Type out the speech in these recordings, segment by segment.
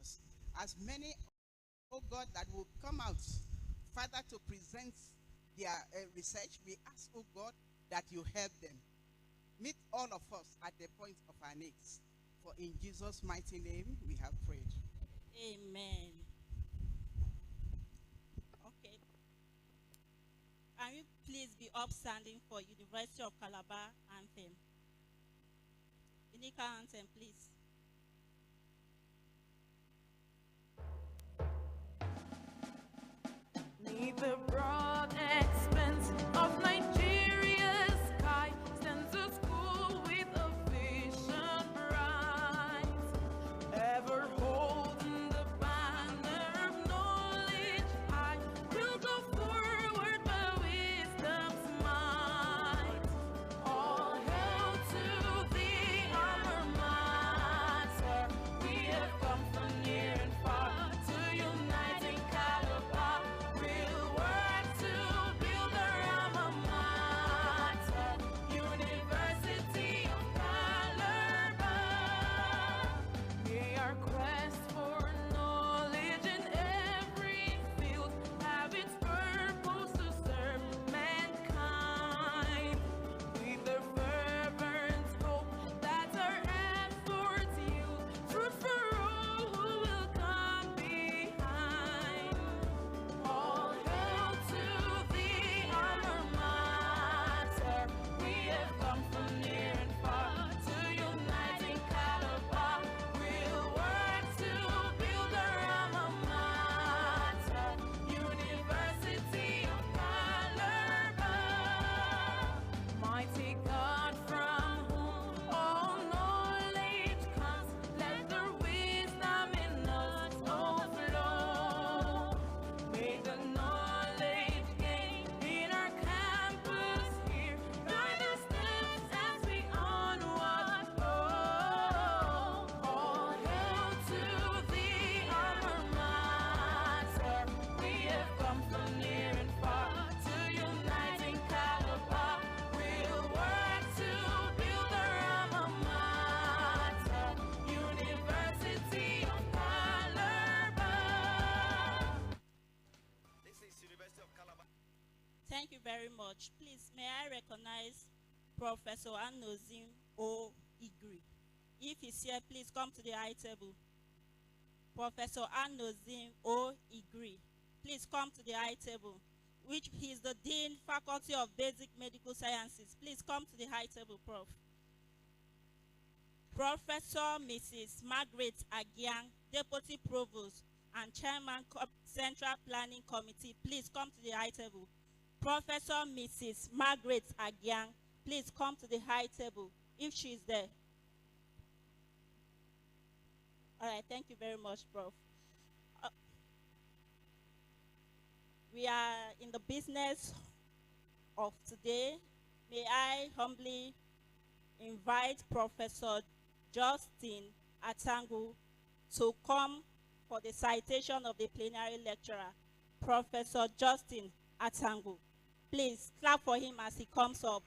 us. As many, oh God, that will come out, Father, to present their research, we ask, oh God, that you help them. Meet all of us at the point of our needs. For in Jesus' mighty name we have prayed. Amen. Okay. Can you please be upstanding for University of Calabar anthem? Unica anthem, please. Neath the broad expanse of Nigeria's sky stands a school with a vision bright, ever holding the banner of knowledge high. We'll go forward by wisdom's might. All hail to the alma mater. We have come from near and far to unite in Calabar. We'll work to build our alma mater, University of Calabar. May our quest for knowledge in every field have its purpose to serve mankind. With the fervent hope that our efforts yield fruit for all who will come behind. All hail to the alma mater. We have come from near and far to unite in Calabar. We'll work to build our alma mater, University of Calabar. Mighty God, from whom all knowledge comes, let the wisdom in us overflow. May the knowledge gained in our campus here guide our steps as we onward go. All hail to the alma mater. We have come from near and far to unite in Calabar. We'll work to build our alma mater, University of Calabar. This is University of Calabar. Thank you very much. Please, may I recognize Professor Anozim O. Igri? If he's here, please come to the high table. Professor Anozim O. Igri, please come to the high table. Which he is the Dean, Faculty of Basic Medical Sciences. Please come to the high table, Prof. Professor Mrs. Margaret Agiang, Deputy Provost and Chairman Central Planning Committee, please come to the high table. Professor Mrs. Margaret Agiang, please come to the high table if she is there. All right, thank you very much, Prof. We are in the business of today. May I humbly invite Professor Justin Atangu to come for the citation of the plenary lecturer, Professor Justin Atangu. Please clap for him as he comes up.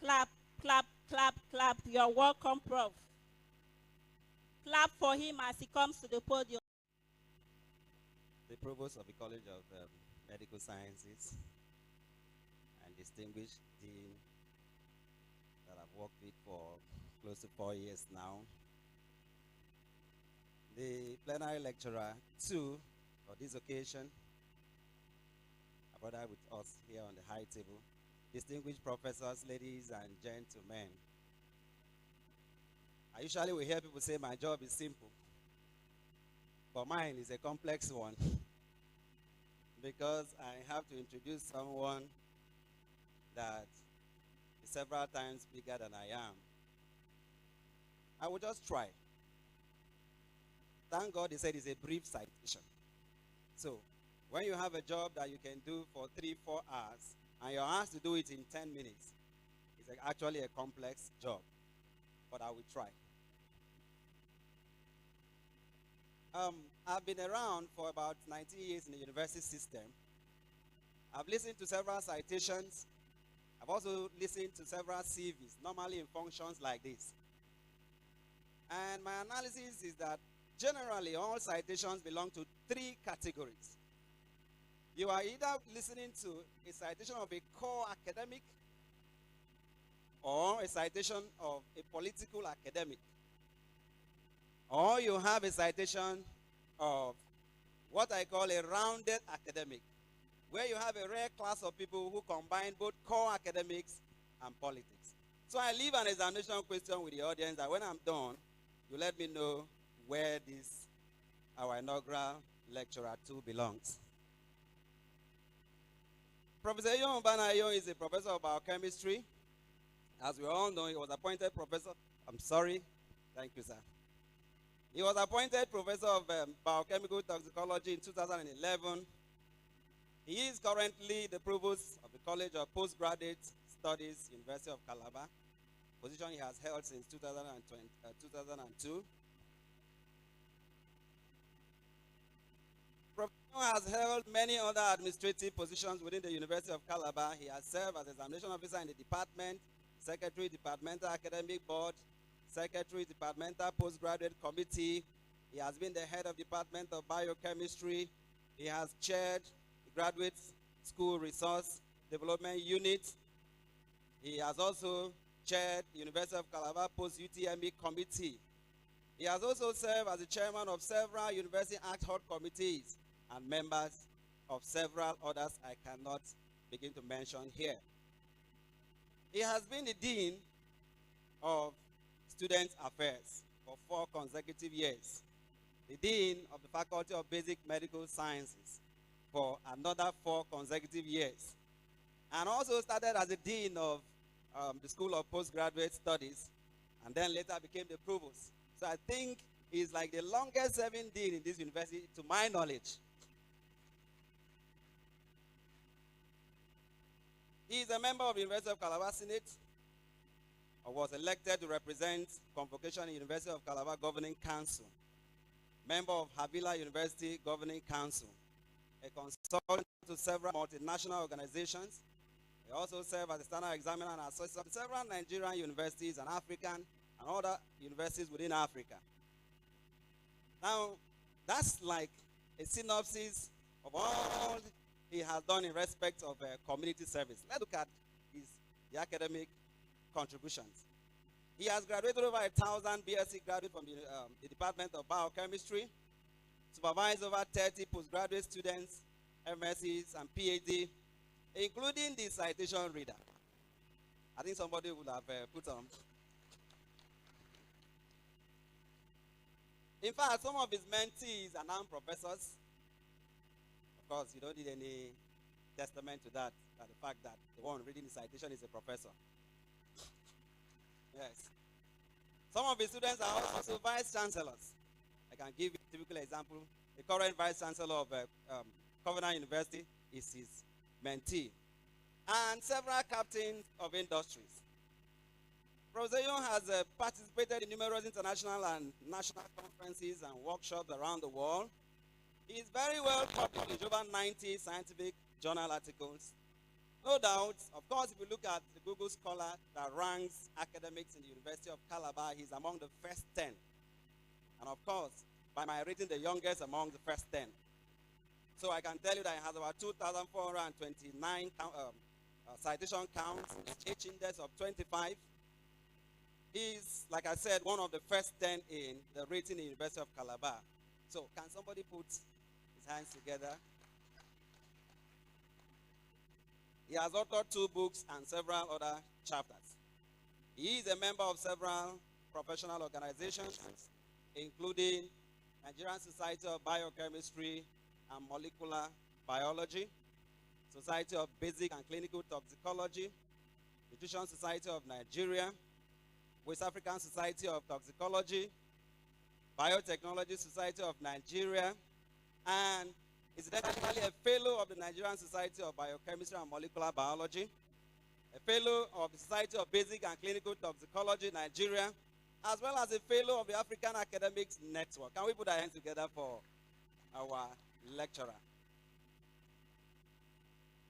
Clap, clap, clap, clap. You're welcome, Prof. Clap for him as he comes to the podium. The Provost of the College of Medical Sciences and distinguished Dean that I've worked with for close to 4 years now. The plenary lecturer, too, for this occasion, a brother with us here on the high table, distinguished professors, ladies and gentlemen. I usually will hear people say my job is simple, but mine is a complex one because I have to introduce someone that is several times bigger than I am. I will just try. Thank God they said it's a brief citation. So, when you have a job that you can do for 3-4 hours, and you're asked to do it in 10 minutes, it's actually a complex job, but I will try. I've been around for about 19 years in the university system. I've listened to several citations. I've also listened to several CVs, normally in functions like this. And my analysis is that generally, all citations belong to three categories. You are either listening to a citation of a core academic or a citation of a political academic. Or you have a citation of what I call a rounded academic, where you have a rare class of people who combine both core academics and politics. So I leave an examination question with the audience that when I'm done, you let me know where this, our inaugural lecturer 2 belongs. Professor Yon Banayo is a professor of biochemistry. As we all know, he was appointed professor. I'm sorry. Thank you, sir. He was appointed professor of biochemical toxicology in 2011. He is currently the provost of the College of Postgraduate Studies, University of Calabar, position he has held since 2002. Professor has held many other administrative positions within the University of Calabar. He has served as examination officer in the department, secretary, departmental academic board, secretary, departmental postgraduate committee. He has been the head of department of biochemistry. He has chaired the graduate school resource development unit. He has also chaired University of Calabar post-UTME committee. He has also served as the chairman of several university ad hoc committees and members of several others I cannot begin to mention here. He has been the dean of student affairs for 4 consecutive years, the dean of the Faculty of Basic Medical Sciences for another 4 consecutive years, and also started as the dean of the School of Postgraduate Studies, and then later became the provost. So I think he's like the longest serving dean in this university, to my knowledge. He is a member of the University of Calabar Senate, or was elected to represent Convocation in University of Calabar Governing Council, member of Havila University Governing Council, a consultant to several multinational organizations. He also served as a standard examiner and associate to several Nigerian universities and African and other universities within Africa. Now, that's like a synopsis of all he has done in respect of community service. Let's look at the academic contributions. He has graduated over 1,000 BSc graduates from the Department of Biochemistry, supervised over 30 postgraduate students, MScs and PhD, including the citation reader. I think somebody would have put on. In fact, some of his mentees are now professors. Of course, you don't need any testament to that, the fact that the one reading the citation is a professor. Yes. Some of his students are also vice chancellors. I can give you a typical example. The current vice chancellor of Covenant University is his mentee. And several captains of industries. Professor Yon has participated in numerous international and national conferences and workshops around the world. He is very well published in over 90 scientific journal articles. No doubt, of course, if you look at the Google Scholar that ranks academics in the University of Calabar, he's among the first 10. And of course, by my rating, the youngest among the first 10. So I can tell you that he has about 2,429 citation counts, H-index of 25. He's, like I said, one of the first 10 in the rating in the University of Calabar. So can somebody put his hands together? He has authored 2 books and several other chapters. He is a member of several professional organizations, including Nigerian Society of Biochemistry and Molecular Biology, Society of Basic and Clinical Toxicology, Nutrition Society of Nigeria, West African Society of Toxicology, Biotechnology Society of Nigeria, and is actually a fellow of the Nigerian Society of Biochemistry and Molecular Biology, a fellow of the Society of Basic and Clinical Toxicology Nigeria, as well as a fellow of the African Academics Network. Can we put our hands together for our lecturer?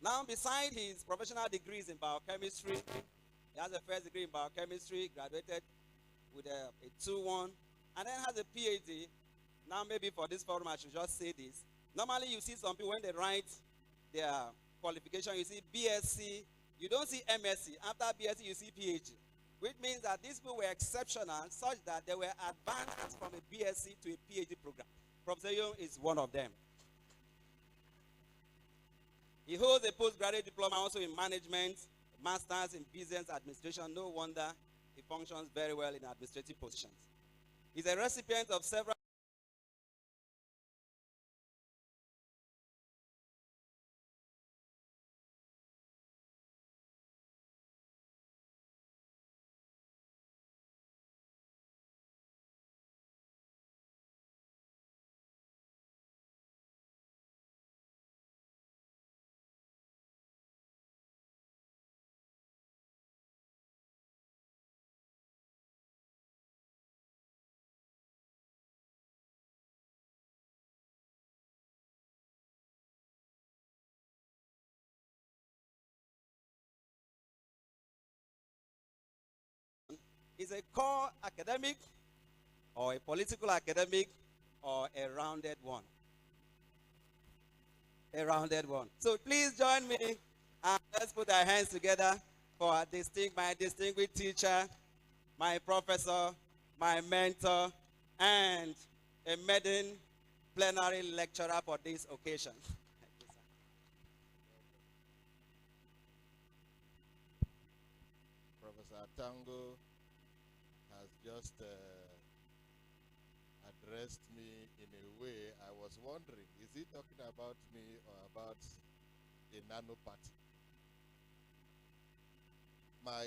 Now, beside his professional degrees in biochemistry, he has a first degree in biochemistry, graduated with a 2-1, and then has a PhD Now, maybe for this forum, I should just say this. Normally, you see some people when they write their qualification, you see BSc, you don't see MSc. After BSc, you see PhD, which means that these people were exceptional, such that they were advanced from a BSc to a PhD program. Professor Young is one of them. He holds a postgraduate diploma also in management, master's in business administration. No wonder he functions very well in administrative positions. He's a recipient of several is a core academic or a political academic or a rounded one. A rounded one. So please join me and let's put our hands together for my distinguished teacher, my professor, my mentor, and a maiden plenary lecturer for this occasion. Thank you, sir. Professor Tango has just addressed me in a way I was wondering, is he talking about me or about a nano party? My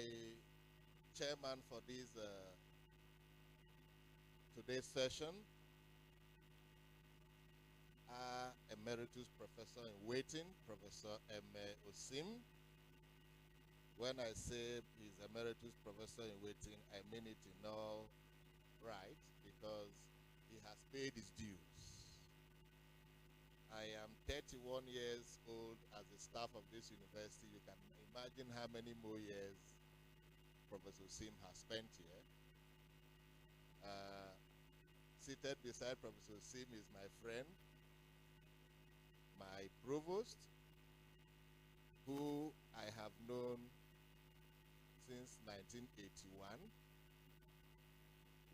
chairman for this today's session, Emeritus Professor in Waiting, Professor M. Osim. When I say he's Emeritus Professor in Waiting, I mean it in all right, because he has paid his dues. I am 31 years old as a staff of this university. You can imagine how many more years Professor Sim has spent here. Seated beside Professor Sim is my friend, my provost, who I have known since 1981,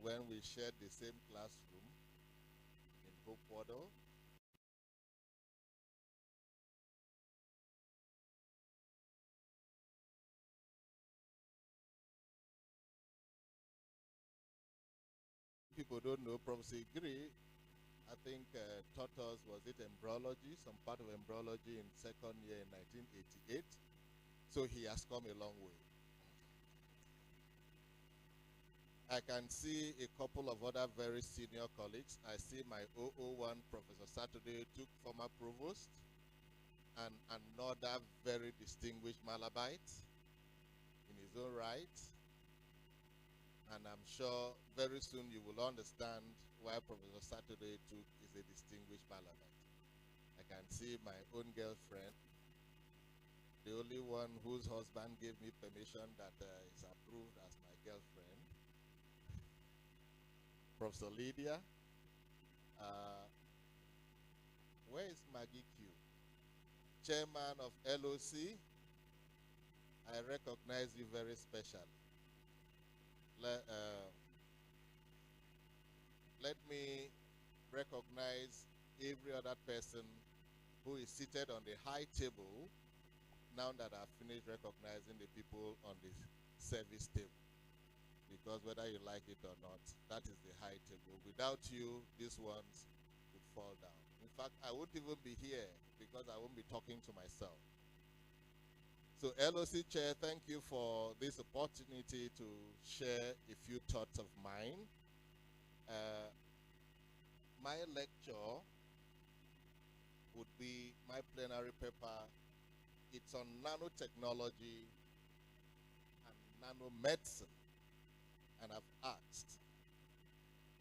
when we shared the same classroom in Hope Waddle. People don't know, Professor Igri, I think taught us, was it embryology, some part of embryology in second year in 1988. So he has come a long way. I can see a couple of other very senior colleagues. I see my 001 Professor Saturday, took former provost, and another very distinguished Malabite in his own right. And I'm sure very soon you will understand why Professor Saturday took is a distinguished Malabite. I can see my own girlfriend, the only one whose husband gave me permission that is approved as my girlfriend, Professor Lydia. Where is Maggie Q? Chairman of LOC. I recognize you very specially. Let me recognize every other person who is seated on the high table now that I've finished recognizing the people on the service table. Because whether you like it or not, that is the high table. Without you, these ones would fall down. In fact, I wouldn't even be here because I won't be talking to myself. So LOC Chair, thank you for this opportunity to share a few thoughts of mine. My lecture would be my plenary paper. It's on nanotechnology and nanomedicine. And I've asked,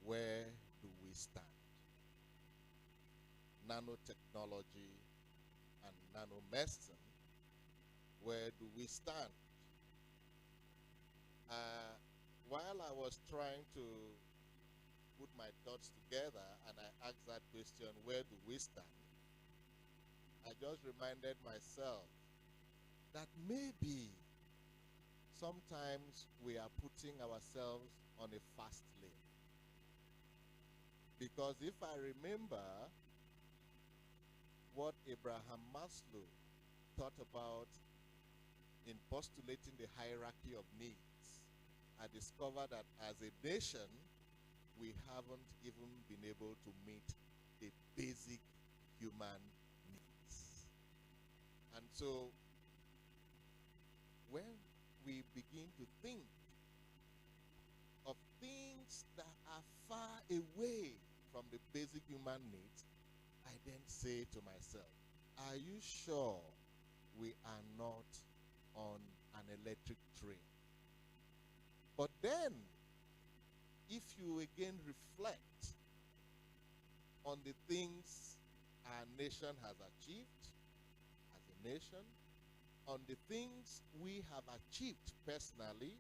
where do we stand? Nanotechnology and nanomedicine, where do we stand? While I was trying to put my thoughts together and I asked that question, where do we stand? I just reminded myself that maybe sometimes we are putting ourselves on a fast lane. Because if I remember what Abraham Maslow thought about in postulating the hierarchy of needs, I discovered that as a nation, we haven't even been able to meet the basic human needs. And so, when we begin to think of things that are far away from the basic human needs, I then say to myself, are you sure we are not on an electric train? But then, if you again reflect on the things our nation has achieved as a nation, on the things we have achieved personally,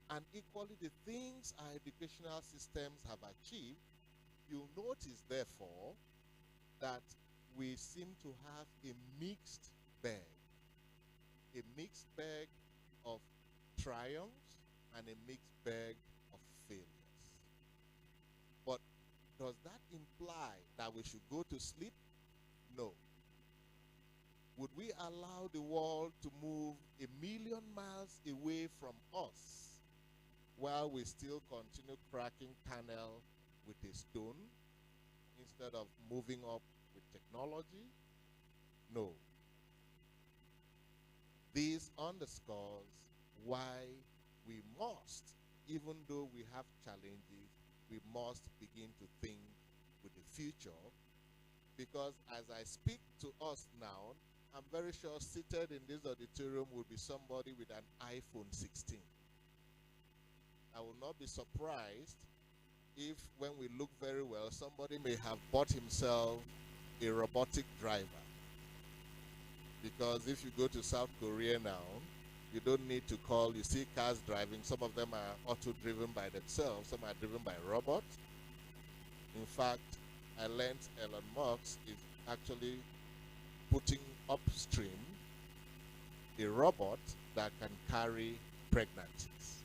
and equally the things our educational systems have achieved, you'll notice, therefore, that we seem to have a mixed bag. A mixed bag of triumphs and a mixed bag of failures. But does that imply that we should go to sleep? No. Would we allow the world to move 1,000,000 miles away from us while we still continue cracking kernel with a stone instead of moving up with technology? No. This underscores why we must, even though we have challenges, we must begin to think with the future. Because as I speak to us now, I'm very sure seated in this auditorium will be somebody with an iPhone 16. I will not be surprised if, when we look very well, somebody may have bought himself a robotic driver. Because if you go to South Korea now, you don't need to call. You see cars driving. Some of them are auto-driven by themselves. Some are driven by robots. In fact, I learned Elon Musk is actually putting upstream a robot that can carry pregnancies.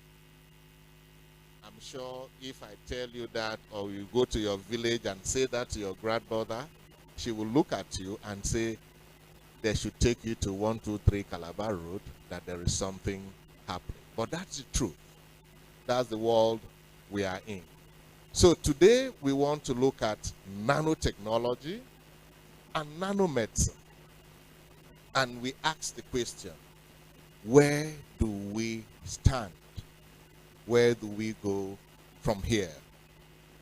I'm sure if I tell you that, or you go to your village and say that to your grandmother, she will look at you and say, they should take you to 123 Calabar Road, that there is something happening. But that's the truth. That's the world we are in. So today we want to look at nanotechnology and nanomedicine. And we ask the question, where do we stand? Where do we go from here?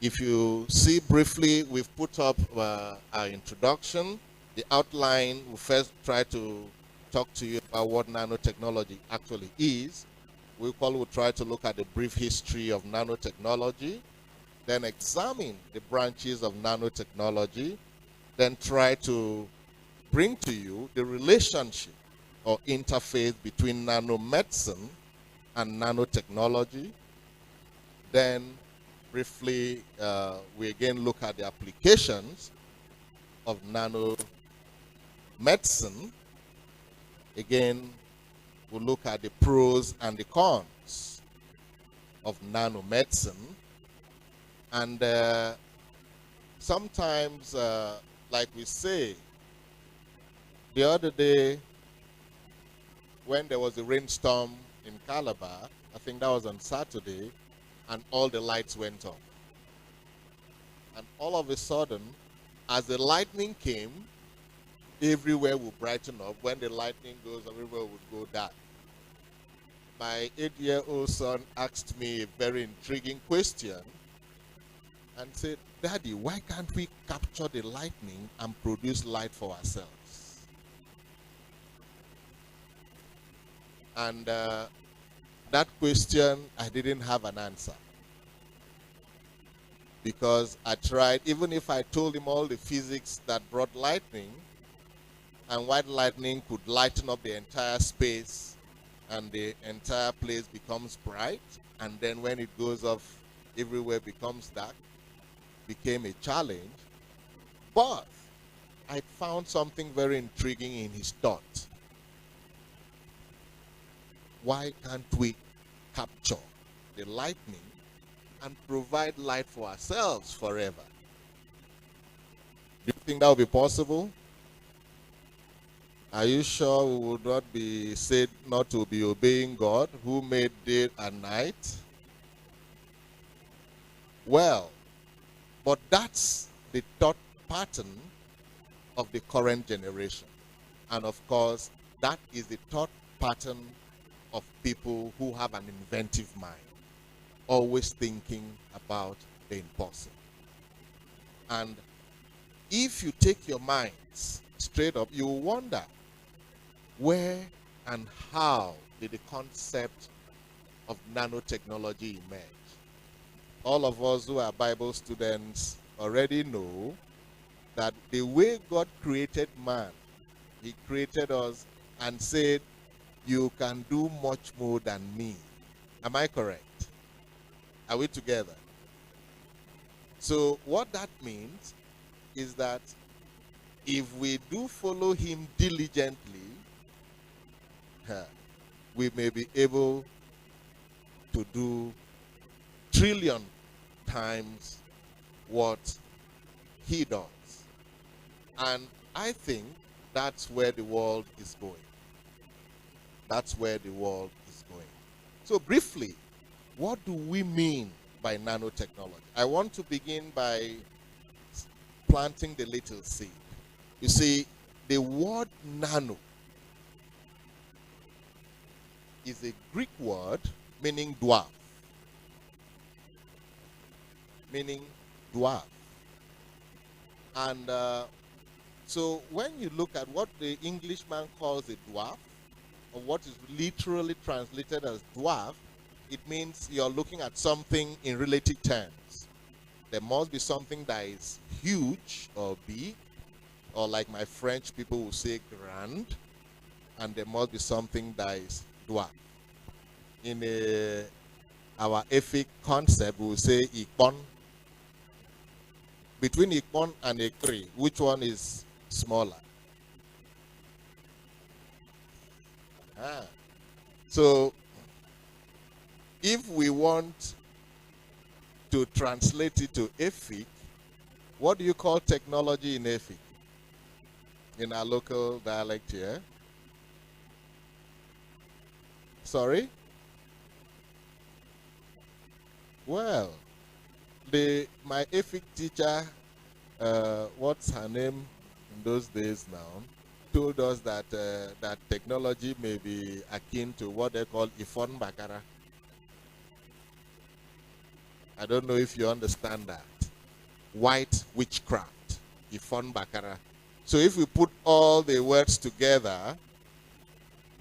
If you see briefly, we've put up our introduction. The outline, we first try to talk to you about what nanotechnology actually is. We'll try to look at the brief history of nanotechnology, then examine the branches of nanotechnology, then try to bring to you the relationship or interface between nanomedicine and nanotechnology. Then briefly, we again look at the applications of nanomedicine. Again, we'll look at the pros and the cons of nanomedicine. And sometimes, like we say, the other day, when there was a rainstorm in Calabar, I think that was on Saturday, and all the lights went off. And all of a sudden, as the lightning came, everywhere would brighten up. When the lightning goes, everywhere would go dark. My 8-year-old son asked me a very intriguing question and said, Daddy, why can't we capture the lightning and produce light for ourselves? And that question, I didn't have an answer. Because I tried, even if I told him all the physics that brought lightning, and white lightning could lighten up the entire space, and the entire place becomes bright, and then when it goes off, everywhere becomes dark. became a challenge. But I found something very intriguing in his thought. Why can't we capture the lightning and provide light for ourselves forever? Do you think that would be possible? Are you sure we would not be said not to be obeying God who made day and night? Well, but that's the thought pattern of the current generation. And of course, that is the thought pattern of people who have an inventive mind, always thinking about the impossible. And if you take your minds straight up, you will wonder, where and how did the concept of nanotechnology emerge? All of us who are Bible students already know that the way God created man, he created us and said, you can do much more than me. Am I correct? Are we together? So what that means is that if we do follow him diligently, we may be able to do trillion times what he does. And I think that's where the world is going. That's where the world is going. So briefly, what do we mean by nanotechnology? I want to begin by planting the little seed. You see, the word nano is a Greek word meaning dwarf. Meaning dwarf. And so when you look at what the Englishman calls a dwarf, or what is literally translated as dwarf, it means you're looking at something in relative terms. There must be something that is huge or big, or like my French people will say grand, and there must be something that is dwarf. In our EFIC concept, we will say ikpon. Between ikpon and ekri, which one is smaller? So, if we want to translate it to EFIC, what do you call technology in EFIC? In our local dialect here? Sorry? Well, my EFIC teacher, what's her name in those days now, told us that that technology may be akin to what they call Ifon Bakara. I don't know if you understand that. White witchcraft, Ifon Bakara. So if we put all the words together,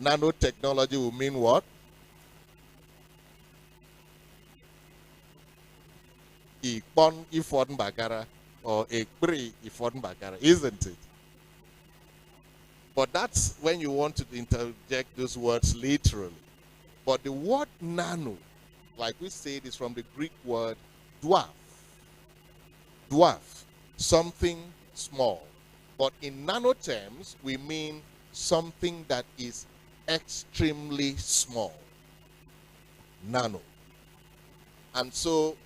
nanotechnology will mean what? Ikpon Ifon Bakara or Ekpri Ifon Bakara, isn't it? But that's when you want to interject those words literally. But the word nano, like we said, is from the Greek word dwarf. Dwarf, something small. But in nano terms, we mean something that is extremely small. Nano. And so,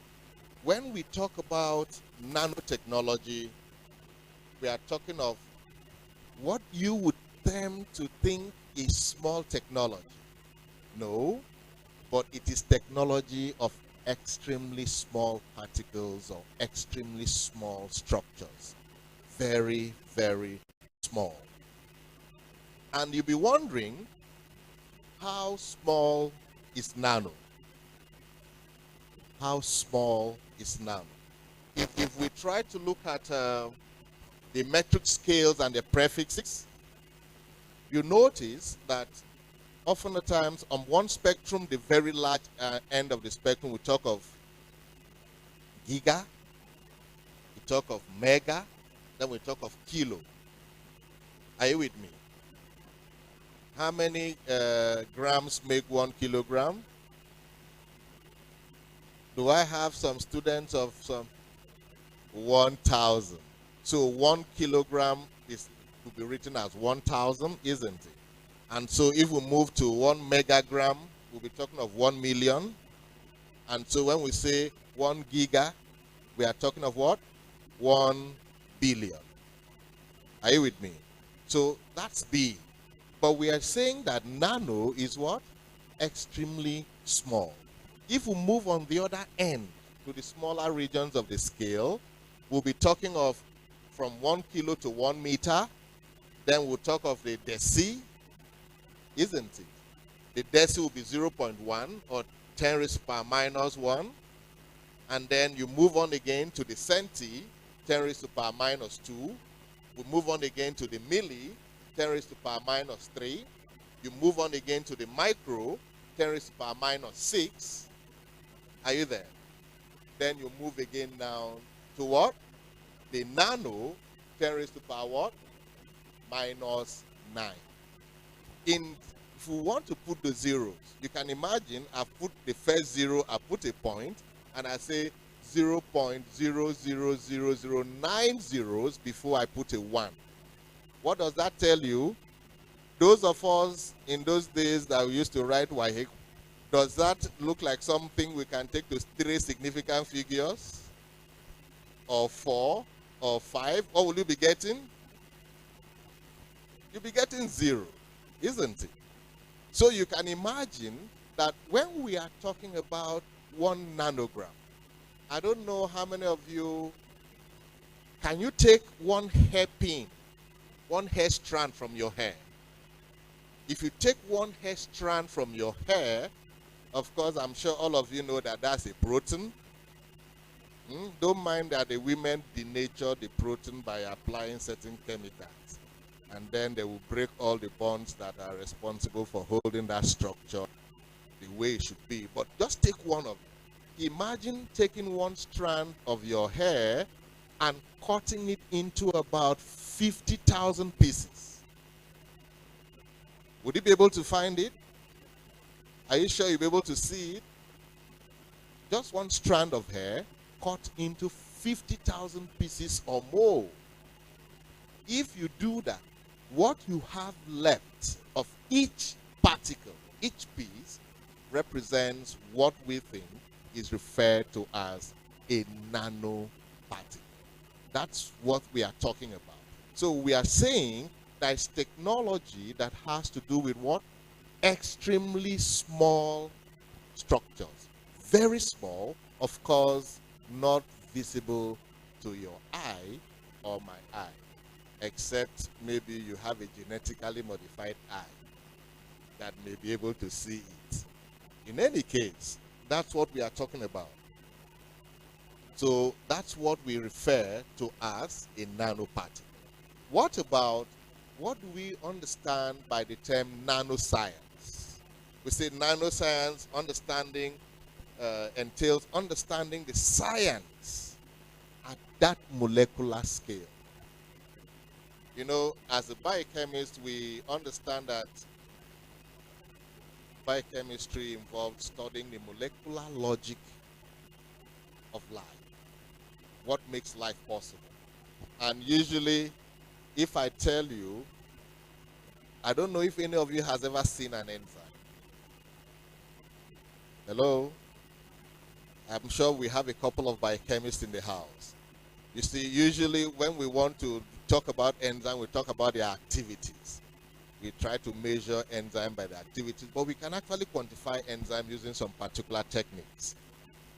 when we talk about nanotechnology, we are talking of what you would tend to think is small technology. No, but it is technology of extremely small particles or extremely small structures. Very, very small. And you'll be wondering, how small is nano? How small is nano? If we try to look at the metric scales and the prefixes, you notice that often at times on one spectrum, the very large end of the spectrum, we talk of giga, we talk of mega, then we talk of kilo. Are you with me? How many grams make 1 kilogram? Do I have some students of some 1,000. So 1 kilogram is to be written as 1,000, isn't it? And so if we move to 1 megagram, we'll be talking of 1 million. And so when we say 1 giga, we are talking of what? 1 billion. Are you with me? So that's big. But we are saying that nano is what? Extremely small. If we move on the other end to the smaller regions of the scale, we'll be talking of from 1 kilo to 1 meter. Then we'll talk of the deci, isn't it? The deci will be 0.1 or 10 raised to power minus 1. And then you move on again to the centi, 10 raised to power minus 2. We move on again to the milli, 10 raised to power minus 3. You move on again to the micro, 10 raised to power minus 6. Are you there? Then you move again now to what? The nano, 10 raised to power what? Minus 9. If we want to put the zeros, you can imagine I've put the first zero, I put a point, and I say 0.00009 zeros before I put a 1. What does that tell you? Those of us in those days that we used to write WAEC, does that look like something we can take to 3 significant figures? Or 4? Or 5? What will you be getting? You'll be getting 0, isn't it? So you can imagine that when we are talking about 1 nanogram, I don't know how many of you, can you take 1 hairpin, 1 hair strand from your hair? If you take 1 hair strand from your hair, of course, I'm sure all of you know that that's a protein. Don't mind that the women denature the protein by applying certain chemicals. And then they will break all the bonds that are responsible for holding that structure the way it should be. But just take one of them. Imagine taking 1 strand of your hair and cutting it into about 50,000 pieces. Would you be able to find it? Are you sure you'll be able to see it? Just 1 strand of hair cut into 50,000 pieces or more. If you do that, what you have left of each particle, each piece, represents what we think is referred to as a nanoparticle. That's what we are talking about. So we are saying that it's technology that has to do with what? Extremely small structures. Very small, of course, not visible to your eye or my eye, except maybe you have a genetically modified eye that may be able to see it. In any case, that's what we are talking about. So that's what we refer to as a nanoparticle. What do we understand by the term nanoscience? We say nanoscience, understanding entails understanding the science at that molecular scale. You know, as a biochemist, we understand that biochemistry involves studying the molecular logic of life. What makes life possible? And usually, if I tell you, I don't know if any of you has ever seen an enzyme. Hello? I'm sure we have a couple of biochemists in the house. You see, usually when we want to talk about enzyme, we talk about their activities. We try to measure enzyme by the activities, but we can actually quantify enzyme using some particular techniques.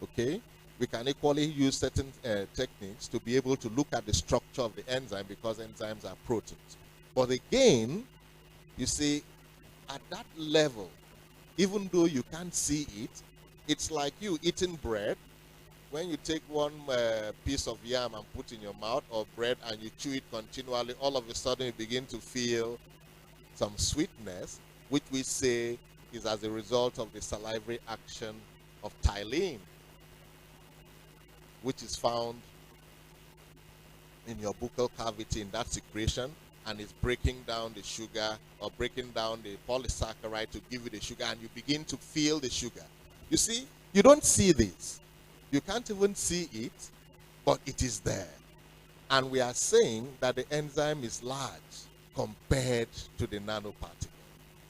Okay? We can equally use certain techniques to be able to look at the structure of the enzyme because enzymes are proteins. But again, you see, at that level, even though you can't see it, it's like you eating bread. When you take 1 piece of yam and put in your mouth or bread and you chew it continually, all of a sudden you begin to feel some sweetness, which we say is as a result of the salivary action of ptyalin, which is found in your buccal cavity in that secretion, and is breaking down the sugar or breaking down the polysaccharide to give you the sugar, and you begin to feel the sugar. You see, you don't see this. You can't even see it, but it is there. And we are saying that the enzyme is large compared to the nanoparticle.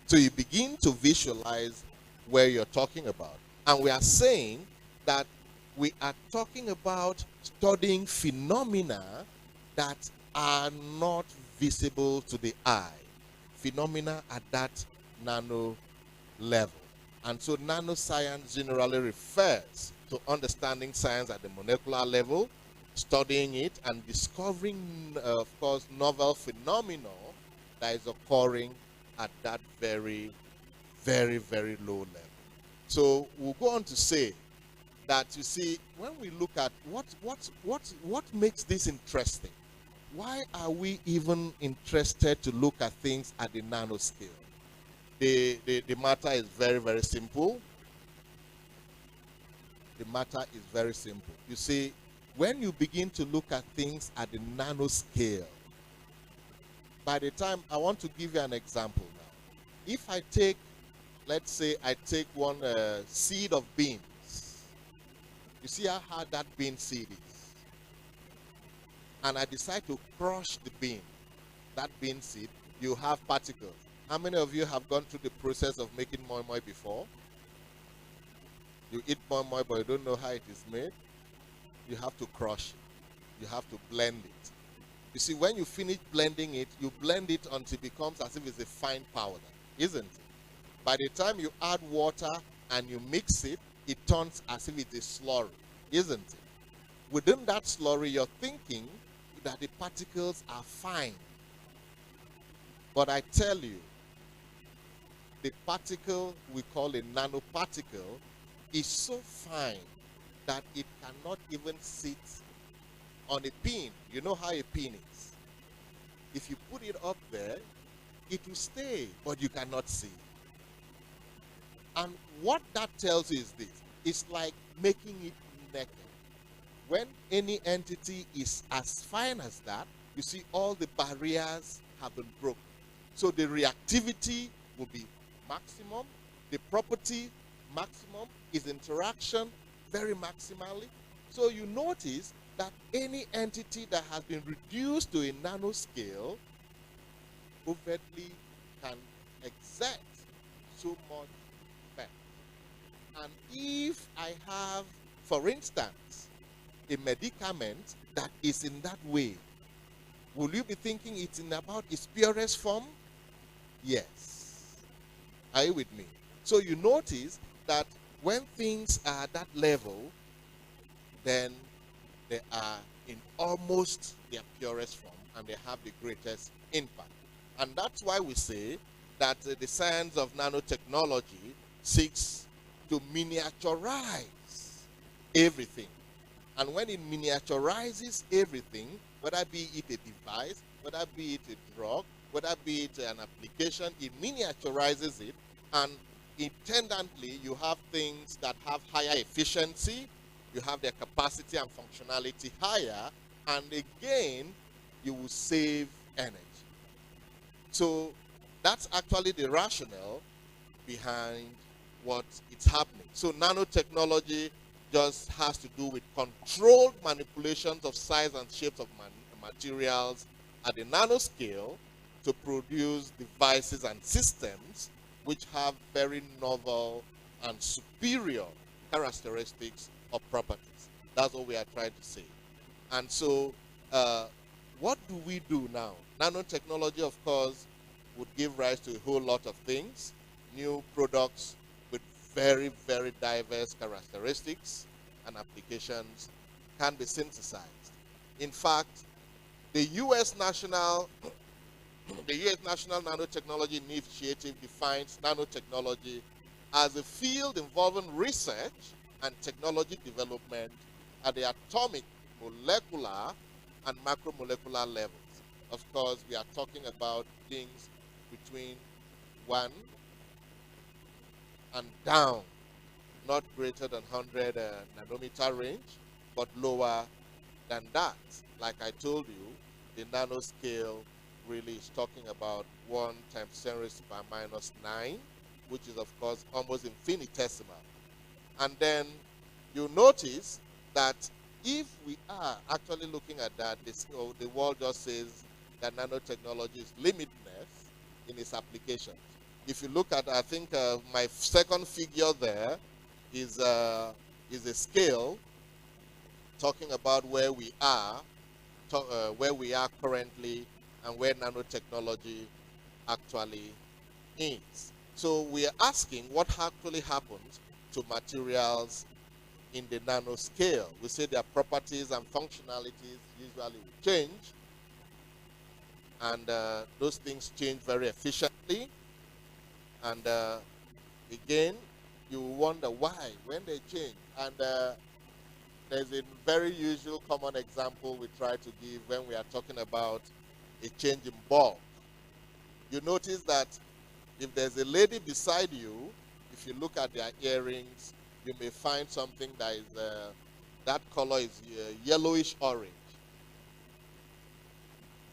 So you begin to visualize where you're talking about. And we are saying that we are talking about studying phenomena that are not visible to the eye. Phenomena at that nano level. And so nanoscience generally refers to understanding science at the molecular level, studying it, and discovering, of course, novel phenomena that is occurring at that very, very, very low level. So we'll go on to say that, you see, when we look at what makes this interesting, why are we even interested to look at things at the nanoscale? The matter is very, very simple. The matter is very simple. You see, when you begin to look at things at the nanoscale, by the time, I want to give you an example now. If I take, let's say I take one seed of beans. You see how hard that bean seed is? And I decide to crush the bean, that bean seed, you have particles. How many of you have gone through the process of making moi moi before? You eat moi moi, but you don't know how it is made. You have to crush it. You have to blend it. You see, when you finish blending it, you blend it until it becomes as if it's a fine powder, isn't it? By the time you add water and you mix it, it turns as if it's a slurry, isn't it? Within that slurry, you're thinking that the particles are fine. But I tell you, the particle we call a nanoparticle is so fine that it cannot even sit on a pin. You know how a pin is. If you put it up there, it will stay, but you cannot see. And what that tells you is this. It's like making it naked. When any entity is as fine as that, you see all the barriers have been broken. So the reactivity will be maximum. The property maximum is interaction very maximally. So you notice that any entity that has been reduced to a nanoscale overtly can exert so much effect. And if I have, for instance, a medicament that is in that way, will you be thinking it's in about its purest form? Yes. Are you with me? So you notice that when things are at that level, then they are in almost their purest form and they have the greatest impact. And that's why we say that the science of nanotechnology seeks to miniaturize everything. And when it miniaturizes everything, whether be it a device, whether be it a drug, whether be it an application, it miniaturizes it, and intendantly you have things that have higher efficiency, you have their capacity and functionality higher, and again, you will save energy. So that's actually the rationale behind what is happening. So nanotechnology just has to do with controlled manipulations of size and shapes of materials at the nanoscale to produce devices and systems which have very novel and superior characteristics or properties. That's what we are trying to say. And so what do we do now? Nanotechnology, of course, would give rise to a whole lot of things, new products with very, very diverse characteristics and applications can be synthesized. In fact, the U.S. National Nanotechnology Initiative defines nanotechnology as a field involving research and technology development at the atomic, molecular, and macromolecular levels. Of course, we are talking about things between 1 and down, not greater than 100 nanometer range, but lower than that. Like I told you, the nanoscale really is talking about 1 × 10⁻⁹, which is, of course, almost infinitesimal. And then you notice that if we are actually looking at that, the world just says that nanotechnology is limitless in its applications. If you look at, I think my second figure there is a scale talking about where we are currently and where nanotechnology actually is. So we are asking what actually happens to materials in the nanoscale. We say their properties and functionalities usually will change, and those things change very efficiently. And again, you wonder why when they change. And there's a very usual common example we try to give when we are talking about a change in bulk. You notice that if there's a lady beside you, if you look at their earrings, you may find something that is that color is yellowish orange.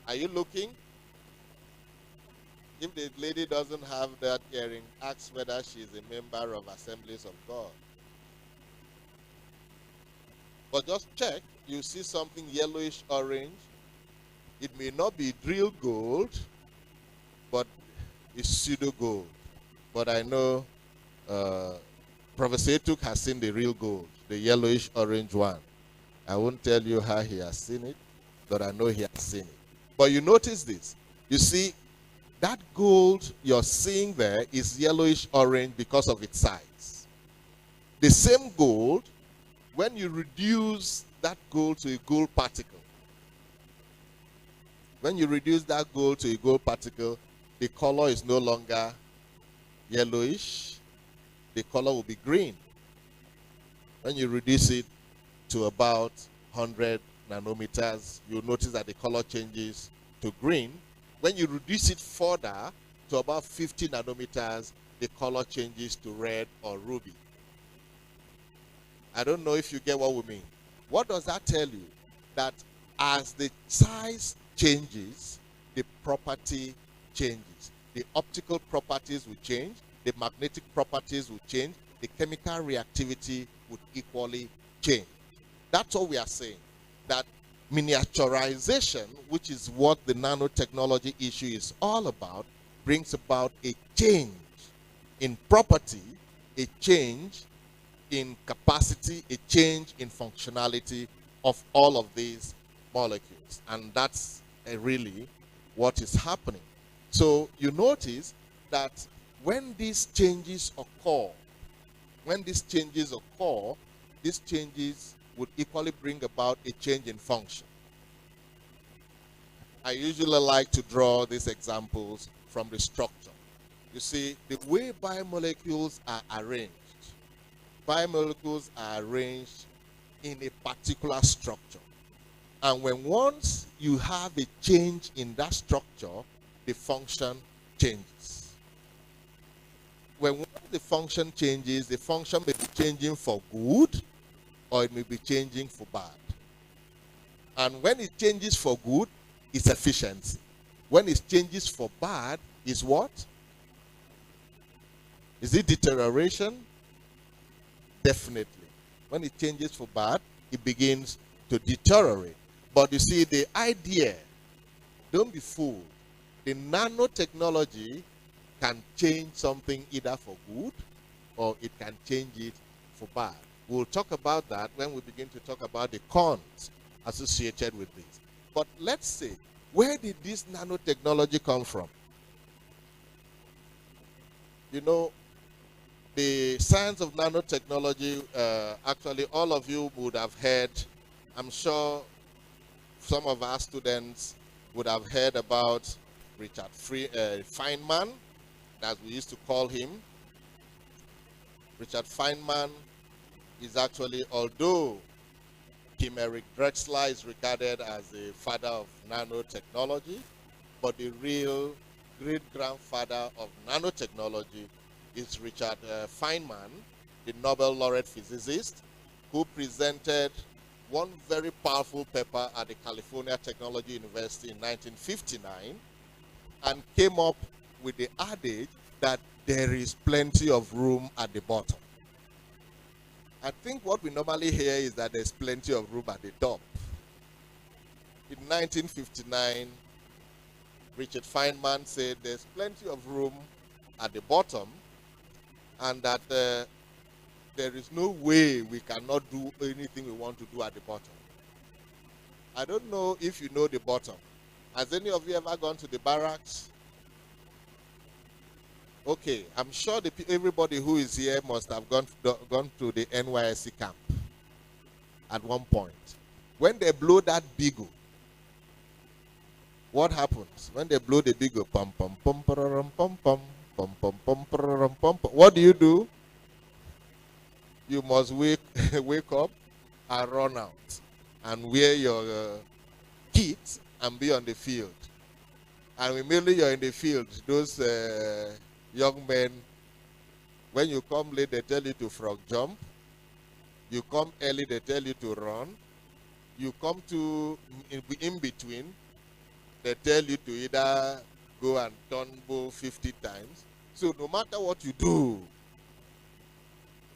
Are you looking? If the lady doesn't have that earring, ask whether she is a member of Assemblies of God. But just check, you see something yellowish orange. It may not be real gold, but it's pseudo gold. But I know Professor Etuk has seen the real gold, the yellowish orange one. I won't tell you how he has seen it, but I know he has seen it. But you notice this. You see, that gold you're seeing there is yellowish orange because of its size. The same gold, when you reduce that gold to a gold particle, when you reduce that gold to a gold particle, the color is no longer yellowish. The color will be green. When you reduce it to about 100 nanometers, you'll notice that the color changes to green. When you reduce it further to about 50 nanometers, the color changes to red or ruby. I don't know if you get what we mean. What does that tell you? That as the size changes, the property changes. The optical properties will change, the magnetic properties will change, the chemical reactivity would equally change. That's what we are saying. That miniaturization, which is what the nanotechnology issue is all about, brings about a change in property, a change in capacity, a change in functionality of all of these molecules. And that's really what is happening. So you notice that when these changes occur, these changes would equally bring about a change in function. I usually like to draw these examples from the structure. You see, the way biomolecules are arranged in a particular structure. And once you have a change in that structure, the function changes. When the function changes, the function may be changing for good, or it may be changing for bad. And when it changes for good, it's efficiency. When it changes for bad, is what? Is it deterioration? Definitely. When it changes for bad, it begins to deteriorate. But you see, the idea, don't be fooled. The nanotechnology can change something either for good or it can change it for bad. We'll talk about that when we begin to talk about the cons associated with this. But let's say, where did this nanotechnology come from? You know, the science of nanotechnology, actually all of you would have heard, I'm sure some of our students would have heard about Richard Feynman, as we used to call him. Richard Feynman is actually, although Kim Eric Drexler is regarded as the father of nanotechnology, but the real great-grandfather of nanotechnology is Richard Feynman, the Nobel laureate physicist, who presented one very powerful paper at the California Technology University in 1959 and came up with the adage that there is plenty of room at the bottom. I think what we normally hear is that there's plenty of room at the top. In 1959, Richard Feynman said there's plenty of room at the bottom, and that there is no way we cannot do anything we want to do at the bottom. I don't know if you know the bottom. Has any of you ever gone to the barracks? Okay, I'm sure everybody who is here must have gone to the NYSC camp at one point. When they blow that bugle, what happens? When they blow the bugle, pum pum pum pum pum pum pum pum pum pum pum. What do? You must wake up and run out and wear your kit and be on the field. And immediately you're in the field, those young men, when you come late, they tell you to frog jump. You come early, they tell you to run. You come to in between, they tell you to either go and turn bow 50 times. So no matter what you do,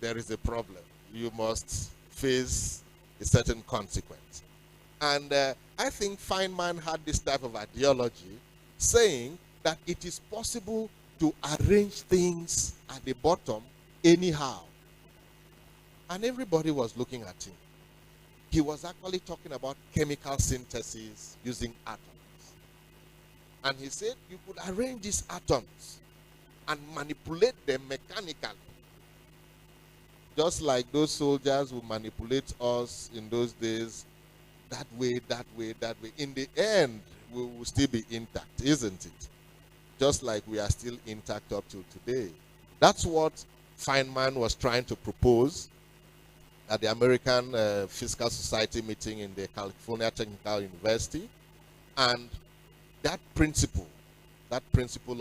there is a problem. You must face a certain consequence. And I think Feynman had this type of ideology, saying that it is possible to arrange things at the bottom anyhow. And everybody was looking at him. He was actually talking about chemical synthesis using atoms. And he said you could arrange these atoms and manipulate them mechanically. Just like those soldiers who manipulate us in those days, that way, that way, that way. In the end, we will still be intact, isn't it? Just like we are still intact up till today. That's what Feynman was trying to propose at the American Physical Society meeting in the California Technical University. And that principle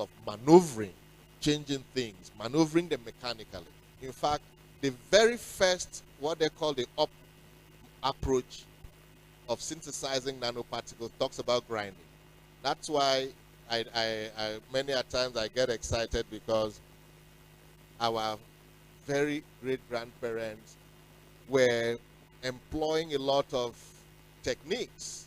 of maneuvering, changing things, maneuvering them mechanically. In fact, the very first, what they call the approach of synthesizing nanoparticles talks about grinding. That's why I many a times I get excited, because our very great-grandparents were employing a lot of techniques.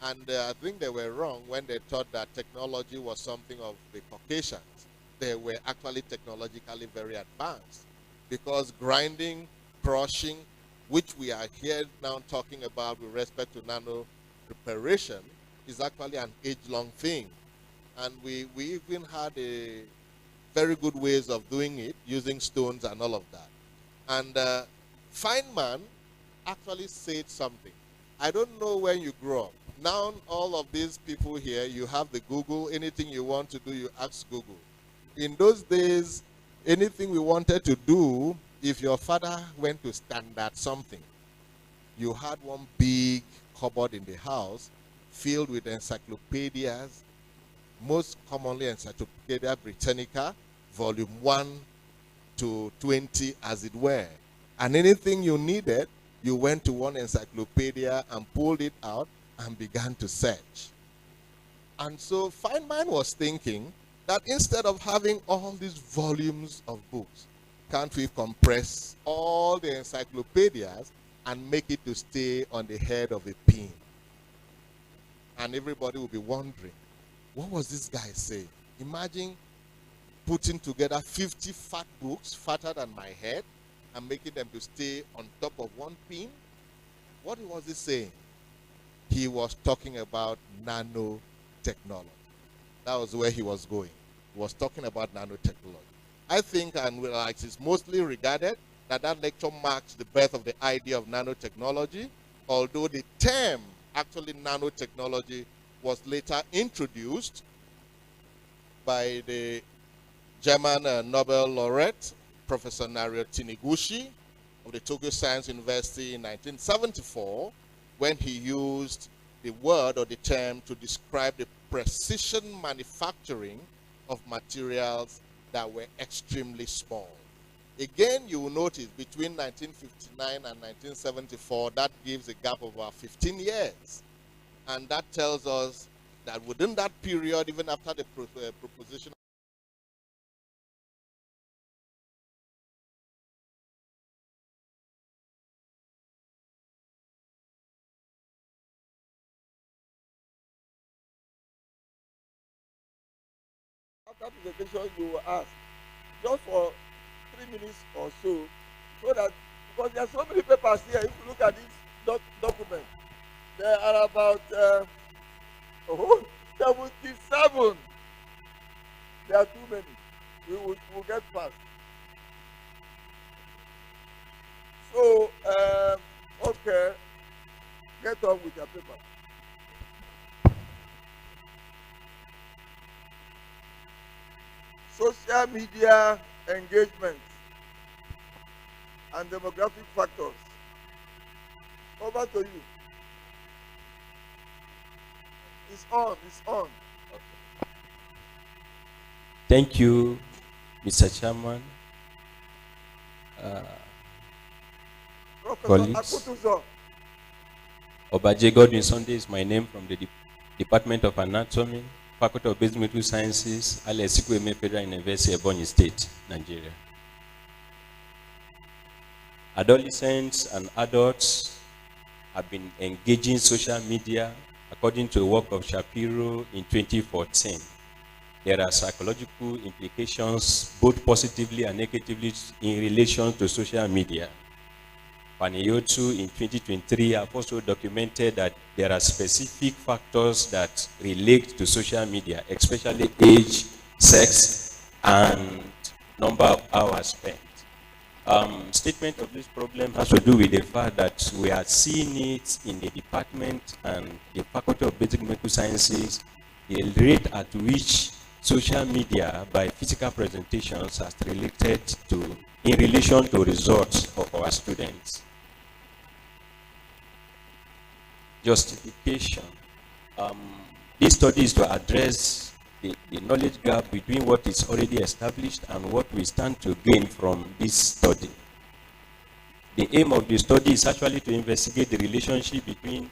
And I think they were wrong when they thought that technology was something of the Caucasians. They were actually technologically very advanced, because grinding, crushing, which we are here now talking about with respect to nano preparation, is actually an age-long thing. And we even had a very good ways of doing it, using stones and all of that. And Feynman actually said something. I don't know when you grew up. Now all of these people here, you have the Google. Anything you want to do, you ask Google. In those days, anything we wanted to do, if your father went to standard something, you had one big cupboard in the house filled with encyclopedias, most commonly Encyclopedia Britannica, volume 1 to 20 as it were. And anything you needed, you went to one encyclopedia and pulled it out and began to search. And so Feynman was thinking that instead of having all these volumes of books, can't we compress all the encyclopedias and make it to stay on the head of a pin? And everybody will be wondering, what was this guy saying? Imagine putting together 50 fat books, fatter than my head, and making them to stay on top of one pin. What was he saying? He was talking about nanotechnology. That was where he was going. He was talking about nanotechnology. I think, and like it's mostly regarded, that lecture marks the birth of the idea of nanotechnology, although the term, actually nanotechnology, was later introduced by the German Nobel laureate, Professor Nario Taniguchi of the Tokyo Science University in 1974, when he used the word or the term to describe the precision manufacturing of materials that were extremely small. Again, you will notice between 1959 and 1974, that gives a gap of about 15 years. And that tells us that within that period, even after the proposition after presentation, you will ask just for 3 minutes or so that, because there are so many papers here. If you look at this document, there are about 77. There are too many. We'll get past. So, okay, get on with your paper. Social media engagement and demographic factors. Over to you. It's on. Thank you, Mr. Chairman. Professor Colleagues. Akutuzo. Obaje Godwin Sunday is my name, from the Department of Anatomy, Faculty of Basic Medical Sciences, Alex Ekwueme Federal University, Ebonyi State, Nigeria. Adolescents and adults have been engaging social media according to a work of Shapiro in 2014. There are psychological implications, both positively and negatively, in relation to social media. Panayotu in 2023 have also documented that there are specific factors that relate to social media, especially age, sex, and number of hours spent. Statement of this problem has to do with the fact that we are seeing it in the department and the Faculty of Basic Medical Sciences, the rate at which social media by physical presentations has related to, in relation to results of our students. Justification. This study is to address the knowledge gap between what is already established and what we stand to gain from this study. The aim of the study is actually to investigate the relationship between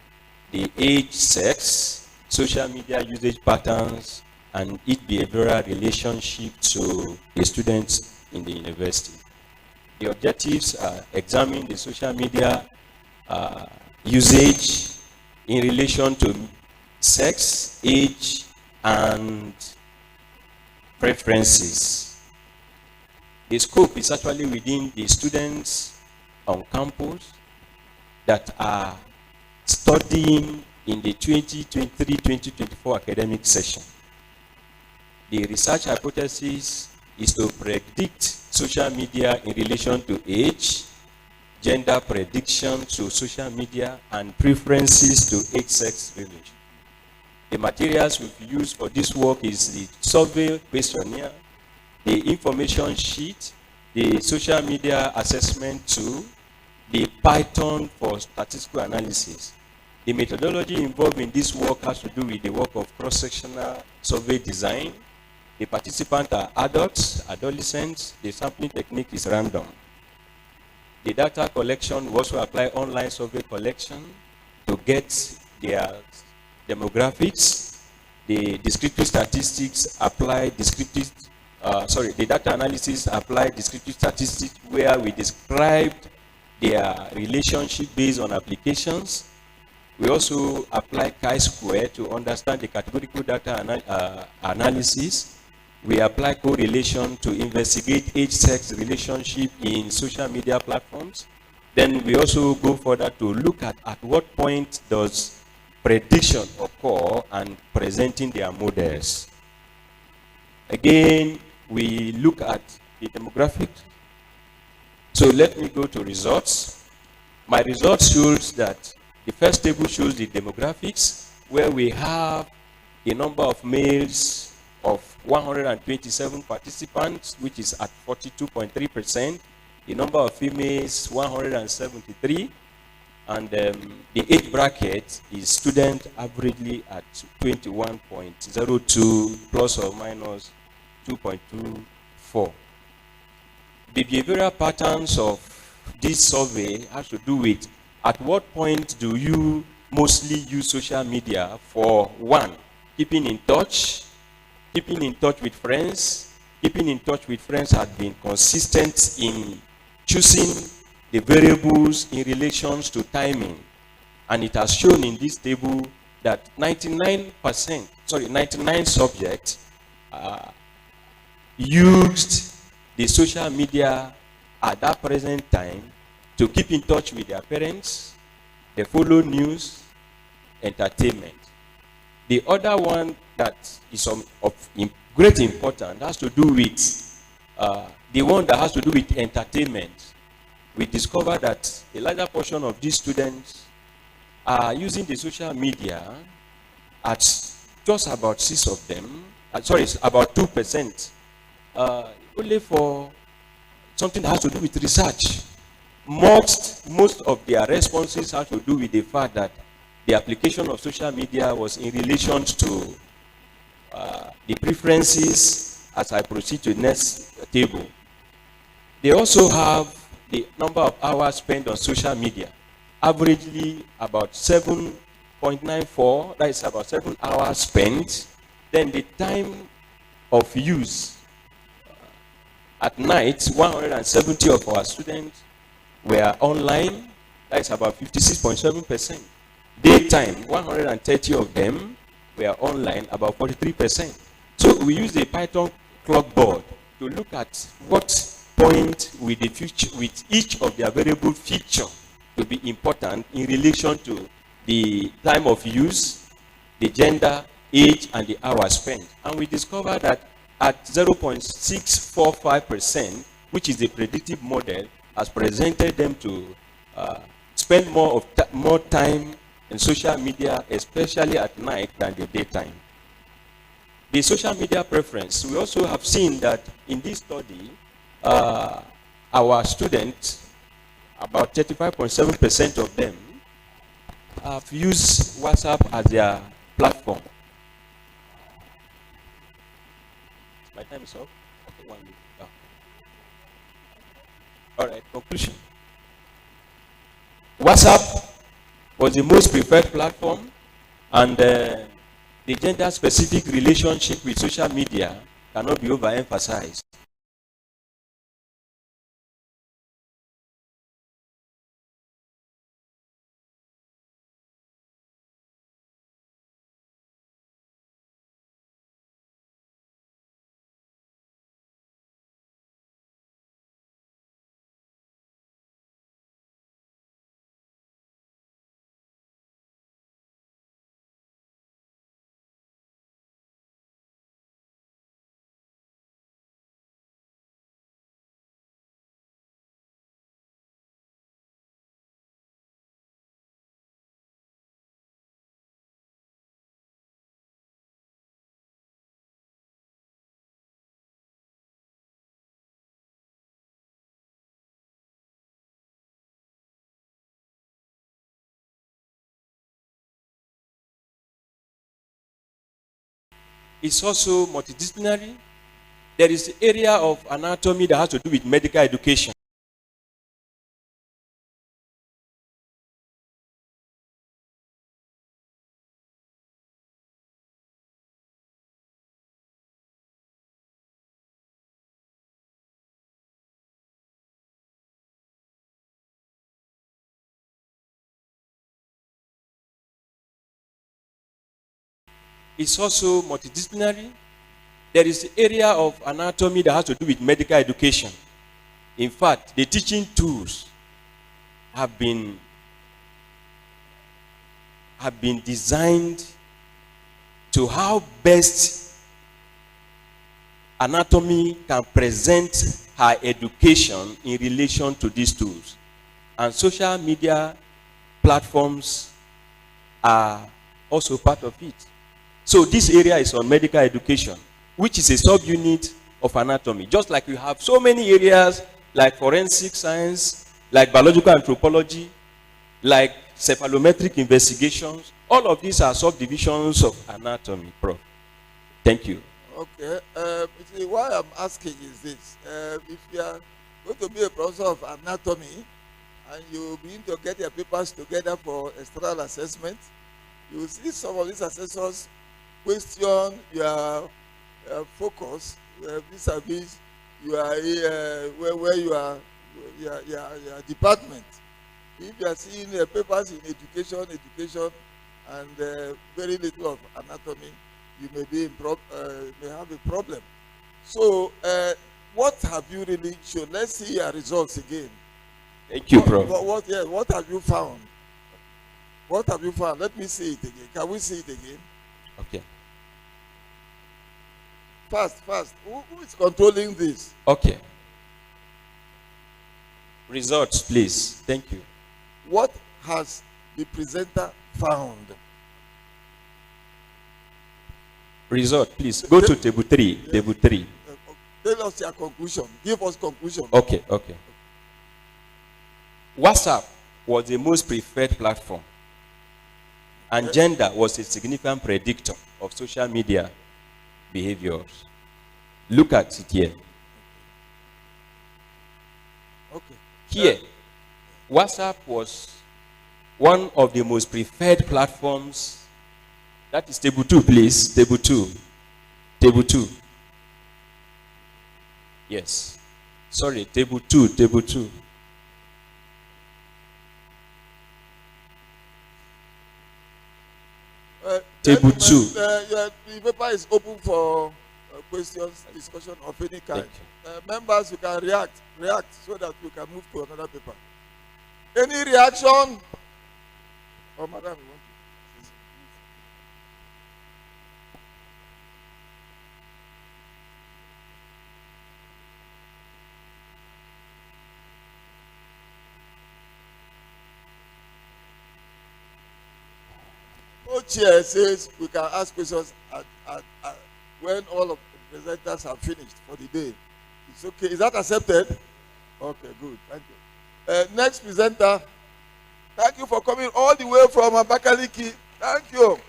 the age, sex, social media usage patterns, and its behavioral relationship to the students in the university. The objectives are examine the social media usage in relation to sex, age, and preferences. The scope is actually within the students on campus that are studying in the 2023-2024 academic session. The research hypothesis is to predict social media in relation to age, gender prediction to social media, and preferences to age-sex relation. The materials we've used for this work is the survey questionnaire, the information sheet, the social media assessment tool, the Python for statistical analysis. The methodology involved in this work has to do with the work of cross-sectional survey design. The participants are adults, adolescents. The sampling technique is random. The data collection will also apply online survey collection to get their demographics. The descriptive statistics apply descriptive, the data analysis apply descriptive statistics where we described their relationship based on applications. We also apply chi-square to understand the categorical data analysis. We apply correlation to investigate age-sex relationship in social media platforms. Then we also go further to look at what point does prediction occur and presenting their models. Again, we look at the demographics. So let me go to results. My results shows that the first table shows the demographics, where we have the number of males of 127 participants, which is at 42.3%. The number of females, 173. And the age bracket is student averagely at 21.02 plus or minus 2.24. The behavioral patterns of this survey has to do with at what point do you mostly use social media for, one, keeping in touch with friends. Keeping in touch with friends has been consistent in choosing the variables in relations to timing. And it has shown in this table that 99 subjects used the social media at that present time to keep in touch with their parents, they follow news, entertainment. The other one that is of great importance has to do with the one that has to do with entertainment. We discovered that a larger portion of these students are using the social media at just about 6 of them, about 2%, only for something that has to do with research. Most of their responses have to do with the fact that the application of social media was in relation to the preferences as I proceed to the next table. They also have the number of hours spent on social media, averagely about 7.94, that is about 7 hours spent. Then the time of use at night, 170 of our students were online, that is about 56.7%. Daytime, 130 of them were online, about 43%. So we use the Python clock board to look at what point with the future, with each of their variable feature to be important in relation to the time of use, the gender, age, and the hours spent. And we discovered that at 0.645%, which is the predictive model, has presented them to spend more time in social media, especially at night, than the daytime. The social media preference, we also have seen that in this study, our students, about 35.7% of them, have used WhatsApp as their platform. My time is up. Okay, 1 minute. Oh. All right, conclusion. WhatsApp was the most preferred platform, and the gender-specific relationship with social media cannot be overemphasized. It's also multidisciplinary. There is the area of anatomy that has to do with medical education. It's also multidisciplinary. There is the area of anatomy that has to do with medical education. In fact, the teaching tools have been designed to how best anatomy can present her education in relation to these tools. And social media platforms are also part of it. So this area is on medical education, which is a subunit of anatomy. Just like you have so many areas like forensic science, like biological anthropology, like cephalometric investigations. All of these are subdivisions of anatomy, Prof. Thank you. Okay. See, why I'm asking is this. If you are going to be a professor of anatomy and you begin to get your papers together for external assessment, you will see some of these assessors question your focus vis-a-vis where you are your department. If you are seeing papers in education, and very little of anatomy, you may be may have a problem. So, what have you really shown? Let's see your results again. Thank you, Prof. What have you found? What have you found? Let me see it again. Can we see it again? Okay. Fast. Who is controlling this? Okay. Results, please. Thank you. What has the presenter found? Result, please. Go to table 3. Yes. Table 3. Tell us your conclusion. Give us conclusion. Okay. WhatsApp was the most preferred platform, and gender was a significant predictor of social media behaviors. Look at it here. Okay. Here, WhatsApp was one of the most preferred platforms. That is table 2, please. Table 2. Table 2. Yes. Sorry, table 2. Table 2. Table 2. The paper is open for questions, discussion of any kind. Members, you can react so that we can move to another paper. Any reaction? Oh, madam, you want to? Co-chair says we can ask questions when all of the presenters have finished for the day. It's okay. Is that accepted? Okay, good. Thank you. Next presenter. Thank you for coming all the way from Abakaliki. Thank you.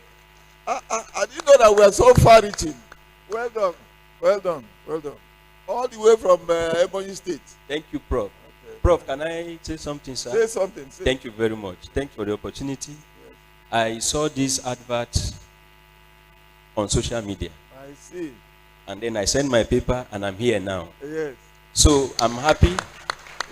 I didn't know that we are so far reaching. Well done. All the way from Ebonyi State. Thank you, Prof. Okay. Prof, can I say something, sir? Say something. Thank you very much. Thank you for the opportunity. Yes. I saw this advert on social media, I see. and then I sent my paper, and I'm here now. Yes. So I'm happy.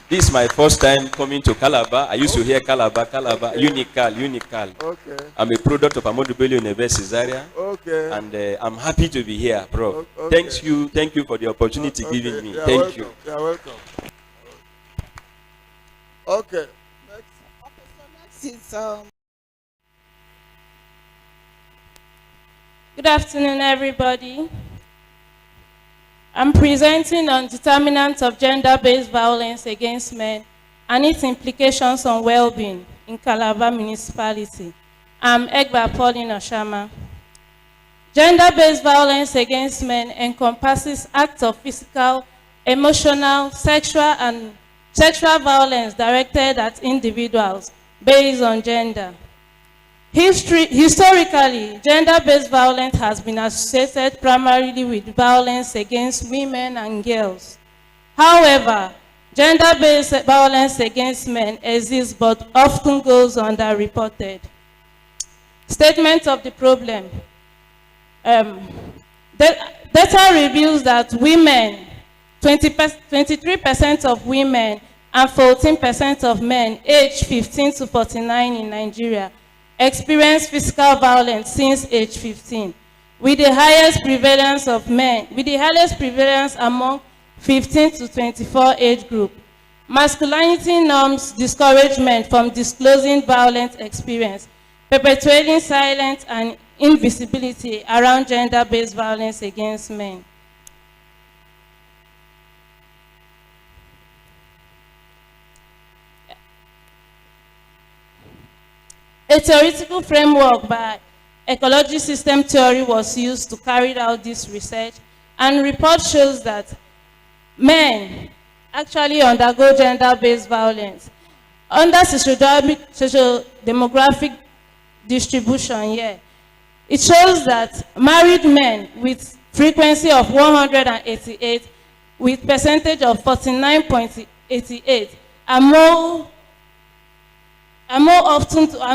This is my first time coming to Calabar. I used to hear Calabar, Okay. Unical. Okay. I'm a product of Ahmadu Bello University, Zaria, Okay. and I'm happy to be here, Prof. Okay. Thank you for the opportunity given me. You're Thank welcome. you. You're welcome. Okay. Next. Okay, so next is Good afternoon, everybody. I'm presenting on determinants of gender-based violence against men and its implications on well-being in Calabar Municipality. I'm Egba Pauline Oshama. Gender-based violence against men encompasses acts of physical, emotional, sexual violence directed at individuals based on gender. Historically, gender-based violence has been associated primarily with violence against women and girls. However, gender-based violence against men exists but often goes underreported. Statement of the problem. Data reveals that women, 23% of women and 14% of men aged 15 to 49 in Nigeria experience physical violence since age 15, with the highest prevalence among 15 to 24 age group. Masculinity norms discourage men from disclosing violent experience, perpetuating silence and invisibility around gender-based violence against men. A theoretical framework by ecology system theory was used to carry out this research, and report shows that men actually undergo gender-based violence. Under socio-demographic distribution here, it shows that married men with frequency of 188 with percentage of 49.88 are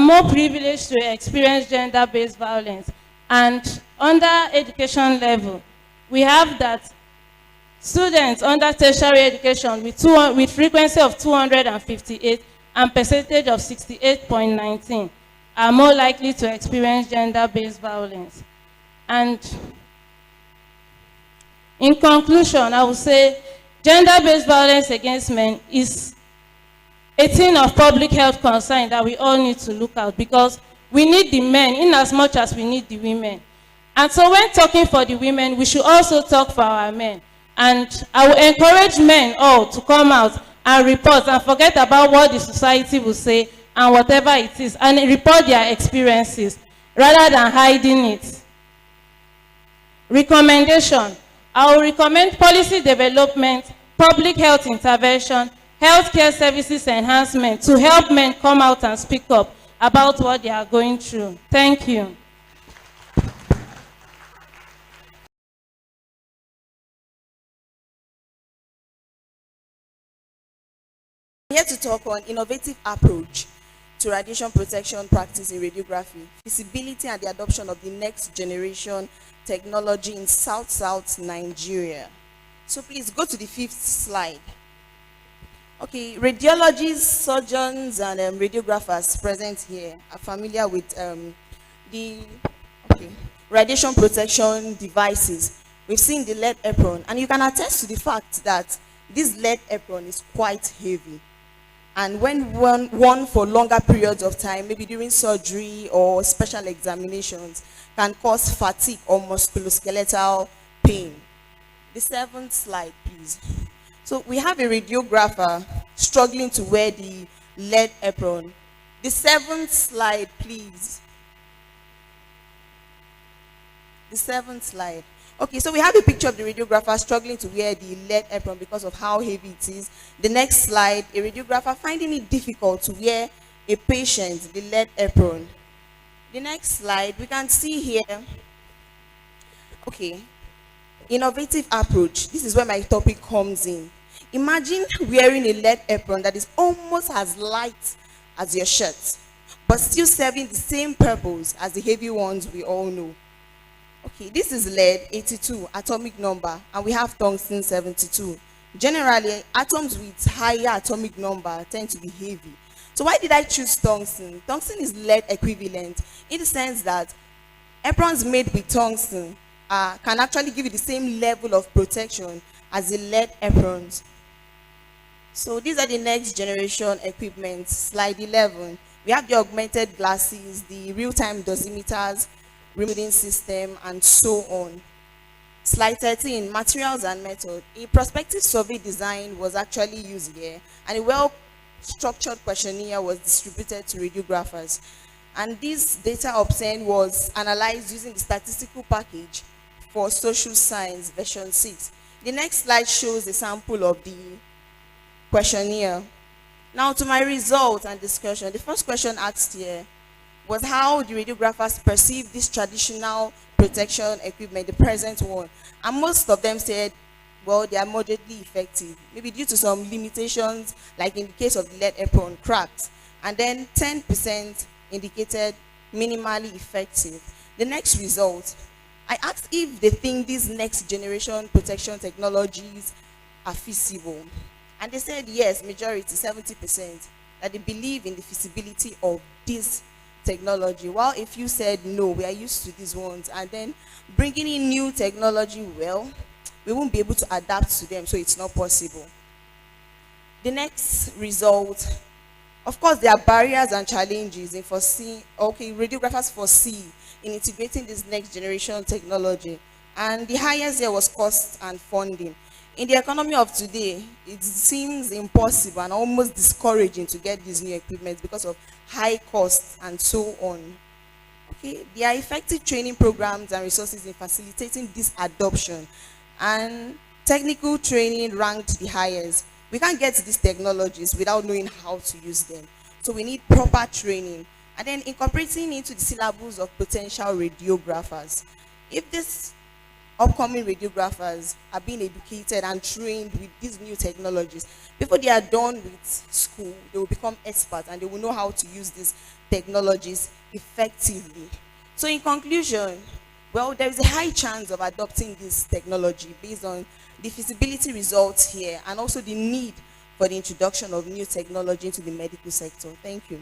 more privileged to experience gender-based violence. And under education level, we have that students under tertiary education with frequency of 258 and percentage of 68.19 are more likely to experience gender-based violence. And In conclusion, I would say gender-based violence against men is a thing of public health concern that we all need to look at, because we need the men in as much as we need the women. And so when talking for the women, we should also talk for our men. And I will encourage men all to come out and report and forget about what the society will say and whatever it is, and report their experiences rather than hiding it. Recommendation. I will recommend policy development, public health intervention, healthcare services enhancement to help men come out and speak up about what they are going through. Thank you. I'm here to talk on innovative approach to radiation protection practice in radiography, feasibility and the adoption of the next generation technology in South Nigeria. So please go to the 5th slide. Okay, radiologists, surgeons, and radiographers present here are familiar with the radiation protection devices. We've seen the lead apron, and you can attest to the fact that this lead apron is quite heavy. And when worn for longer periods of time, maybe during surgery or special examinations, can cause fatigue or musculoskeletal pain. The 7th slide, please. So we have a radiographer struggling to wear the lead apron. The 7th slide, please. The 7th slide. Okay, so we have a picture of the radiographer struggling to wear the lead apron because of how heavy it is. The next slide, a radiographer finding it difficult to wear a patient the lead apron. The next slide, we can see here, okay, innovative approach. This is where my topic comes in. Imagine wearing a lead apron that is almost as light as your shirt, but still serving the same purpose as the heavy ones we all know. Okay, this is lead 82 atomic number, and we have tungsten 72. Generally, atoms with higher atomic number tend to be heavy. So why did I choose tungsten? Tungsten is lead equivalent in the sense that aprons made with tungsten can actually give you the same level of protection as the lead aprons. So these are the next generation equipment. Slide 11. We have the augmented glasses, the real-time dosimeters, reading system, and so on. Slide 13, materials and method. A prospective survey design was actually used here, and a well-structured questionnaire was distributed to radiographers. And this data obtained was analyzed using the statistical package for social science version 6. The next slide shows a sample of the questionnaire. Now to my results and discussion. The first question asked here was how the radiographers perceive this traditional protection equipment, the present one. And most of them said, well, they are moderately effective, maybe due to some limitations, like in the case of the lead apron, cracks. And then 10% indicated minimally effective. The next result, I asked if they think these next generation protection technologies are feasible. And they said yes, majority, 70%, that they believe in the feasibility of this technology, while a few said no, we are used to these ones. And then bringing in new technology, well, we won't be able to adapt to them, so it's not possible. The next result, of course, there are barriers and challenges in foreseeing, okay, radiographers foresee in integrating this next generation technology. And the highest here was cost and funding. In the economy of today, it seems impossible and almost discouraging to get these new equipment because of high costs and so on. Okay, there are effective training programs and resources in facilitating this adoption, and technical training ranked the highest. We can't get to these technologies without knowing how to use them. So we need proper training, and then incorporating into the syllabus of potential radiographers. If this upcoming radiographers are being educated and trained with these new technologies, before they are done with school, they will become experts and they will know how to use these technologies effectively. So in conclusion, well, there is a high chance of adopting this technology based on the feasibility results here and also the need for the introduction of new technology into the medical sector. Thank you.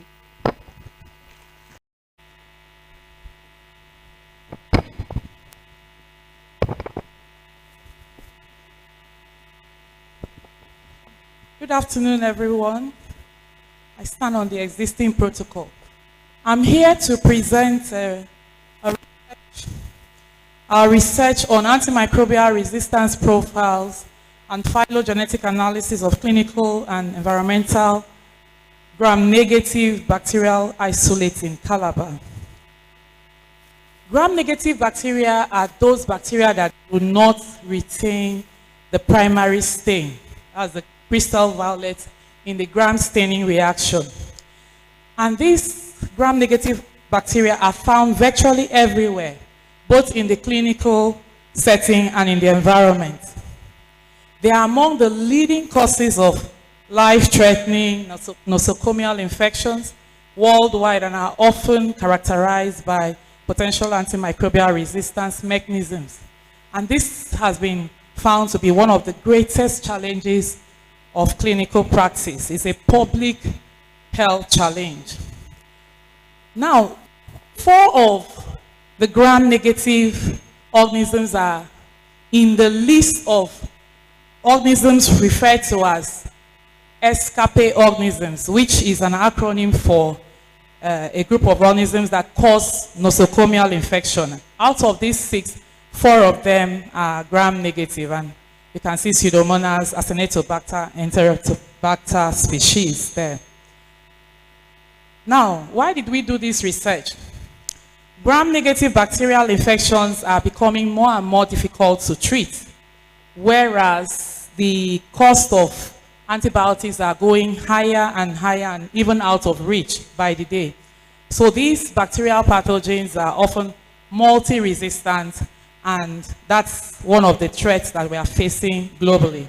Good afternoon, everyone. I stand on the existing protocol. I'm here to present our research on antimicrobial resistance profiles and phylogenetic analysis of clinical and environmental gram-negative bacterial isolates in Calabar. Gram-negative bacteria are those bacteria that do not retain the primary stain, as the crystal violet in the gram staining reaction. And these gram-negative bacteria are found virtually everywhere, both in the clinical setting and in the environment. They are among the leading causes of life-threatening nosocomial infections worldwide and are often characterized by potential antimicrobial resistance mechanisms. And this has been found to be one of the greatest challenges of clinical practice. It's a public health challenge. Now, 4 of the gram-negative organisms are in the list of organisms referred to as escape organisms, which is an acronym for a group of organisms that cause nosocomial infection. Out of these 6, 4 of them are gram-negative, and you can see Pseudomonas, Acinetobacter, Enterobacter species there. Now, why did we do this research? Gram-negative bacterial infections are becoming more and more difficult to treat, whereas the cost of antibiotics are going higher and higher and even out of reach by the day. So these bacterial pathogens are often multi-resistant, and that's one of the threats that we are facing globally.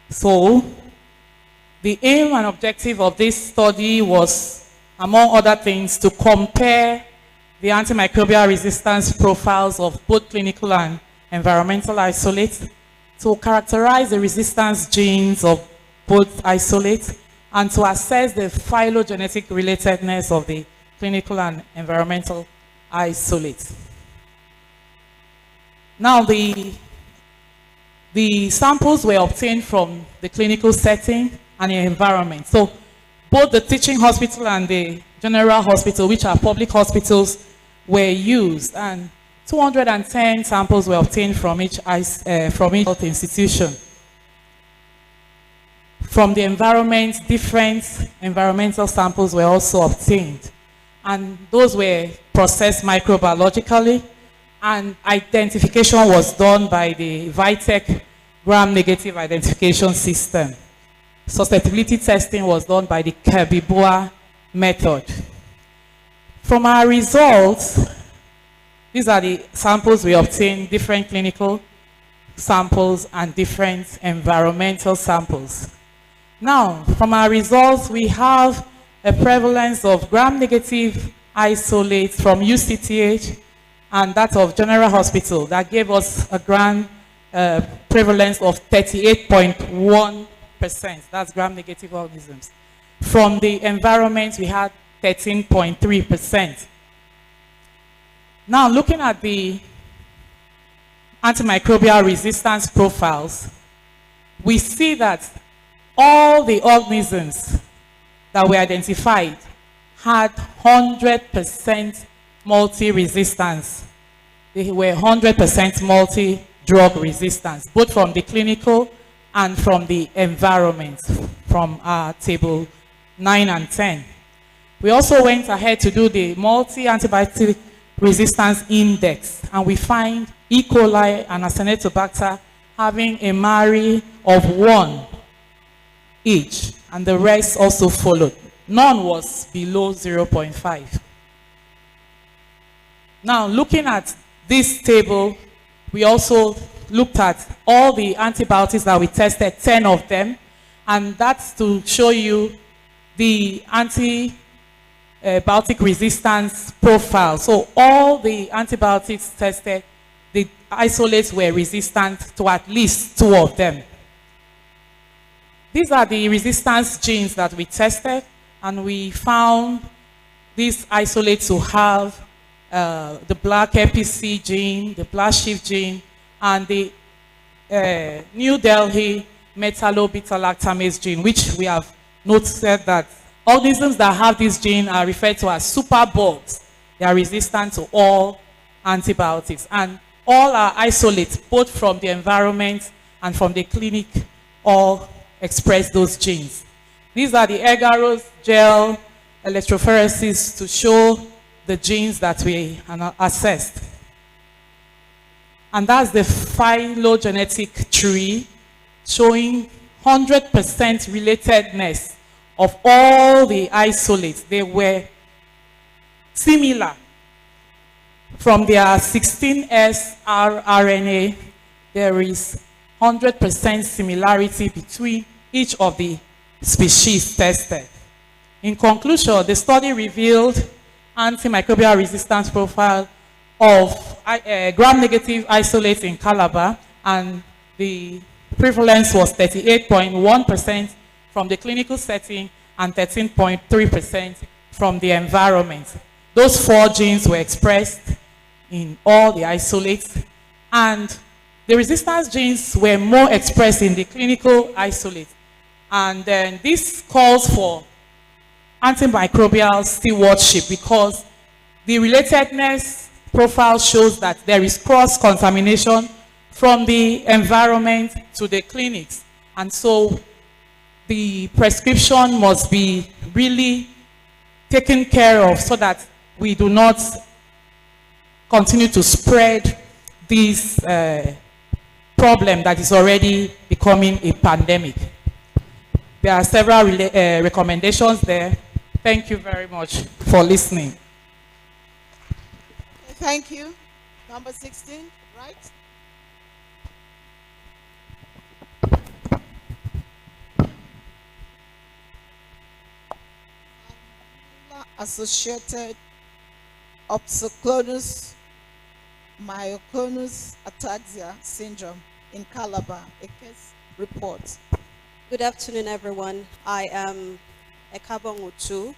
So the aim and objective of this study was, among other things, to compare the antimicrobial resistance profiles of both clinical and environmental isolates, to characterize the resistance genes of both isolates, and to assess the phylogenetic relatedness of the clinical and environmental isolates. Now, the samples were obtained from the clinical setting and the environment. So both the teaching hospital and the general hospital, which are public hospitals, were used, and 210 samples were obtained from each health institution. From the environment, different environmental samples were also obtained, and those were processed microbiologically, and identification was done by the Vitek gram-negative identification system. Susceptibility testing was done by the Kirby-Boa method. From our results, these are the samples we obtained, different clinical samples and different environmental samples. Now, from our results, we have a prevalence of gram-negative isolates from UCTH and that of General Hospital that gave us a prevalence of 38.1%. That's gram-negative organisms. From the environment, we had 13.3%. Now, looking at the antimicrobial resistance profiles, we see that all the organisms that were identified had 100% multi-resistance. They were 100% multi-drug resistance, both from the clinical and from the environment, from table 9 and 10. We also went ahead to do the multi-antibiotic resistance index, and we find E. coli and Acinetobacter having a MARI of 1 each, and the rest also followed. None was below 0.5. Now, looking at this table, we also looked at all the antibiotics that we tested, 10 of them, and that's to show you the antibiotic resistance profile. So all the antibiotics tested, the isolates were resistant to at least 2 of them. These are the resistance genes that we tested, and we found these isolates to have the black EpiC gene, the black sheep gene, and the New Delhi metallo-beta-lactamase gene, which we have noted that organisms that have this gene are referred to as superbugs. They are resistant to all antibiotics. And all our isolates, both from the environment and from the clinic, all express those genes. These are the agarose gel electrophoresis to show the genes that we assessed. And that's the phylogenetic tree showing 100% relatedness of all the isolates. They were similar. From their 16S rRNA, there is 100% similarity between each of the species tested. In conclusion, the study revealed antimicrobial resistance profile of gram-negative isolates in Calabar, and the prevalence was 38.1% from the clinical setting and 13.3% from the environment. Those 4 genes were expressed in all the isolates, and the resistance genes were more expressed in the clinical isolates. And then this calls for antimicrobial stewardship, because the relatedness profile shows that there is cross-contamination from the environment to the clinics. And so the prescription must be really taken care of so that we do not continue to spread this problem that is already becoming a pandemic. There are several recommendations there. Thank you very much for listening. Thank you. Number 16, right? Associated opsoclonus myoclonus ataxia syndrome in Calabar, a case report. Good afternoon, everyone. I am Ekabong Utu,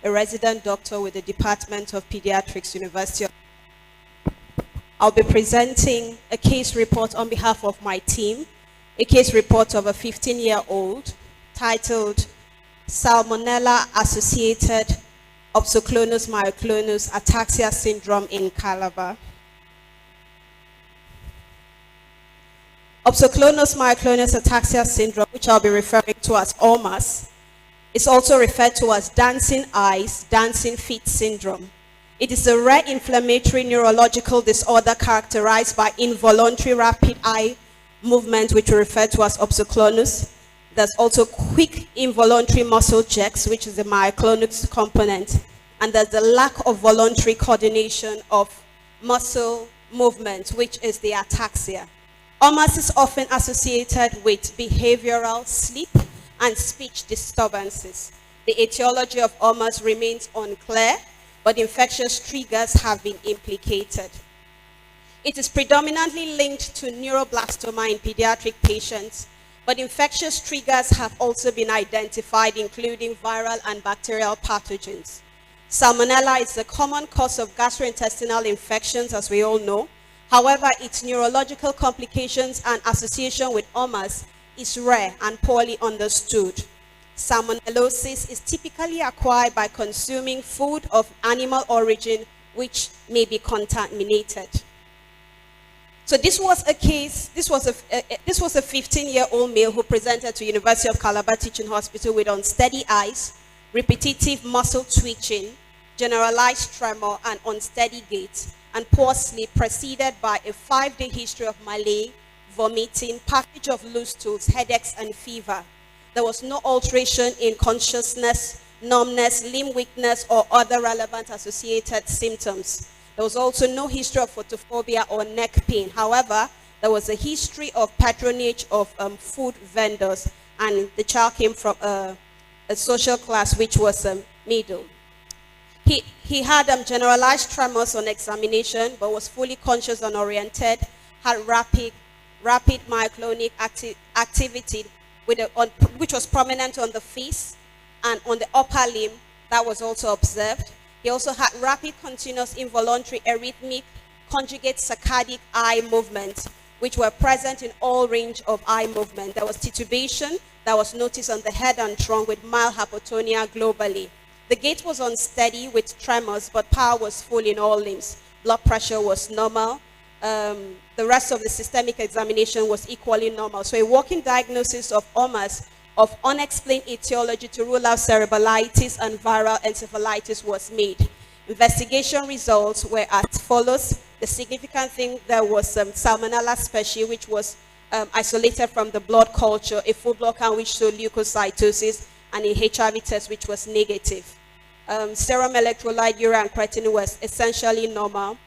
a resident doctor with the Department of Pediatrics, University of... I'll be presenting a case report on behalf of my team, a case report of a 15-year-old titled Salmonella-Associated Opsoclonus myoclonus ataxia syndrome in Calabar. Opsoclonus myoclonus ataxia syndrome, which I'll be referring to as OMAS, is also referred to as dancing eyes, dancing feet syndrome. It is a rare inflammatory neurological disorder characterized by involuntary rapid eye movement, which we refer to as opsoclonus. There's also quick involuntary muscle jerks, which is the myoclonus component. And there's the lack of voluntary coordination of muscle movement, which is the ataxia. OMAS is often associated with behavioral, sleep, and speech disturbances. The etiology of OMAS remains unclear, but infectious triggers have been implicated. It is predominantly linked to neuroblastoma in pediatric patients, but infectious triggers have also been identified, including viral and bacterial pathogens. Salmonella is a common cause of gastrointestinal infections, as we all know. However, its neurological complications and association with OMAS is rare and poorly understood. Salmonellosis is typically acquired by consuming food of animal origin which may be contaminated. So this was a case, this was a 15-year-old male who presented to University of Calabar Teaching Hospital with unsteady eyes, repetitive muscle twitching, generalized tremor, and unsteady gait, and poor sleep, preceded by a 5-day history of malaise, vomiting, package of loose stools, headaches, and fever. There was no alteration in consciousness, numbness, limb weakness, or other relevant associated symptoms. There was also no history of photophobia or neck pain. However, there was a history of patronage of food vendors, and the child came from a social class which was middle. He had generalized tremors on examination, but was fully conscious and oriented, had rapid myoclonic activity, which was prominent on the face and on the upper limb. That was also observed. He also had rapid, continuous, involuntary, arrhythmic, conjugate saccadic eye movement, which were present in all range of eye movement. There was titubation that was noticed on the head and trunk with mild hypotonia globally. The gait was unsteady with tremors, but power was full in all limbs. Blood pressure was normal. The rest of the systemic examination was equally normal. So a working diagnosis of OMAS of unexplained etiology to rule out cerebralitis and viral encephalitis was made. Investigation results were as follows. The significant thing, there was Salmonella species, which was isolated from the blood culture, a full blood count which showed leukocytosis, and a HIV test which was negative. Serum electrolyte, urea, and creatinine was essentially normal.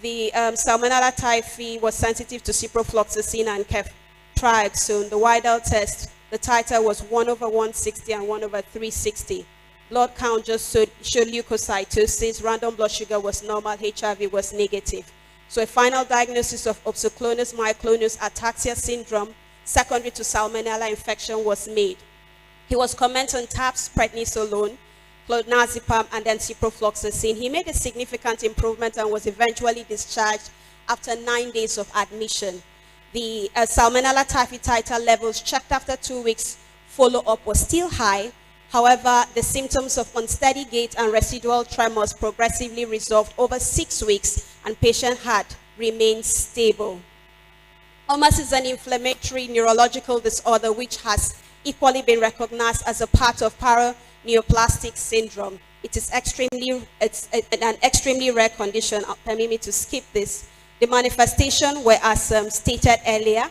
The Salmonella typhi was sensitive to ciprofloxacin and ceftriaxone. The Widal test, the titer was 1/160 and 1/360. Blood count just showed leukocytosis. Random blood sugar was normal. HIV was negative. So a final diagnosis of opsoclonus myoclonus ataxia syndrome, secondary to Salmonella infection, was made. He was commented on TAPS, prednisolone, clonazepam, and then ciprofloxacin. He made a significant improvement and was eventually discharged after 9 days of admission. The Salmonella typhi titer levels checked after 2 weeks follow-up was still high. However, the symptoms of unsteady gait and residual tremors progressively resolved over 6 weeks, and patient had remained stable. OMAS is an inflammatory neurological disorder which has equally been recognized as a part of paraneoplastic syndrome. It is an extremely rare condition. Permit me to skip this. The manifestation were as stated earlier.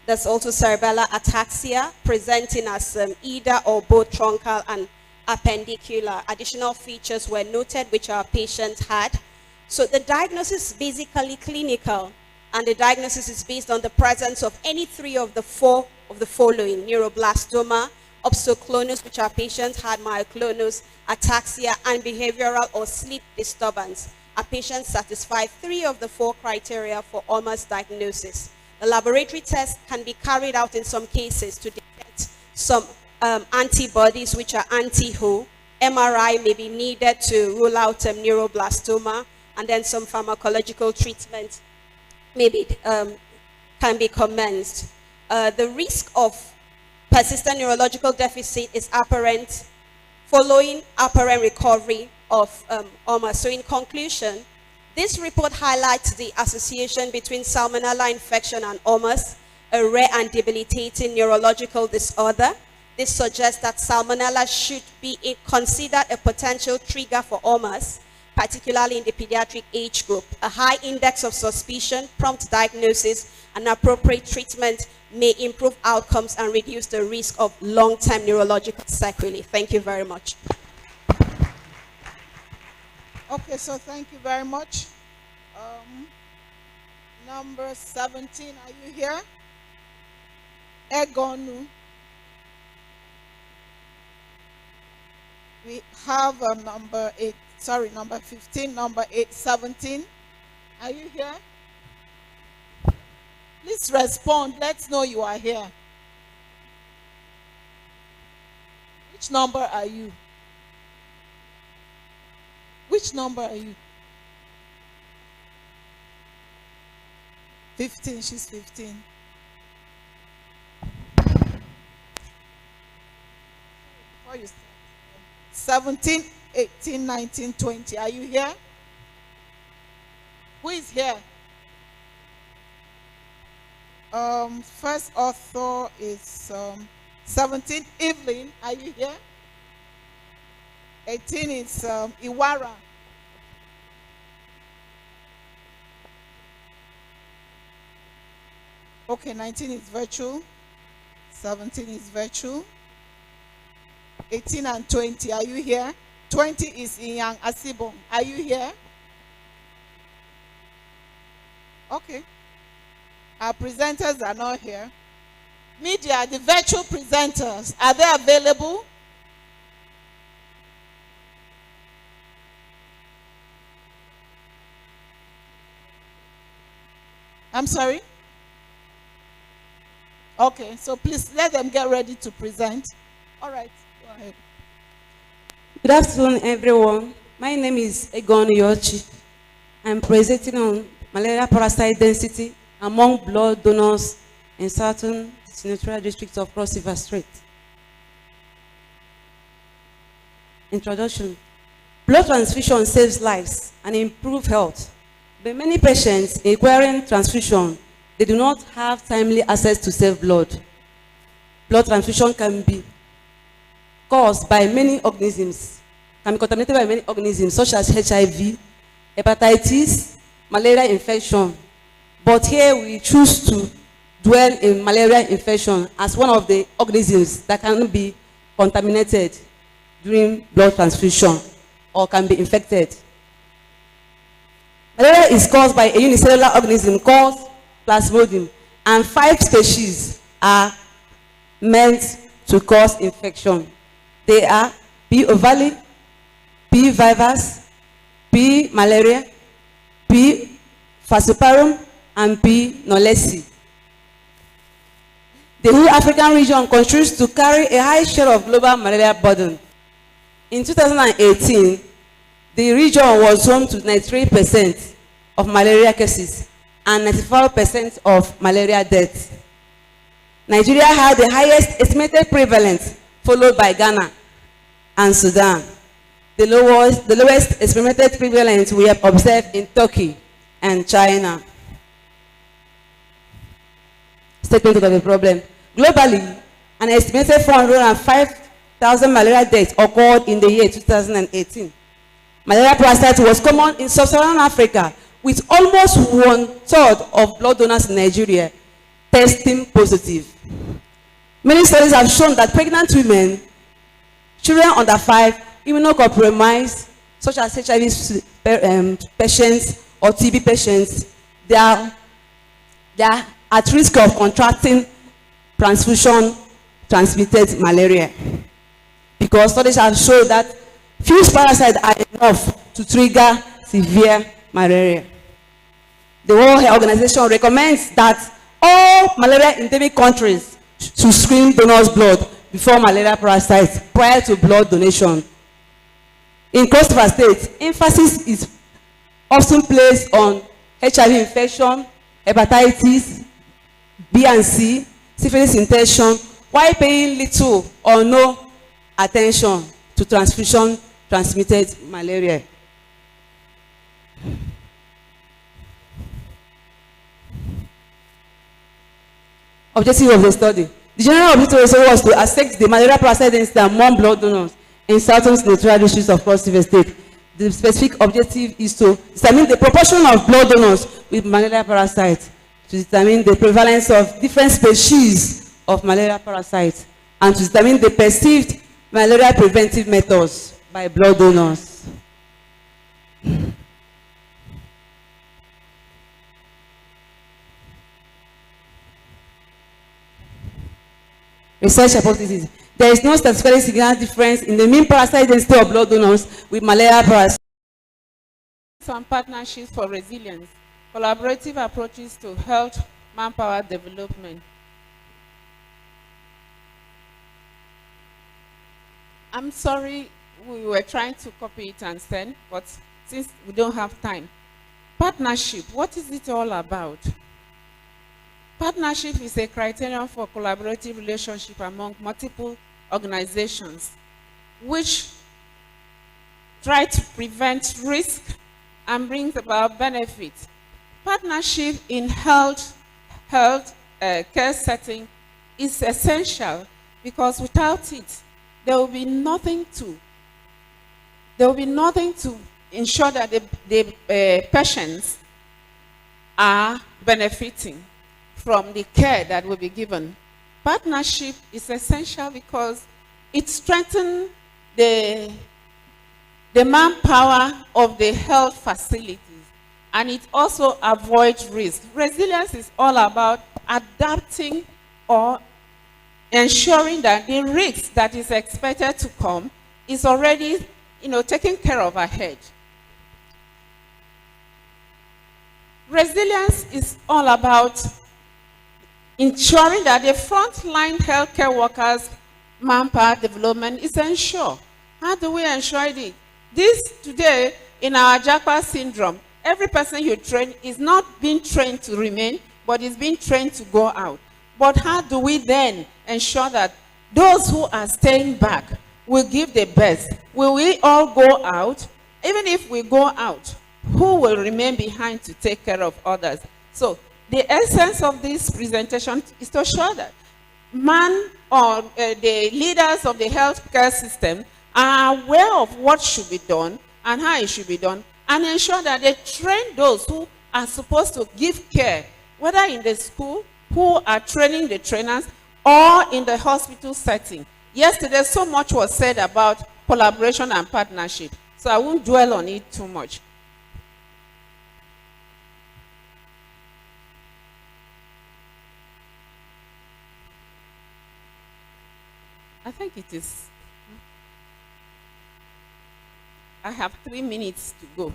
There's also cerebellar ataxia presenting as either or both truncal and appendicular. Additional features were noted which our patient had. So the diagnosis is basically clinical, and the diagnosis is based on the presence of any three of the four of the following: neuroblastoma, opsoclonus, which our patient had, myoclonus, ataxia, and behavioral or sleep disturbance. Our patient satisfied 3 of the 4 criteria for OMAS diagnosis. The laboratory test can be carried out in some cases to detect some antibodies which are anti-WHO. MRI may be needed to rule out neuroblastoma, and then some pharmacological treatment maybe can be commenced. The risk of persistent neurological deficit is apparent following apparent recovery of OMAS. So in conclusion, this report highlights the association between Salmonella infection and OMAS, a rare and debilitating neurological disorder. This suggests that Salmonella should be considered a potential trigger for OMAS, particularly in the pediatric age group. A high index of suspicion, prompt diagnosis, and appropriate treatment may improve outcomes and reduce the risk of long-term neurological sequelae. Thank you very much. Okay, so thank you very much. Number 17, are you here? Egonu. We have number 15, number 17. Are you here? Please respond. Let's know you are here. Which number are you? Which number are you? 15, she's 15. Before you start. 17, 18, 19, 20. Are you here? Who is here? First author is 17, Evelyn. Are you here? 18 is Iwara. Okay, 19 is virtual. 17 is virtual. 18 and 20, are you here? 20 is Inyang Asibong. Are you here? Okay. Our presenters are not here. Media, the virtual presenters, are they available? I'm sorry? Okay, so please let them get ready to present. All right, go ahead. Good afternoon, everyone. My name is Egon Yochi. I'm presenting on malaria parasite density among blood donors in certain senatorial districts of Cross River State. Introduction. Blood transfusion saves lives and improves health. But many patients requiring transfusion, they do not have timely access to safe blood. Blood transfusion can be caused by many organisms, can be contaminated by many organisms such as HIV, hepatitis, malaria infection. But here we choose to dwell in malaria infection as one of the organisms that can be contaminated during blood transfusion or can be infected. Malaria is caused by a unicellular organism called Plasmodium, and 5 species are meant to cause infection. They are P. ovale, P. vivax, P. malaria, P. falciparum, and P. knowlesi. The whole African region continues to carry a high share of global malaria burden. In 2018, the region was home to 93% of malaria cases and 94% of malaria deaths. Nigeria had the highest estimated prevalence, followed by Ghana and Sudan. The lowest estimated prevalence we have observed in Turkey and China. Statement of the problem. Globally, an estimated 405,000 malaria deaths occurred in the year 2018. Malaria parasite was common in sub-Saharan Africa, with almost 1/3 of blood donors in Nigeria testing positive. Many studies have shown that pregnant women, children under 5, immunocompromised, such as HIV patients or TB patients, they are at risk of contracting transfusion-transmitted malaria. Because studies have shown that few parasites are enough to trigger severe malaria. The World Health Organization recommends that all malaria endemic countries should screen donors' blood before malaria parasites prior to blood donation. In Cross River State, emphasis is often placed on HIV infection, hepatitis B and C, syphilis infection, while paying little or no attention to transfusion-transmitted malaria. Objective of the study. The general objective of the study was to assess the malaria parasite density among blood donors in certain senatorial districts of Cross River State. The specific objective is to determine the proportion of blood donors with malaria parasites, to determine the prevalence of different species of malaria parasites, and to determine the perceived malaria preventive methods by blood donors. Research hypothesis. There is no statistically significant difference in the mean parasite density of blood donors with malaria parasites. Some partnerships for resilience, collaborative approaches to health manpower development. I'm sorry, we were trying to copy it and send, but since we don't have time. Partnership, what is it all about? Partnership is a criterion for collaborative relationship among multiple organizations, which try to prevent risk and brings about benefit. Partnership in health care setting is essential, because without it, there will be nothing to ensure that the patients are benefiting from the care that will be given. Partnership is essential because it strengthens the manpower of the health facilities, and it also avoids risk. Resilience is all about adapting or ensuring that the risk that is expected to come is already, taken care of ahead. Resilience is all about ensuring that the frontline healthcare workers' manpower development is ensured. How do we ensure it? This today, in our JAPA syndrome, every person you train is not being trained to remain. but is being trained to go out. But how do we then ensure that those who are staying back will give the best? Will we all go out? Even if we go out, who will remain behind to take care of others? So the essence of this presentation is to show that man or the leaders of the healthcare system are aware of what should be done and how it should be done, and ensure that they train those who are supposed to give care, whether in the school, who are training the trainers, or in the hospital setting. Yesterday, so much was said about collaboration and partnership, so I won't dwell on it too much. I think it is. I have 3 minutes to go.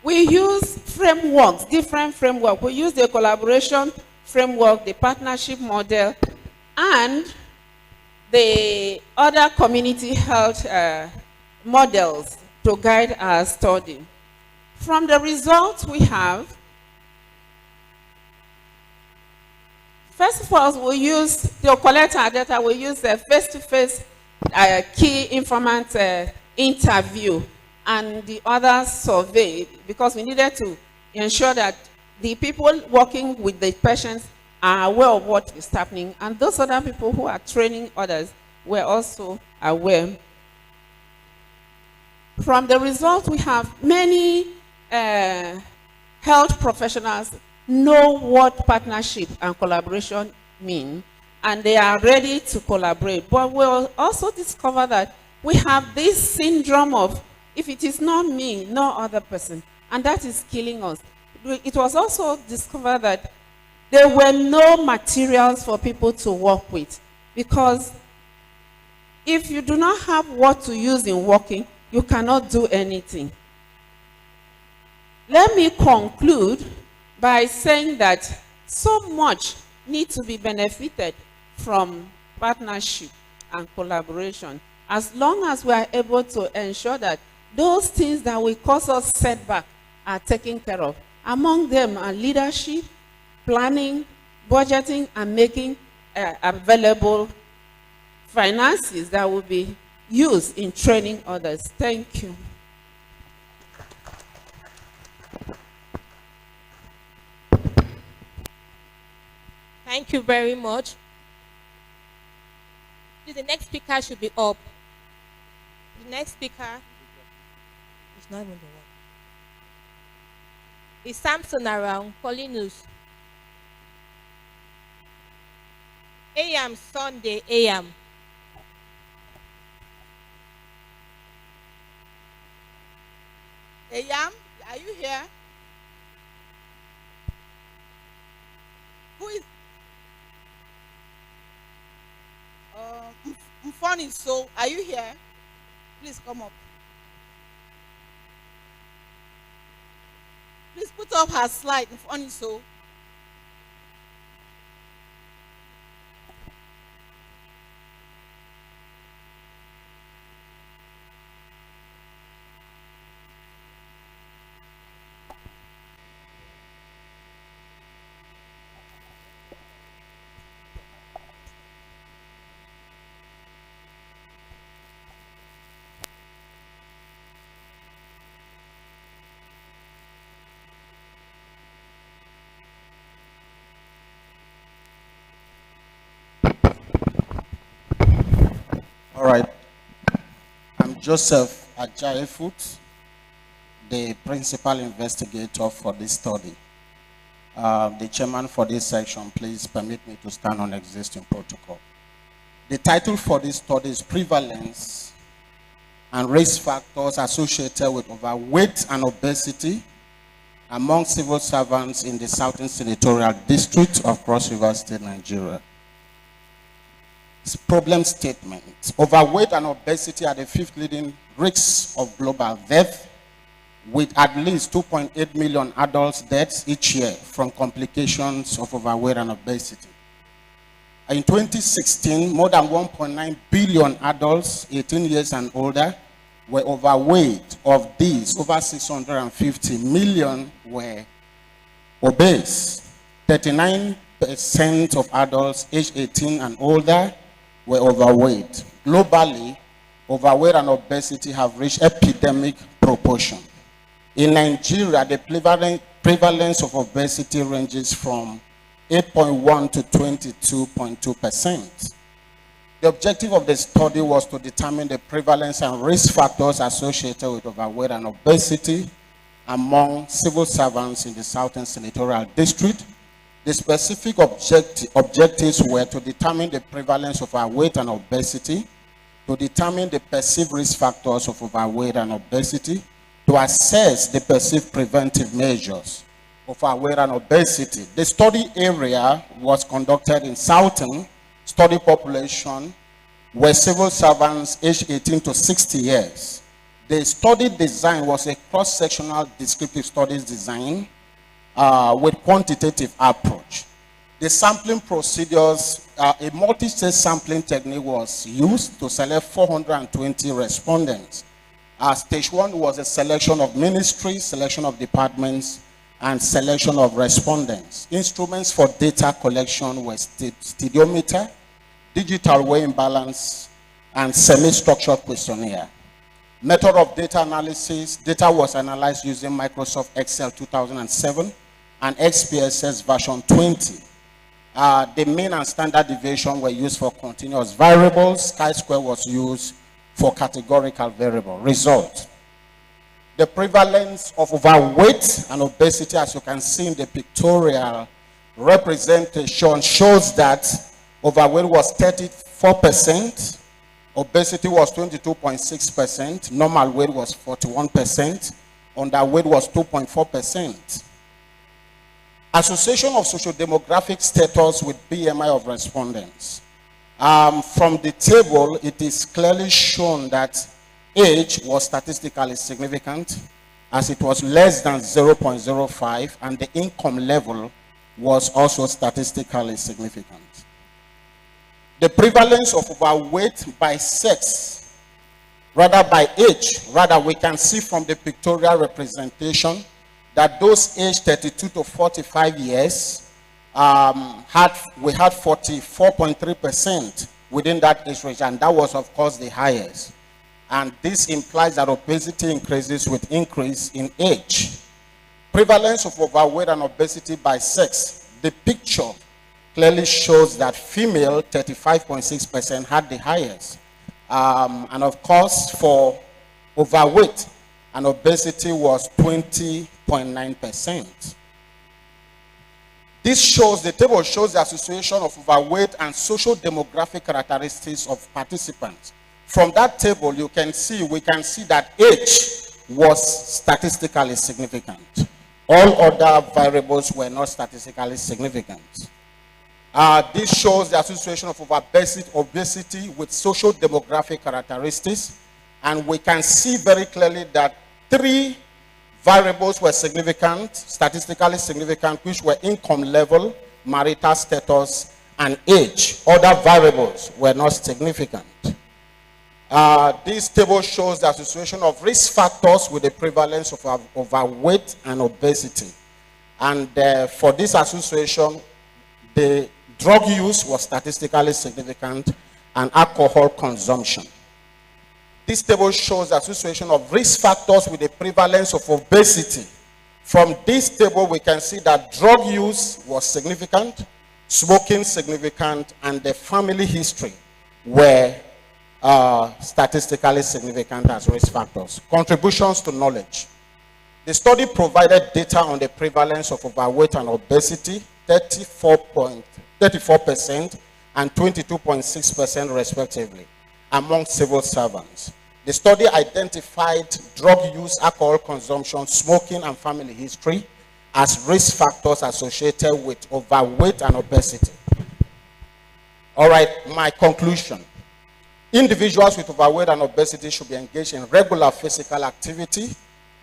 We use frameworks, different frameworks. We use the collaboration framework, the partnership model, and the other community health models to guide our study. From the results we have, first of all, we use, to collect our data, we use a face-to-face key informant interview and the other survey, because we needed to ensure that the people working with the patients are aware of what is happening, and those other people who are training others were also aware. From the results we have, many health professionals know what partnership and collaboration mean, and they are ready to collaborate. But we'll also discover that we have this syndrome of, if it is not me, no other person, and that is killing us. It was also discovered that there were no materials for people to work with, because if you do not have what to use in working, you cannot do anything. Let me conclude by saying that so much needs to be benefited from partnership and collaboration, as long as we are able to ensure that those things that will cause us setback are taken care of. Among them are leadership, planning, budgeting, and making available finances that will be used in training others. Thank you. Thank you very much. The next speaker should be up. The next speaker is not even the one. Is Samson around? Paulinus. AM Sunday AM. Ayam, are you here? Who is? Mfoni, so are you here? Please come up. Please put up her slide. Mfoni, so. All right. I'm Joseph Ajaifut, the principal investigator for this study. The chairman for this section, please permit me to stand on existing protocol. The title for this study is Prevalence and Risk Factors Associated with Overweight and Obesity among Civil Servants in the Southern Senatorial District of Cross River State, Nigeria. Problem statement. Overweight and obesity are the 5th leading risks of global death, with at least 2.8 million adults deaths each year from complications of overweight and obesity. In 2016, more than 1.9 billion adults 18 years and older were overweight. Of these, over 650 million were obese. 39% of adults aged 18 and older were overweight. Globally, overweight and obesity have reached epidemic proportion. In Nigeria, the prevalence of obesity ranges from 8.1 to 22.2%. The objective of the study was to determine the prevalence and risk factors associated with overweight and obesity among civil servants in the Southern Senatorial District. The specific objectives were to determine the prevalence of overweight and obesity, to determine the perceived risk factors of overweight and obesity, to assess the perceived preventive measures of overweight and obesity. The study area was conducted in Southern. Study population were civil servants aged 18 to 60 years. The study design was a cross-sectional descriptive studies design with quantitative approach. The sampling procedures, a multi-stage sampling technique was used to select 420 respondents. Stage 1 was a selection of ministries, selection of departments, and selection of respondents. Instruments for data collection were stadiometer, digital weighing balance, and semi-structured questionnaire. Method of data analysis: data was analyzed using Microsoft Excel 2007 and XPSS version 20. The mean and standard deviation were used for continuous variables. Chi-square was used for categorical variable. Result: the prevalence of overweight and obesity, as you can see in the pictorial representation, shows that overweight was 34%, obesity was 22.6%, normal weight was 41%, underweight was 2.4%. Association of socio-demographic status with BMI of respondents. From the table, it is clearly shown that age was statistically significant, as it was less than 0.05, and the income level was also statistically significant. The prevalence of overweight by sex, rather by age, we can see from the pictorial representation that those aged 32 to 45 years, we had 44.3% within that age range, and that was, of course, the highest. And this implies that obesity increases with increase in age. Prevalence of overweight and obesity by sex. The picture clearly shows that female, 35.6%, had the highest. And of course, for overweight and obesity was 20.9%. This shows, the table shows the association of overweight and social demographic characteristics of participants. From that table, we can see that age was statistically significant. All other variables were not statistically significant. This shows the association of obesity with social demographic characteristics, and we can see very clearly that 3 variables were significant, statistically significant, which were income level, marital status, and age. Other variables were not significant. This table shows the association of risk factors with the prevalence of overweight and obesity. And for this association, the drug use was statistically significant, and alcohol consumption. This table shows the association of risk factors with the prevalence of obesity. From this table, we can see that drug use was significant, smoking significant, and the family history were statistically significant as risk factors. Contributions to knowledge. The study provided data on the prevalence of overweight and obesity, 34% and 22.6% respectively, among civil servants. The study identified drug use, alcohol consumption, smoking, and family history as risk factors associated with overweight and obesity. All right, my conclusion. Individuals with overweight and obesity should be engaged in regular physical activity.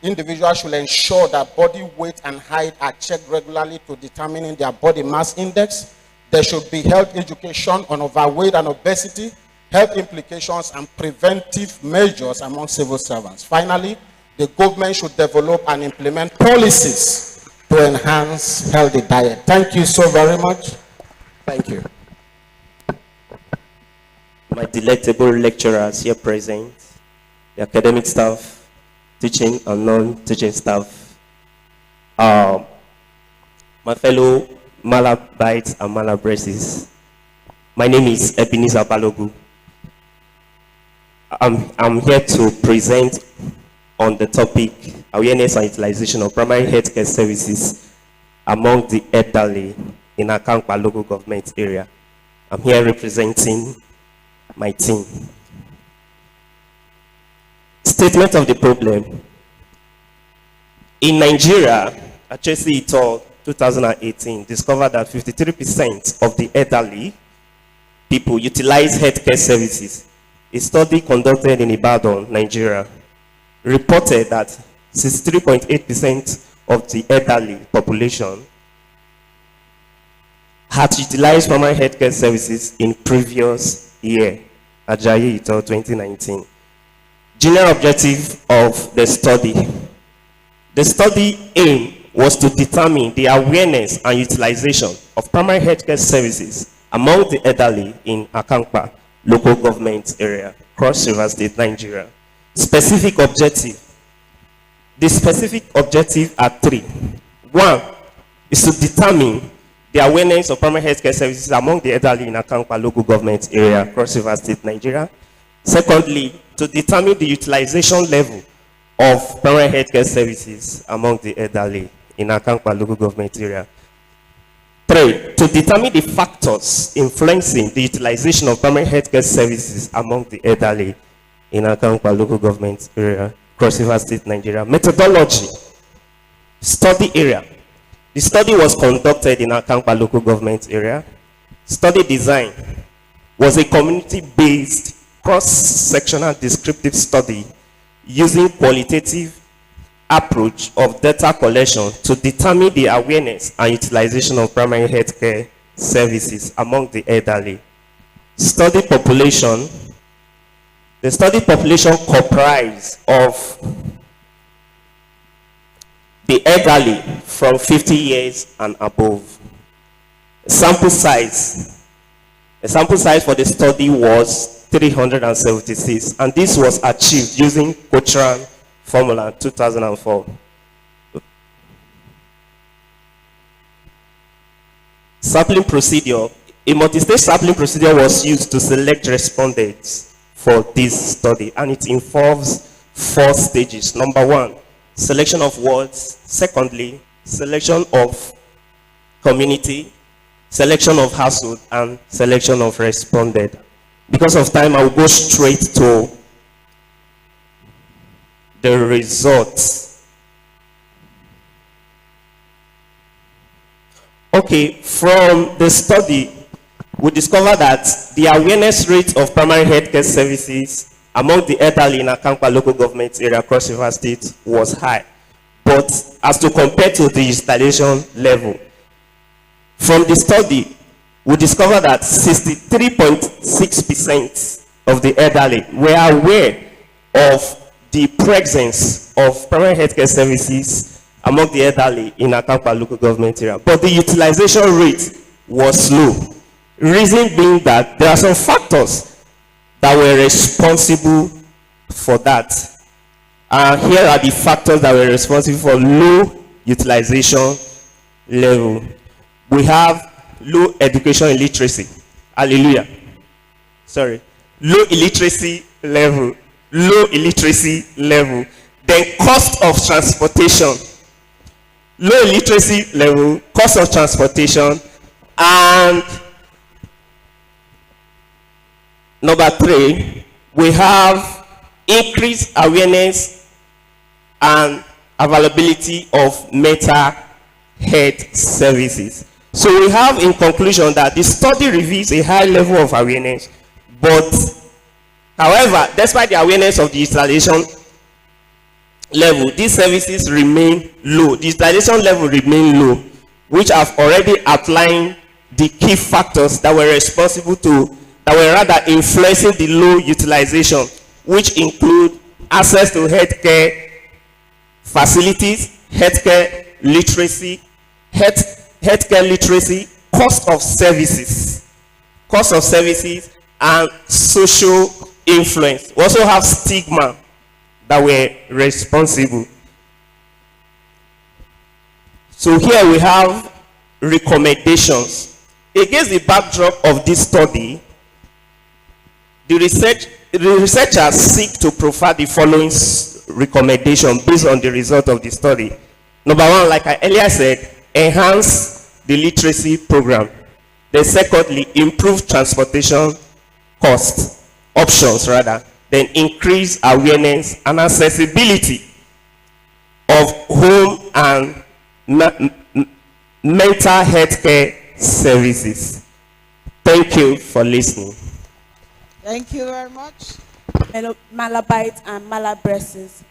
Individuals should ensure that body weight and height are checked regularly to determine their body mass index. There should be health education on overweight and obesity, health implications, and preventive measures among civil servants. Finally, the government should develop and implement policies to enhance healthy diet. Thank you so very much. Thank you. My delectable lecturers here present, the academic staff, teaching and non-teaching staff, my fellow Malabites and Malabreses. My name is Ebenezer Balogu. I'm here to present on the topic awareness and utilization of primary healthcare services among the elderly in Akankpa local government area. I'm here representing my team. Statement of the problem. In Nigeria, Achesi Ito 2018 discovered that 53% of the elderly people utilize healthcare services. A study conducted in Ibadan, Nigeria, reported that 63.8% of the elderly population had utilized primary healthcare services in previous year, Ajayi Ito 2019. General objective of the study. The study aim was to determine the awareness and utilization of primary healthcare services among the elderly in Akankpa local government area, Cross River State, Nigeria. Specific objective. The specific objective are three. One is to determine the awareness of primary healthcare services among the elderly in Akankpa local government area, Cross River State, Nigeria. Secondly, to determine the utilization level of primary healthcare services among the elderly in Akankpa local government area. Three, to determine the factors influencing the utilization of primary healthcare services among the elderly in Akankpa local government area, Cross River State, Nigeria. Methodology, study area. The study was conducted in Akankpa local government area. Study design was a community-based cross-sectional descriptive study using qualitative approach of data collection to determine the awareness and utilization of primary healthcare services among the elderly. Study population. The study population comprised of the elderly from 50 years and above. Sample size. The sample size for the study was 376, and this was achieved using Cochrane formula 2004. Sampling procedure. A multi-stage sampling procedure was used to select respondents for this study, and it involves 4 stages. Number 1, selection of wards. Secondly, selection of community, selection of household, and selection of respondent. Because of time, I will go straight to the results. Okay, from the study, we discovered that the awareness rate of primary healthcare services among the elderly in Akankpa local government area, Cross River State, was high. But as to compare to the installation level, from the study, we discovered that 63.6% of the elderly were aware of the presence of primary healthcare services among the elderly in Akankpa local government area. But the utilization rate was low. Reason being that there are some factors that were responsible for that. Here are the factors that were responsible for low utilization level. We have low education illiteracy. Hallelujah. Sorry. Low illiteracy level. Low illiteracy level. Then cost of transportation. Low illiteracy level, cost of transportation, and number 3, we have increased awareness and availability of mental health services. So we have in conclusion that the study reveals a high level of awareness, but however, despite the awareness of the installation level, these services remain low. The installation level remain low, which have already outlined the key factors that were responsible to, that were rather influencing the low utilization, which include access to healthcare facilities, healthcare literacy, healthcare literacy, cost of services, and social influence. We also have stigma that we're responsible. So here we have recommendations. Against the backdrop of this study, the researchers seek to provide the following recommendation based on the result of the study. Number one, like I earlier said, enhance the literacy program. Then secondly, improve transportation cost options rather. Then increase awareness and accessibility of home and mental health care services. Thank you for listening. Thank you very much. Malabite and Malabresis.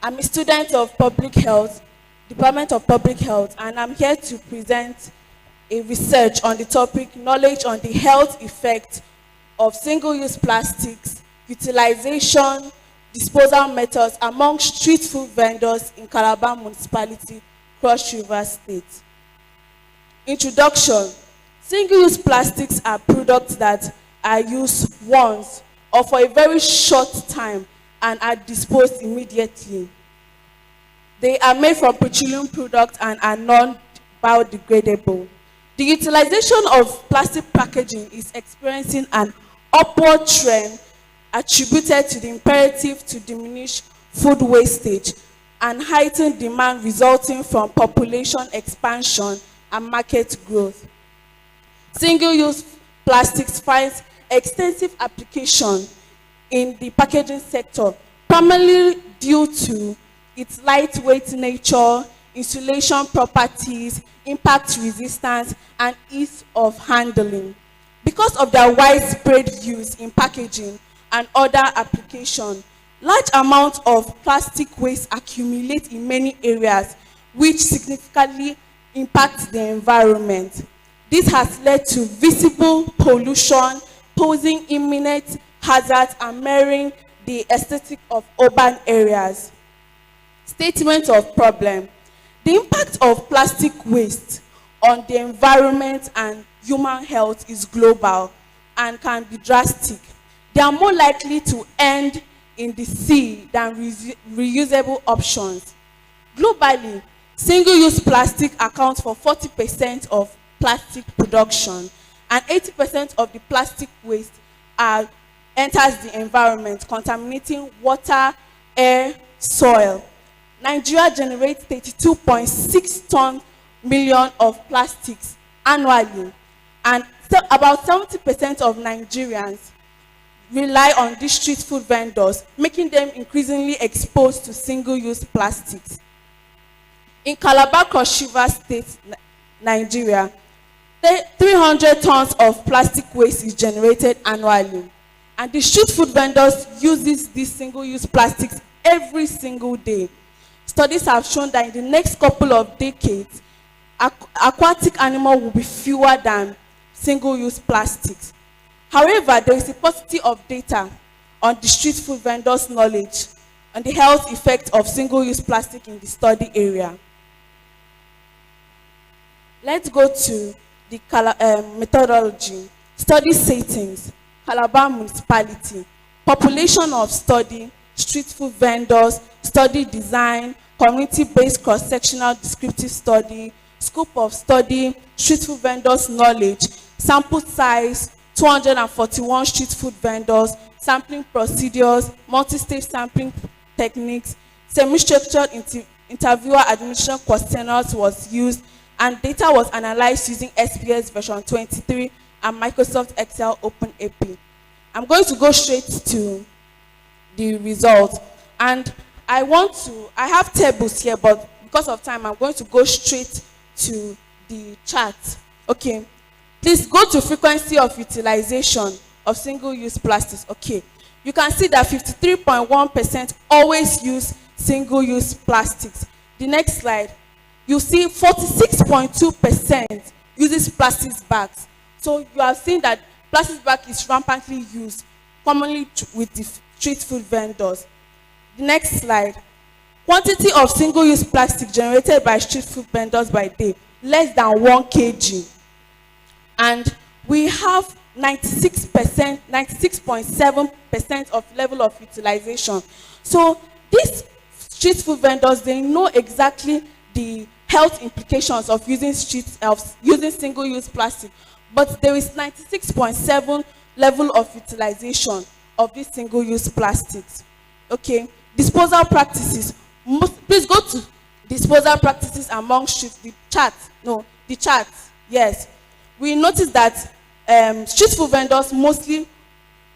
I'm a student of public health, Department of Public Health, and I'm here to present a research on the topic, knowledge on the health effect of single-use plastics, utilization, disposal methods among street food vendors in Calabar Municipality, Cross River State. Introduction. Single-use plastics are products that are used once or for a very short time and are disposed immediately. They are made from petroleum products and are non-biodegradable. The utilization of plastic packaging is experiencing an upward trend attributed to the imperative to diminish food wastage and heighten demand resulting from population expansion and market growth. Single-use plastics finds extensive application in the packaging sector, primarily due to its lightweight nature, insulation properties, impact resistance, and ease of handling. Because of their widespread use in packaging and other applications, large amounts of plastic waste accumulate in many areas, which significantly impacts the environment. This has led to visible pollution, posing imminent hazards and marring the aesthetic of urban areas. Statement of problem. The impact of plastic waste on the environment and human health is global and can be drastic. They are more likely to end in the sea than reusable options. Globally, single-use plastic accounts for 40% of plastic production, and 80% of the plastic waste enters the environment, contaminating water, air, soil. Nigeria generates 32.6 million of plastics annually, and about 70% of Nigerians rely on these street food vendors, making them increasingly exposed to single-use plastics. In Calabar, Cross River State, Nigeria, 300 tons of plastic waste is generated annually, and the street food vendors use these single-use plastics every single day. Studies have shown that in the next couple of decades, aquatic animals will be fewer than single-use plastics. However, there is a paucity of data on the street food vendors' knowledge on the health effect of single-use plastic in the study area. Let's go to the methodology. Study settings, Calabar Municipality, population of study, street food vendors, study design, community-based cross-sectional descriptive study, scope of study, street food vendors' knowledge, sample size, 241 street food vendors, sampling procedures, multi-stage sampling techniques, semi-structured interviewer administration questionnaires was used, and data was analyzed using SPS version 23 and Microsoft Excel OpenAP. I'm going to go straight to the results, and I have tables here, but because of time, I'm going to go straight to the chart. Okay, please go to frequency of utilization of single-use plastics. Okay, you can see that 53.1% always use single-use plastics. The next slide, you see 46.2% uses plastic bags. So you have seen that plastic bag is rampantly used, commonly with the street food vendors. The next slide, Quantity of single-use plastic generated by street food vendors by day, less than 1 kg. And we have 96%, 96.7% of level of utilization. So these street food vendors, they know exactly the health implications of using single-use plastic, but there is 96.7 level of utilization of these single-use plastics. Okay, disposal practices. Please go to disposal practices among street, the chart, yes. We notice that street food vendors mostly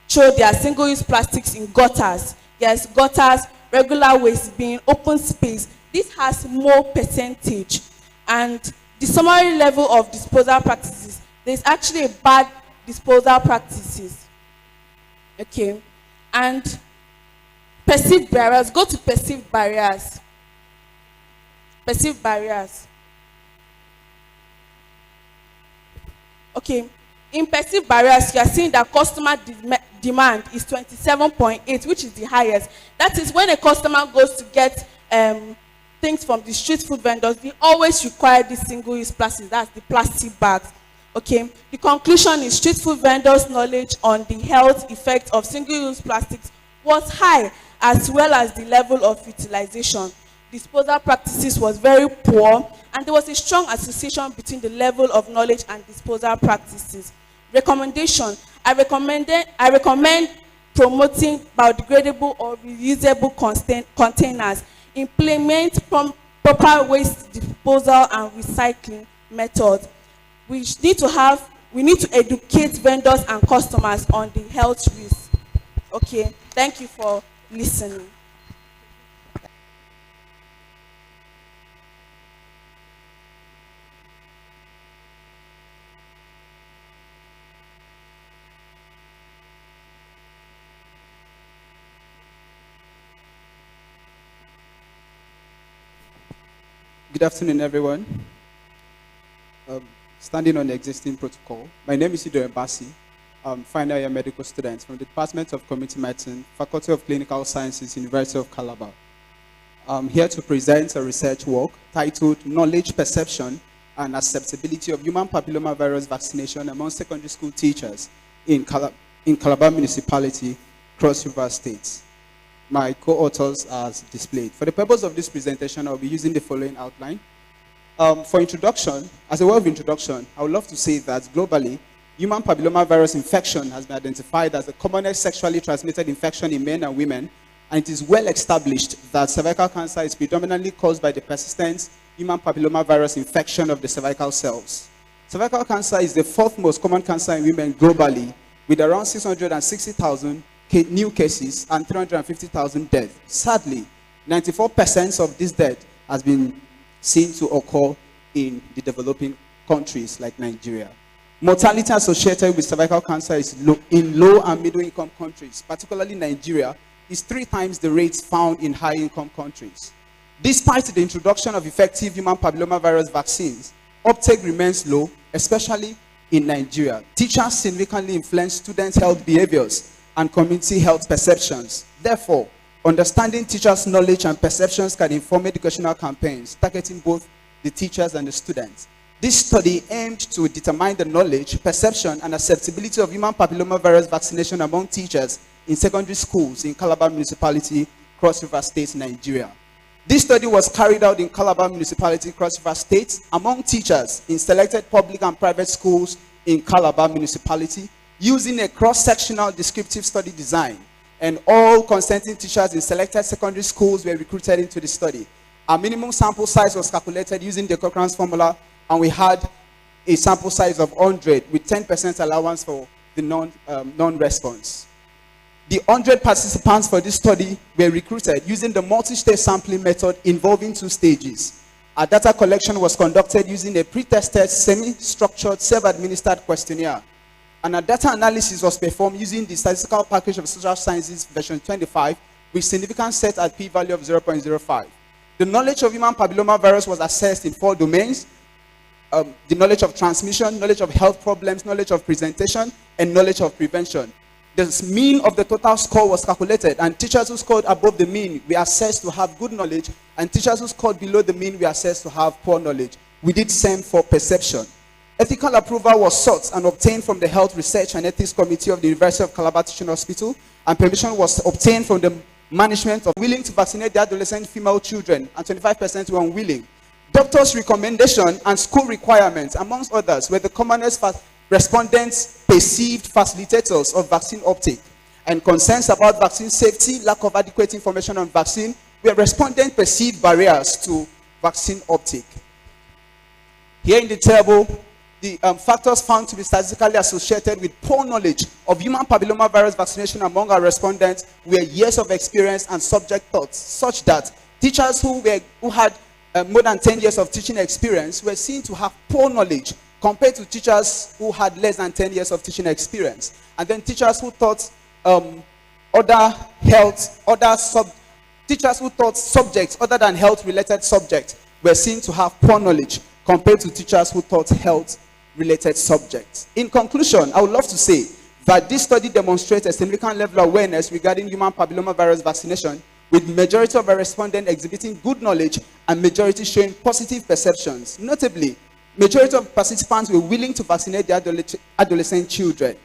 throw their single-use plastics in gutters. Yes, gutters, regular waste bin, open space. This has more percentage. And the summary level of disposal practices, there's actually a bad disposal practices. Okay, and perceived barriers. Go to perceived barriers. Perceived barriers. Okay, in perceived barriers, you are seeing that customer demand is 27.8, which is the highest. That is when a customer goes to get things from the street food vendors, they always require the single-use plastic, that's the plastic bags. Okay, the conclusion is street food vendors' knowledge on the health effect of single-use plastics was high, as well as the level of utilization. Disposal practices was very poor, and there was a strong association between the level of knowledge and disposal practices. Recommendation: I recommend promoting biodegradable or reusable containers. Implement proper waste disposal and recycling methods. We need to educate vendors and customers on the health risks. Okay, thank you for listening. Good afternoon, everyone. Standing on the existing protocol, my name is Ido Mbasi. I'm final year medical student from the Department of Community Medicine, Faculty of Clinical Sciences, University of Calabar. I'm here to present a research work titled Knowledge, Perception, and Acceptability of Human Papillomavirus Vaccination among Secondary School Teachers in Calabar Municipality, Cross River State. My co-authors are displayed. For the purpose of this presentation, I'll be using the following outline. For introduction, as a word of introduction, I would love to say that globally, human papillomavirus infection has been identified as the commonest sexually transmitted infection in men and women, and it is well established that cervical cancer is predominantly caused by the persistent human papillomavirus infection of the cervical cells. Cervical cancer is the fourth most common cancer in women globally, with around 660,000 new cases and 350,000 deaths. Sadly, 94% of this death has been seen to occur in the developing countries like Nigeria. Mortality associated with cervical cancer is low in low and middle income countries, particularly Nigeria, is 3 times the rates found in high income countries. Despite the introduction of effective human papillomavirus vaccines, uptake remains low, especially in Nigeria. Teachers significantly influence students' health behaviors and community health perceptions. Therefore, understanding teachers' knowledge and perceptions can inform educational campaigns targeting both the teachers and the students. This study aimed to determine the knowledge, perception, and acceptability of human papillomavirus vaccination among teachers in secondary schools in Calabar Municipality, Cross River State, Nigeria. This study was carried out in Calabar Municipality, Cross River State, among teachers in selected public and private schools in Calabar Municipality, using a cross-sectional descriptive study design, and all consenting teachers in selected secondary schools were recruited into the study. Our minimum sample size was calculated using the Cochrane's formula, and we had a sample size of 100 with 10% allowance for the non-response. The 100 participants for this study were recruited using the multi-stage sampling method involving 2 stages. Our data collection was conducted using a pre-tested, semi-structured, self-administered questionnaire. And our data analysis was performed using the statistical package of social sciences version 25 with significance set at p-value of 0.05. The knowledge of human papillomavirus was assessed in 4 domains: the knowledge of transmission, knowledge of health problems, knowledge of presentation, and knowledge of prevention. the mean of the total score was calculated, and teachers who scored above the mean were assessed to have good knowledge, and teachers who scored below the mean were assessed to have poor knowledge. We did same for perception. Ethical approval was sought and obtained from the Health Research and Ethics Committee of the University of Calabar Teaching Hospital, and permission was obtained from the management of willing to vaccinate the adolescent female children, and 25% were unwilling. Doctors' recommendation and school requirements, amongst others, were the commonest respondents perceived facilitators of vaccine uptake, and concerns about vaccine safety, lack of adequate information on vaccine, were respondent perceived barriers to vaccine uptake. Here in the table, the factors found to be statistically associated with poor knowledge of human papillomavirus vaccination among our respondents were years of experience and subject thoughts, such that teachers who had more than 10 years of teaching experience were seen to have poor knowledge compared to teachers who had less than 10 years of teaching experience. And then teachers who taught teachers who taught subjects other than health-related subjects were seen to have poor knowledge compared to teachers who taught health-related subjects. In conclusion, I would love to say that this study demonstrates a significant level of awareness regarding human papillomavirus vaccination, with majority of our respondents exhibiting good knowledge and majority showing positive perceptions. Notably, majority of participants were willing to vaccinate their adolescent children.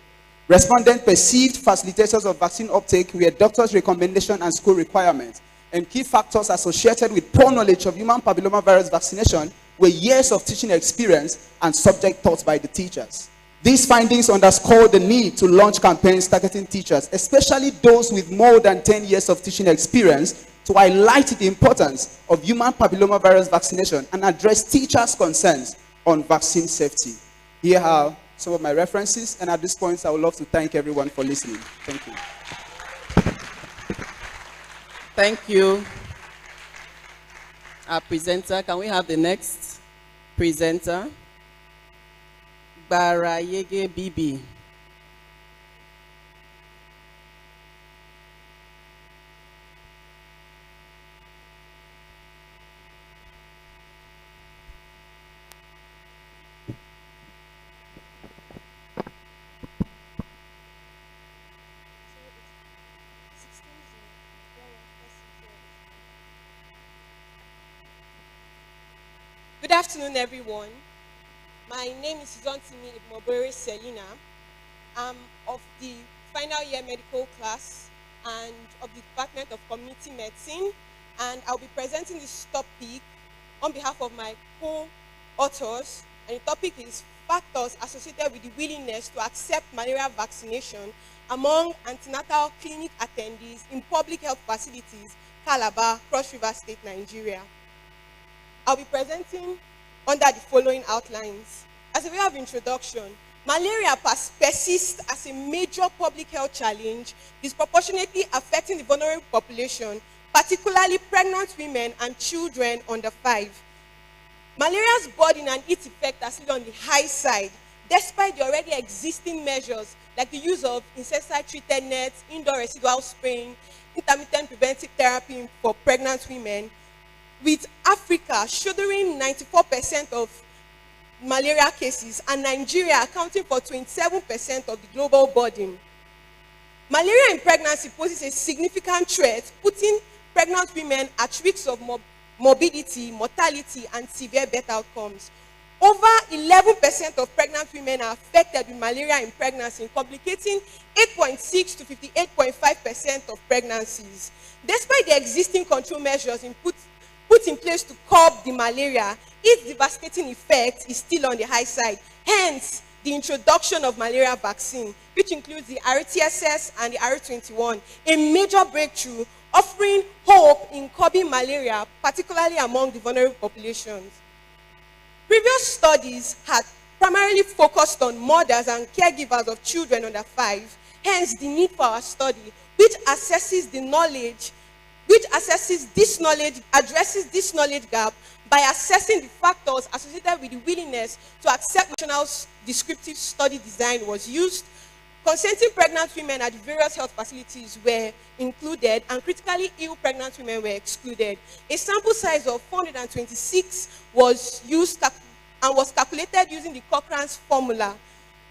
Respondents perceived facilitators of vaccine uptake were doctors' recommendation and school requirements. And key factors associated with poor knowledge of human papillomavirus vaccination were years of teaching experience and subject taught by the teachers. These findings underscore the need to launch campaigns targeting teachers, especially those with more than 10 years of teaching experience, to highlight the importance of human papillomavirus vaccination and address teachers' concerns on vaccine safety. Here are some of my references, and at this point, I would love to thank everyone for listening. Thank you. Thank you, our presenter. Can we have the next presenter? Barayege Bibi. Good afternoon, everyone. My name is Zontimi Mobere Selina. I'm of the final year medical class and of the Department of Community Medicine, and I'll be presenting this topic on behalf of my co-authors, and the topic is factors associated with the willingness to accept malaria vaccination among antenatal clinic attendees in public health facilities, Calabar, Cross River State, Nigeria. I'll be presenting under the following outlines. As a way of introduction, malaria persists as a major public health challenge, disproportionately affecting the vulnerable population, particularly pregnant women and children under 5. Malaria's burden and its effect are still on the high side, despite the already existing measures like the use of insecticide-treated nets, indoor residual spraying, intermittent preventive therapy for pregnant women, with Africa shouldering 94% of malaria cases and Nigeria accounting for 27% of the global burden. Malaria in pregnancy poses a significant threat, putting pregnant women at risk of morbidity, mortality, and severe birth outcomes. Over 11% of pregnant women are affected with malaria in pregnancy, complicating 8.6 to 58.5% of pregnancies. Despite the existing control measures put in place to curb the malaria, its devastating effect is still on the high side. Hence, the introduction of malaria vaccine, which includes the RTSS and the R21, a major breakthrough offering hope in curbing malaria, particularly among the vulnerable populations. Previous studies had primarily focused on mothers and caregivers of children under 5, hence the need for our study, which assesses addresses this knowledge gap by assessing the factors associated with the willingness to accept national descriptive study design was used. Consenting pregnant women at the various health facilities were included, and critically ill pregnant women were excluded. A sample size of 426 was used and was calculated using the Cochrane's formula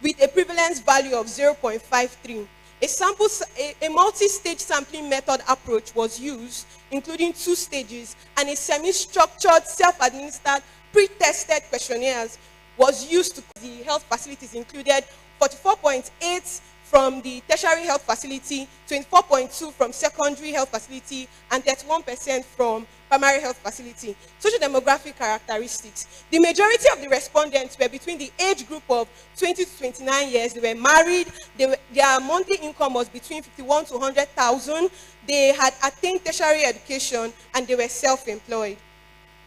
with a prevalence value of 0.53. A multi-stage sampling method approach was used, including 2 stages, and a semi-structured, self-administered, pre-tested questionnaires was used to the health facilities included 44.8 from the tertiary health facility, 24.2 from secondary health facility, and 31% from primary health facility. Social demographic characteristics. The majority of the respondents were between the age group of 20 to 29 years. They were married. Their monthly income was between 51 to 100,000. They had attained tertiary education, and they were self-employed.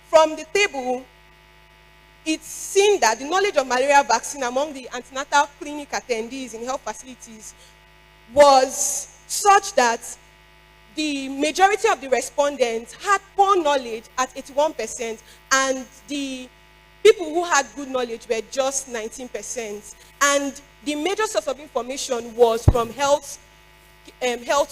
From the table, it's seen that the knowledge of malaria vaccine among the antenatal clinic attendees in health facilities was such that the majority of the respondents had poor knowledge at 81%, and the people who had good knowledge were just 19%. And the major source of information was from health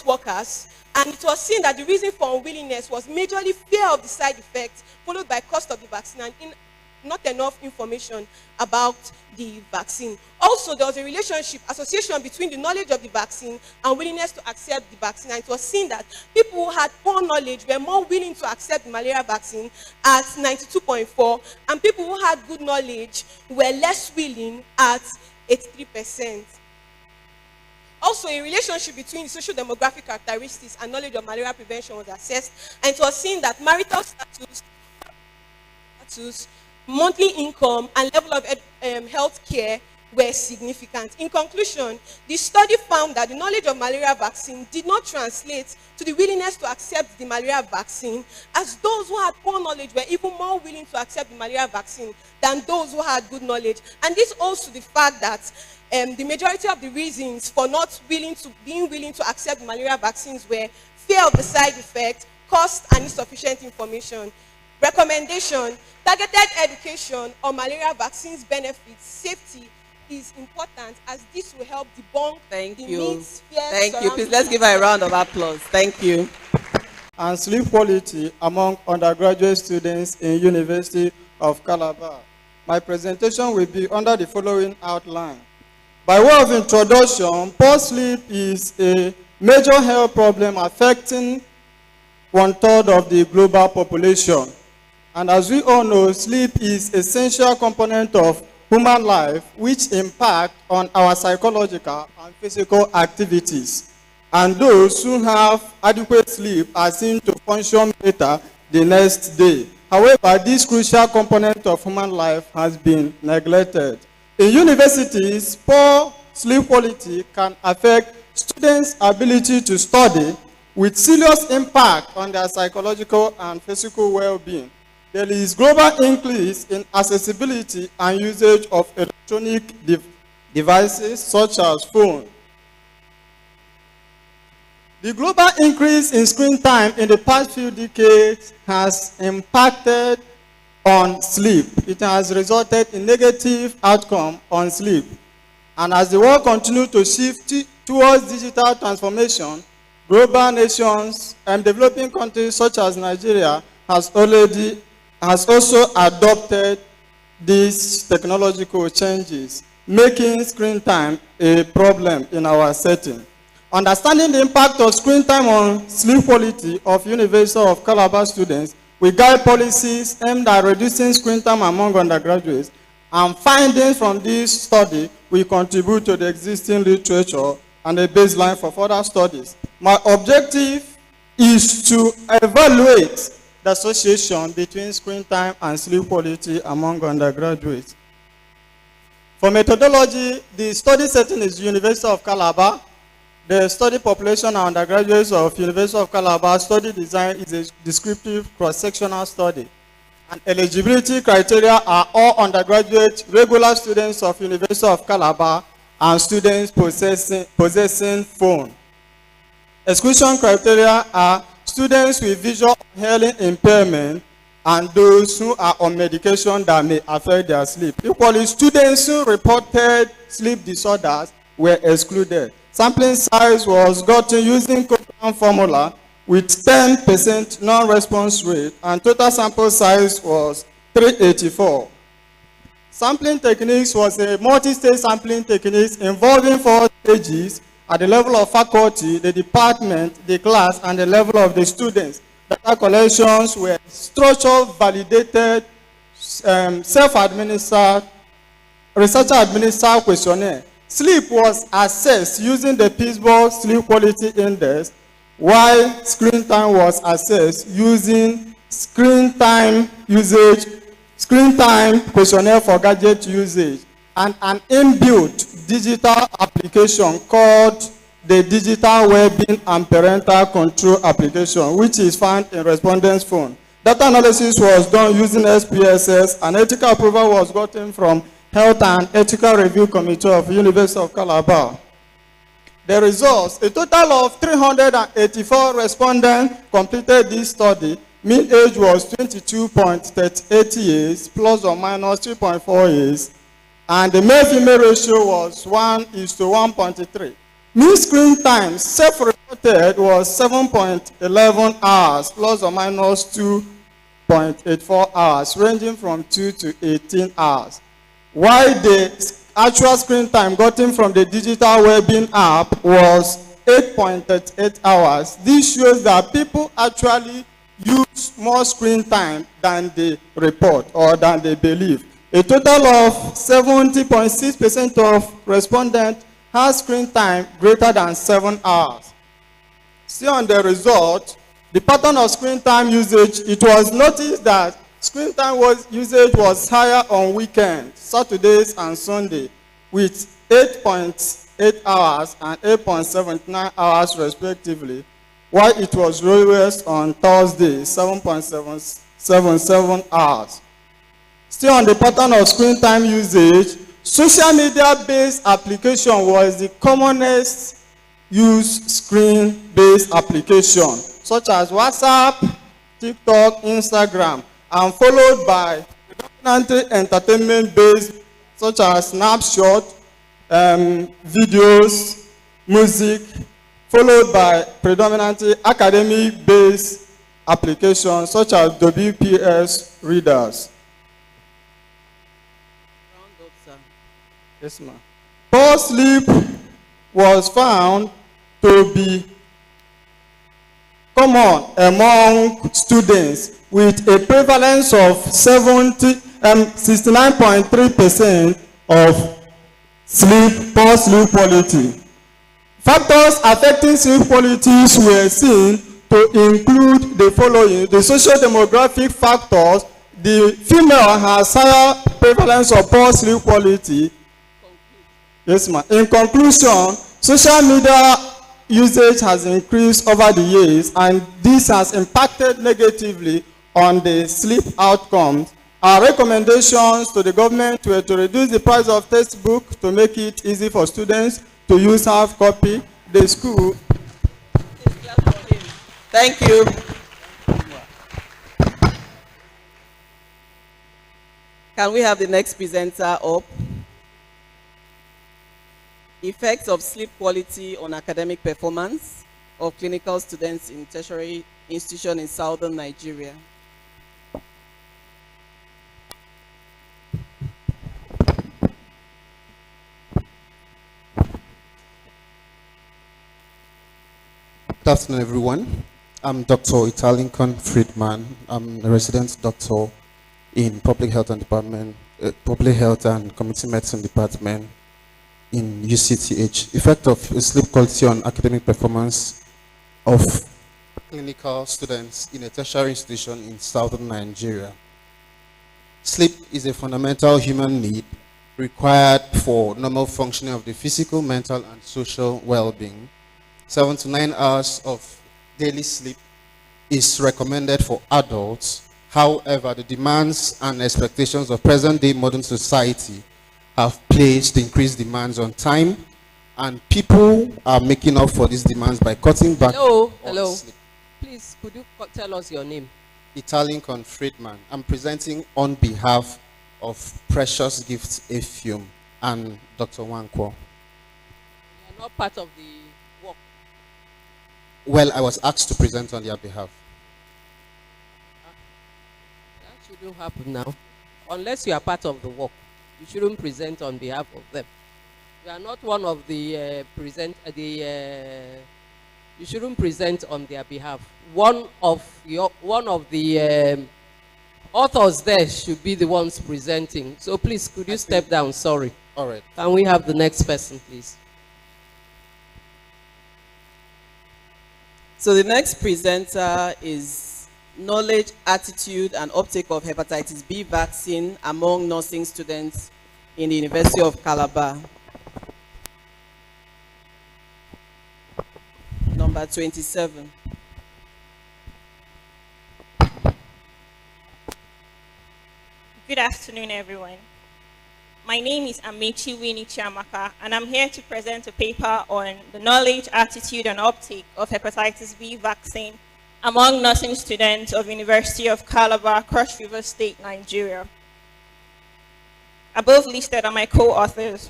workers, and it was seen that the reason for unwillingness was majorly fear of the side effects, followed by cost of the vaccine, and not enough information about the vaccine. Also, there was a association between the knowledge of the vaccine and willingness to accept the vaccine. And it was seen that people who had poor knowledge were more willing to accept the malaria vaccine at 92.4, and people who had good knowledge were less willing at 83%. Also, a relationship between the social demographic characteristics and knowledge of malaria prevention was assessed, and it was seen that marital status, monthly income, and level of health care were significant. In conclusion, the study found that the knowledge of malaria vaccine did not translate to the willingness to accept the malaria vaccine, as those who had poor knowledge were even more willing to accept the malaria vaccine than those who had good knowledge. And this also the fact that the majority of the reasons for not being willing to accept the malaria vaccines were fear of the side effect, cost, and insufficient information. Recommendation: targeted education on malaria vaccines benefits, safety is important, as this will help debunk the myths, fears. Thank you. Please, let's give her a round of applause. Thank you. And sleep quality among undergraduate students in University of Calabar. My presentation will be under the following outline. By way of introduction, poor sleep is a major health problem affecting 1/3 of the global population. And as we all know, sleep is an essential component of human life, which impact on our psychological and physical activities. And those who have adequate sleep are seen to function better the next day. However, this crucial component of human life has been neglected. In universities, poor sleep quality can affect students' ability to study, with serious impact on their psychological and physical well-being. There is global increase in accessibility and usage of electronic devices such as phones. The global increase in screen time in the past few decades has impacted on sleep. It has resulted in negative outcome on sleep. And as the world continues to shift towards digital transformation, global nations and developing countries such as Nigeria has also adopted these technological changes, making screen time a problem in our setting. Understanding the impact of screen time on sleep quality of University of Calabar students, we guide policies aimed at reducing screen time among undergraduates, and findings from this study will contribute to the existing literature and a baseline for further studies. My objective is to evaluate the association between screen time and sleep quality among undergraduates. For methodology, the study setting is University of Calabar. The study population and undergraduates of University of Calabar study design is a descriptive cross-sectional study. And eligibility criteria are all undergraduate regular students of University of Calabar and students possessing phone. Exclusion criteria are students with visual or hearing impairment and those who are on medication that may affect their sleep. Equally, students who reported sleep disorders were excluded. Sampling size was gotten using Cochrane formula with 10% non-response rate, and total sample size was 384. Sampling techniques was a multi-stage sampling technique involving 4 stages at the level of faculty, the department, the class, and the level of the students. Data collections were structured, validated, self-administered, researcher-administered questionnaire. Sleep was assessed using the Pittsburgh Sleep Quality Index, while screen time was assessed using screen time questionnaire for gadget usage, and an inbuilt digital application called the Digital Wellbeing and Parental Control Application, which is found in respondents' phone. Data analysis was done using SPSS, and ethical approval was gotten from Health and Ethical Review Committee of University of Calabar. The results, a total of 384 respondents completed this study. Mean age was 22.38 years, plus or minus 3.4 years, and the male-female ratio was 1:1.3. Mean screen time self-reported was 7.11 hours, plus or minus 2.84 hours, ranging from 2 to 18 hours. While the actual screen time gotten from the digital wellbeing app was 8.38 hours. This shows that people actually use more screen time than they report or than they believe. A total of 70.6% of respondents has screen time greater than 7 hours. See on the result, the pattern of screen time usage, it was noticed that screen time usage was higher on weekends, Saturdays and Sunday, with 8.8 hours and 8.79 hours respectively, while it was lowest on Thursday, 7.77 hours. Still on the pattern of screen time usage, social media-based application was the commonest used screen-based application, such as WhatsApp, TikTok, Instagram, and followed by predominantly entertainment-based, such as Snapshot, videos, music, followed by predominantly academic-based applications, such as WPS readers. Yes, ma'am. Poor sleep was found to be common among students, with a prevalence of 69.3% of poor sleep quality. Factors affecting sleep qualities were seen to include the following: the socio-demographic factors. The female has higher prevalence of poor sleep quality. Yes, ma'am. In conclusion, social media usage has increased over the years, and this has impacted negatively on the sleep outcomes. Our recommendations to the government were to reduce the price of textbook to make it easy for students to use hard copy. The school. Thank you. Can we have the next presenter up? Effects of sleep quality on academic performance of clinical students in tertiary institution in southern Nigeria. Good afternoon, everyone. I'm Dr. Italinkan Friedman. I'm a resident doctor in Public Health and Community Medicine Department in UCTH. Effect of sleep quality on academic performance of clinical students in a tertiary institution in southern Nigeria. Sleep is a fundamental human need required for normal functioning of the physical, mental, and social well-being. 7 to 9 hours of daily sleep is recommended for adults. However, the demands and expectations of present-day modern society have placed increased demands on time, and people are making up for these demands by cutting back on sleep. Please, could you tell us your name? Italinkan Friedman. I'm presenting on behalf of Precious Gifts Efium and Dr. Wankwo. You are not part of the work. Well, I was asked to present on their behalf. That shouldn't happen now. Unless you are part of the work, you shouldn't present on behalf of them. You are not one of the you shouldn't present on their behalf. One of the authors there should be the ones presenting. So please, could you step down? Sorry. All right. Can we have the next person, please? So the next presenter is knowledge, attitude, and uptake of hepatitis B vaccine among nursing students in the University of Calabar. Number 27. Good afternoon, everyone. My name is Amechi Winnie Chiamaka, and I'm here to present a paper on the knowledge, attitude, and uptake of hepatitis B vaccine among nursing students of University of Calabar, Cross River State, Nigeria. Above listed are my co-authors.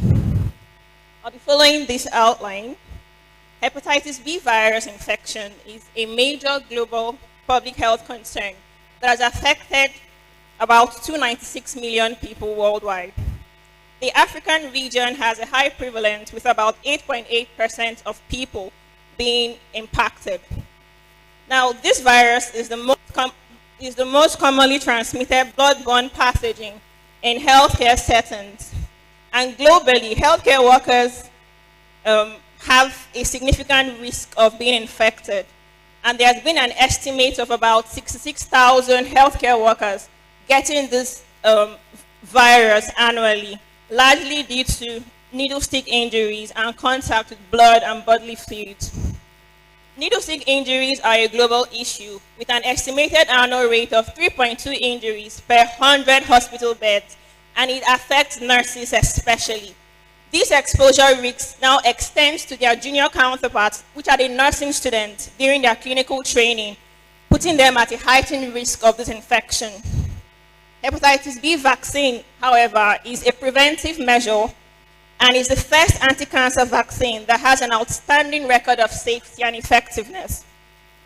I'll be following this outline. Hepatitis B virus infection is a major global public health concern that has affected about 296 million people worldwide. The African region has a high prevalence with about 8.8% of people being impacted. Now, this virus is the most commonly transmitted blood-borne pathogen in healthcare settings. And globally, healthcare workers have a significant risk of being infected. And there has been an estimate of about 66,000 healthcare workers getting this virus annually, largely due to needle stick injuries and contact with blood and bodily fluids. Needle stick injuries are a global issue with an estimated annual rate of 3.2 injuries per 100 hospital beds, and it affects nurses especially. This exposure risk now extends to their junior counterparts, which are the nursing students during their clinical training, putting them at a heightened risk of this infection. Hepatitis B vaccine, however, is a preventive measure and is the first anti-cancer vaccine that has an outstanding record of safety and effectiveness,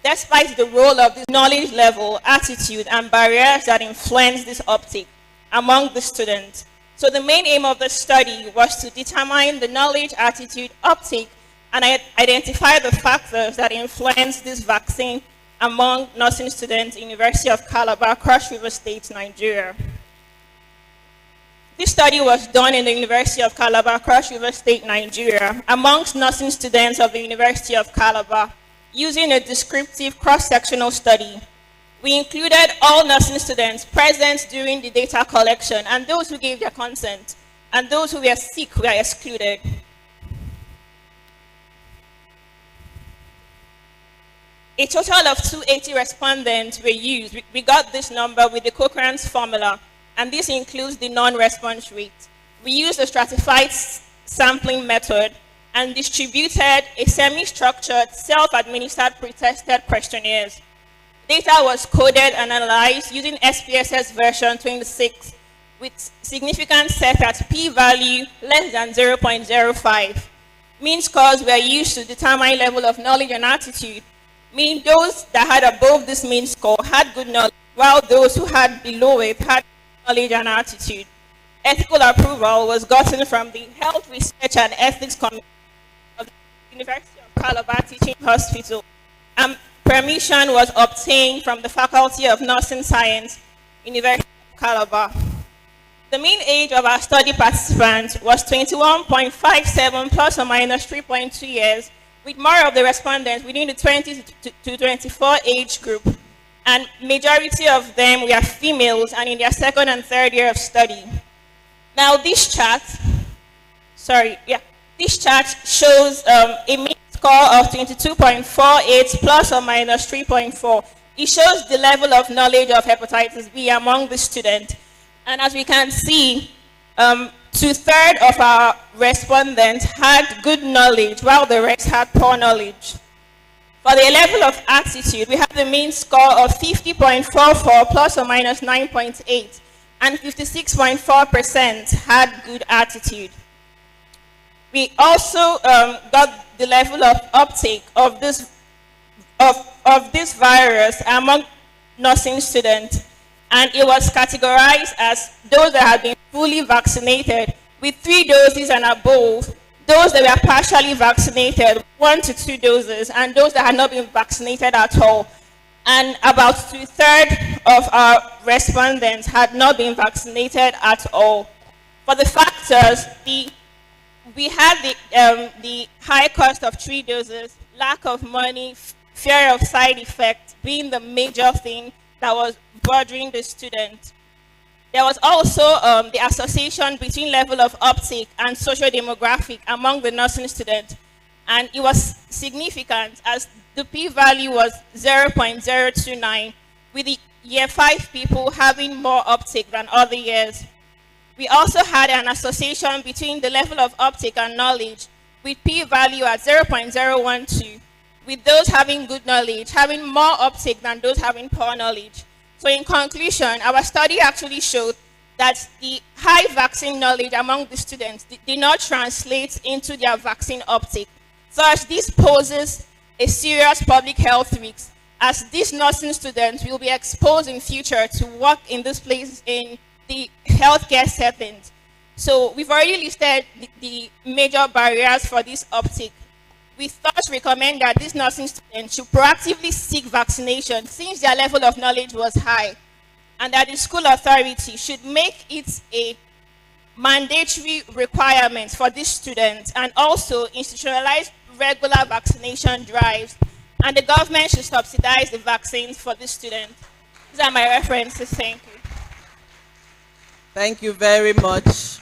despite the role of this knowledge level, attitude, and barriers that influence this uptake among the students. So the main aim of the study was to determine the knowledge, attitude, uptake, and identify the factors that influence this vaccine among nursing students in University of Calabar, Cross River State, Nigeria. This study was done in the University of Calabar, Cross River State, Nigeria, amongst nursing students of the University of Calabar, using a descriptive cross-sectional study. We included all nursing students present during the data collection, and those who gave their consent, and those who were sick were excluded. A total of 280 respondents were used. We got this number with the Cochrane's formula, and this includes the non-response rate. We used a stratified sampling method and distributed a semi-structured, self-administered pre-tested questionnaires. Data was coded and analyzed using SPSS version 26 with significant set at p-value less than 0.05. Mean scores were used to determine level of knowledge and attitude, meaning those that had above this mean score had good knowledge, while those who had below it had knowledge and attitude. Ethical approval was gotten from the Health Research and Ethics Committee of the University of Calabar Teaching Hospital, and permission was obtained from the Faculty of Nursing Science, University of Calabar. The mean age of our study participants was 21.57 plus or minus 3.2 years, with more of the respondents within the 20 to 24 age group, and majority of them were females and in their second and third year of study. Now this chart shows a mean score of 22.48 plus or minus 3.4. It shows the level of knowledge of hepatitis B among the students. And as we can see, 2/3 of our respondents had good knowledge, while the rest had poor knowledge. For the level of attitude, we have the mean score of 50.44 plus or minus 9.8, and 56.4% had good attitude. We also got the level of uptake of this virus among nursing students, and it was categorized as those that had been fully vaccinated with 3 doses and above those that were partially vaccinated, 1 to 2 doses, and those that had not been vaccinated at all. And about 2/3 of our respondents had not been vaccinated at all. For the factors, we had the high cost of 3 doses, lack of money, fear of side effects being the major thing that was bothering the student. There was also the association between level of uptake and social demographic among the nursing students. And it was significant as the p-value was 0.029, with the year 5 people having more uptake than other years. We also had an association between the level of uptake and knowledge, with p-value at 0.012, with those having good knowledge having more uptake than those having poor knowledge. So in conclusion, our study actually showed that the high vaccine knowledge among the students did not translate into their vaccine uptake. Thus, this poses a serious public health risk, as these nursing students will be exposed in future to work in this place in the healthcare settings. So we've already listed the major barriers for this uptake. We thus recommend that these nursing students should proactively seek vaccination since their level of knowledge was high, and that the school authority should make it a mandatory requirement for these students and also institutionalize regular vaccination drives, and the government should subsidize the vaccines for these students. These are my references. Thank you. Thank you very much.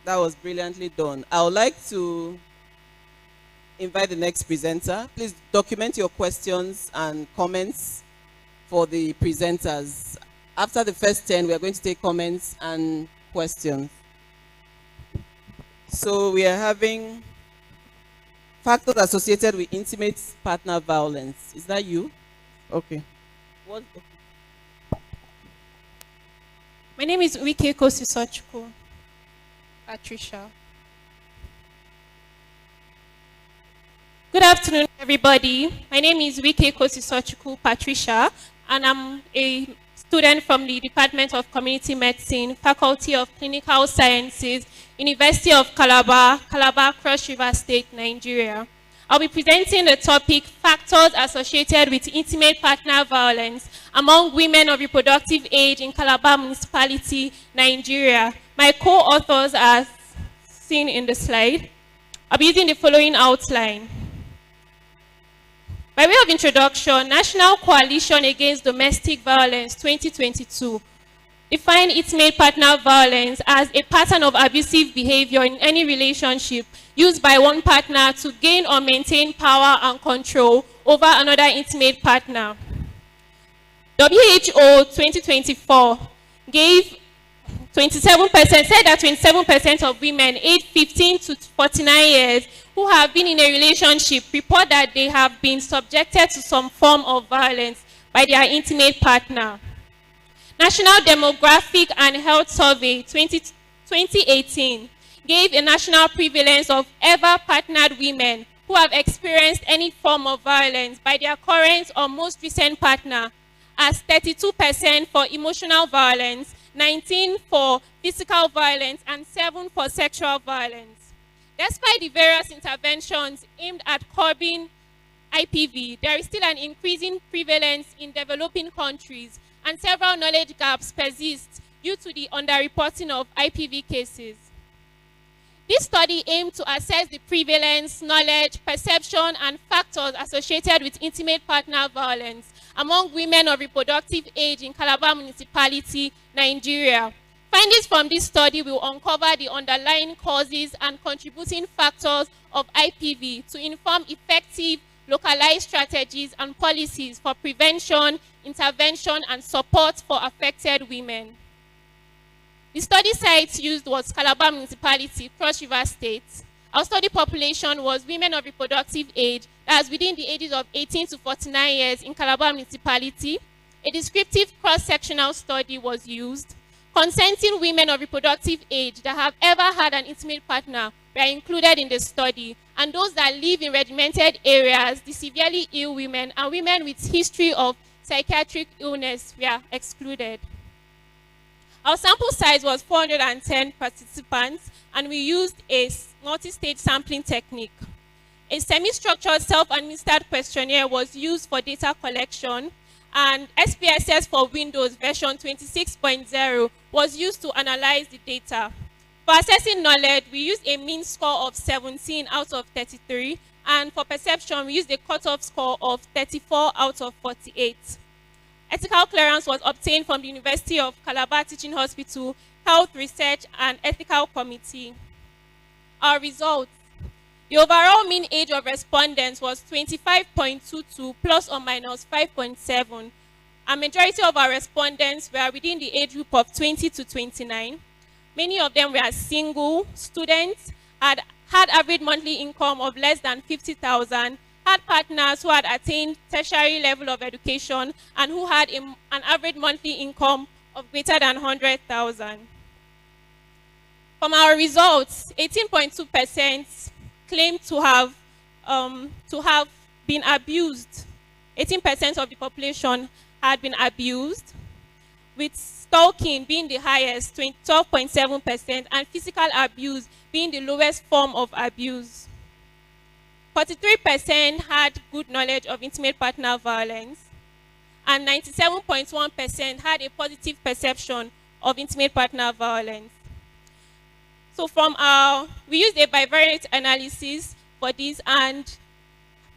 That was brilliantly done. I would like to invite the next presenter. Please document your questions and comments for the presenters. After the first 10, we are going to take comments and questions. So we are having factors associated with intimate partner violence. Is that you? Okay. What? My name is Wike Kosisochukwu Patricia. Good afternoon, everybody. My name is Wike Kosisochukwu Patricia, and I'm a student from the Department of Community Medicine, Faculty of Clinical Sciences, University of Calabar, Cross River State, Nigeria. I'll be presenting the topic, Factors Associated with Intimate Partner Violence Among Women of Reproductive Age in Calabar Municipality, Nigeria. My co-authors are seen in the slide. I'll be using the following outline. By way of introduction, National Coalition Against Domestic Violence 2022 define intimate partner violence as a pattern of abusive behavior in any relationship used by one partner to gain or maintain power and control over another intimate partner. WHO 2024 gave 27%, said that 27% of women aged 15 to 49 years who have been in a relationship report that they have been subjected to some form of violence by their intimate partner. National Demographic and Health Survey 2018 gave a national prevalence of ever partnered women who have experienced any form of violence by their current or most recent partner as 32% for emotional violence, 19% for physical violence, and 7% for sexual violence. Despite the various interventions aimed at curbing IPV, there is still an increasing prevalence in developing countries, and several knowledge gaps persist due to the underreporting of IPV cases. This study aimed to assess the prevalence, knowledge, perception, and factors associated with intimate partner violence among women of reproductive age in Calabar Municipality, Nigeria. Findings from this study will uncover the underlying causes and contributing factors of IPV to inform effective localized strategies and policies for prevention, intervention, and support for affected women. The study sites used was Calabar Municipality, Cross River State. Our study population was women of reproductive age, that is within the ages of 18 to 49 years in Calabar Municipality. A descriptive cross-sectional study was used. Consenting women of reproductive age that have ever had an intimate partner were included in the study, and those that live in regimented areas, the severely ill women, and women with history of psychiatric illness were excluded. Our sample size was 410 participants, and we used a multi-stage sampling technique. A semi-structured self-administered questionnaire was used for data collection, and SPSS for Windows version 26.0 was used to analyze the data. For assessing knowledge, we used a mean score of 17 out of 33, and for perception, we used a cutoff score of 34 out of 48. Ethical clearance was obtained from the University of Calabar Teaching Hospital, Health Research and Ethical Committee. Our results. The overall mean age of respondents was 25.22 plus or minus 5.7. A majority of our respondents were within the age group of 20 to 29. Many of them were single students, had average monthly income of less than 50,000, had partners who had attained tertiary level of education and who had an average monthly income of greater than 100,000. From our results, 18.2% claimed to have been abused. 18% of the population had been abused, with stalking being the highest, 12.7%, and physical abuse being the lowest form of abuse. 43% had good knowledge of intimate partner violence, and 97.1% had a positive perception of intimate partner violence. So we used a bivariate analysis for this, and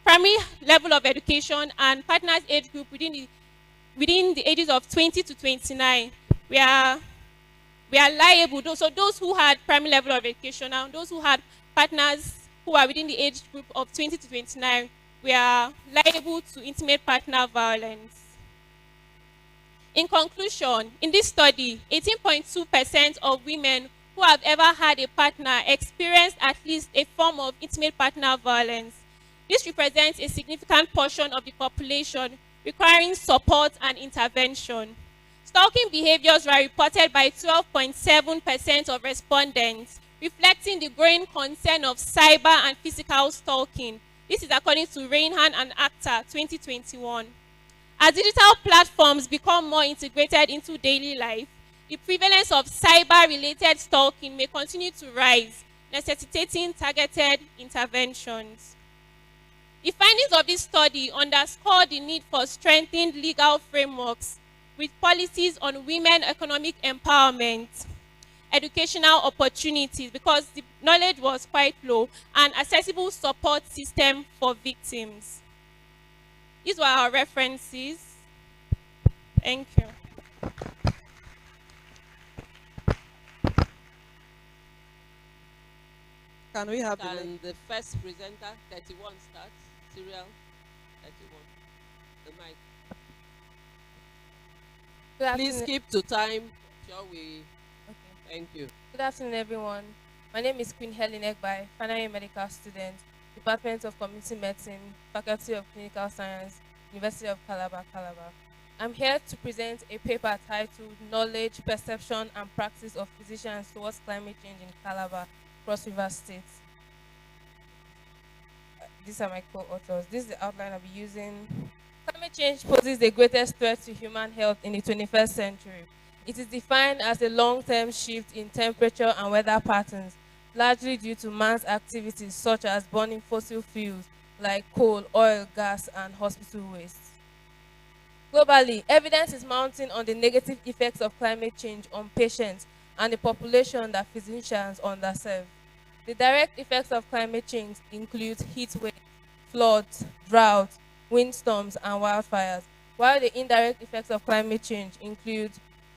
primary level of education and partners age group within the ages of 20 to 29, we are liable. So those who had primary level of education and those who had partners who are within the age group of 20 to 29, we are liable to intimate partner violence. In conclusion, in this study, 18.2% of women who have ever had a partner experienced at least a form of intimate partner violence. This represents a significant portion of the population requiring support and intervention. Stalking behaviors were reported by 12.7% of respondents, reflecting the growing concern of cyber and physical stalking. This is according to Reinhan and Akhtar 2021. As digital platforms become more integrated into daily life, the prevalence of cyber-related stalking may continue to rise, necessitating targeted interventions. The findings of this study underscore the need for strengthened legal frameworks with policies on women economic empowerment, educational opportunities, because the knowledge was quite low, and accessible support system for victims. These were our references. Thank you. Can we have the first presenter, 31, start? Serial 31. The mic. Please keep to time. Shall we? Okay. Thank you. Good afternoon, everyone. My name is Queen Helen Egbai, final year medical student, Department of Community Medicine, Faculty of Clinical Science, University of Calabar, Calabar. I'm here to present a paper titled Knowledge, Perception, and Practice of Physicians Towards Climate Change in Calabar, Cross River State. These are my co-authors. This is the outline I'll be using. Climate change poses the greatest threat to human health in the 21st century. It is defined as a long-term shift in temperature and weather patterns, largely due to man's activities such as burning fossil fuels like coal, oil, gas, and hospital waste. Globally, evidence is mounting on the negative effects of climate change on patients and the population that physicians underserve. The direct effects of climate change include heat waves, floods, droughts, windstorms, and wildfires, while the indirect effects of climate change include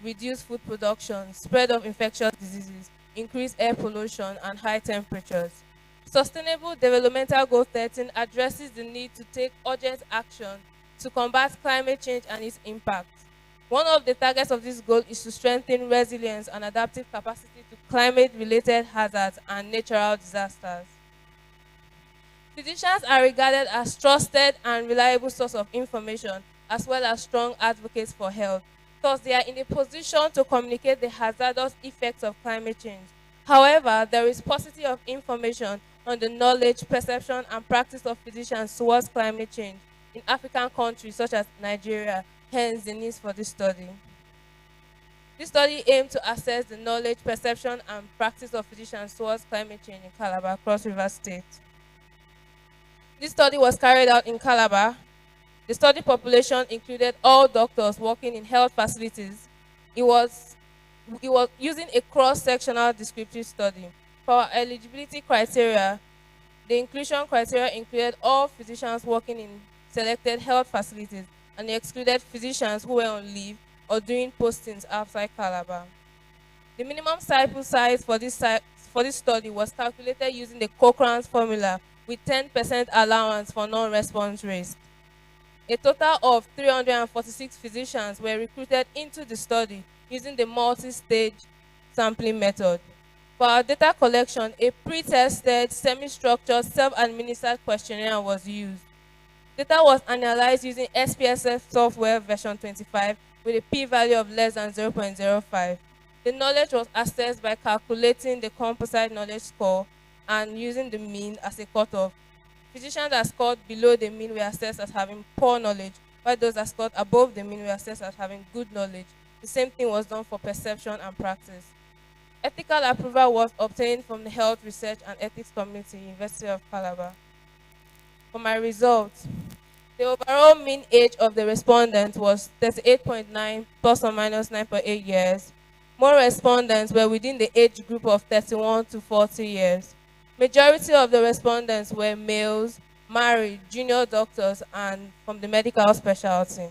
reduced food production, spread of infectious diseases, increased air pollution, and high temperatures. Sustainable Developmental Goal 13 addresses the need to take urgent action to combat climate change and its impact. One of the targets of this goal is to strengthen resilience and adaptive capacity to climate-related hazards and natural disasters. Physicians are regarded as trusted and reliable source of information, as well as strong advocates for health. Thus, they are in a position to communicate the hazardous effects of climate change. However, there is paucity of information on the knowledge, perception, and practice of physicians towards climate change in African countries such as Nigeria, hence the need for this study. This study aimed to assess the knowledge, perception, and practice of physicians towards climate change in Calabar, Cross River State. This study was carried out in Calabar. The study population included all doctors working in health facilities. It was using a cross-sectional descriptive study. For our eligibility criteria, the inclusion criteria included all physicians working in selected health facilities, and it excluded physicians who were on leave or doing postings outside Calabar. The minimum sample size for this study was calculated using the Cochrane's formula with 10% allowance for non-response rates. A total of 346 physicians were recruited into the study using the multi-stage sampling method. For our data collection, a pre-tested, semi-structured, self-administered questionnaire was used. Data was analyzed using SPSS software version 25 with a p-value of less than 0.05. The knowledge was assessed by calculating the composite knowledge score and using the mean as a cutoff. Physicians that scored below the mean were assessed as having poor knowledge, while those that scored above the mean were assessed as having good knowledge. The same thing was done for perception and practice. Ethical approval was obtained from the Health Research and Ethics Committee, University of Calabar. For my results, the overall mean age of the respondents was 38.9 plus or minus 9.8 years. More respondents were within the age group of 31 to 40 years. Majority of the respondents were males, married, junior doctors, and from the medical specialty.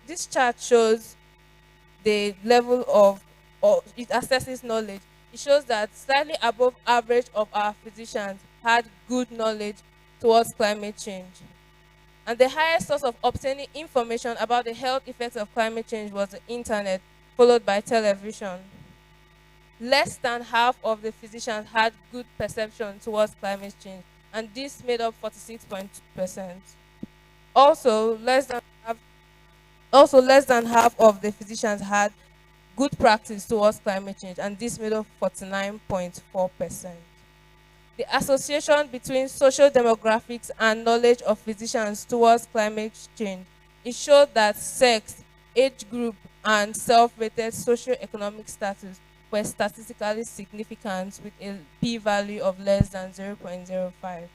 This chart shows the level of, or it assesses knowledge. It shows that slightly above average of our physicians had good knowledge towards climate change. And the highest source of obtaining information about the health effects of climate change was the internet, followed by television. Less than half of the physicians had good perception towards climate change, and this made up 46.2%. Also, less than half of the physicians had good practice towards climate change, and this made up 49.4%. The association between social demographics and knowledge of physicians towards climate change, it showed that sex, age group, and self-rated socioeconomic status were statistically significant with a p-value of less than 0.05.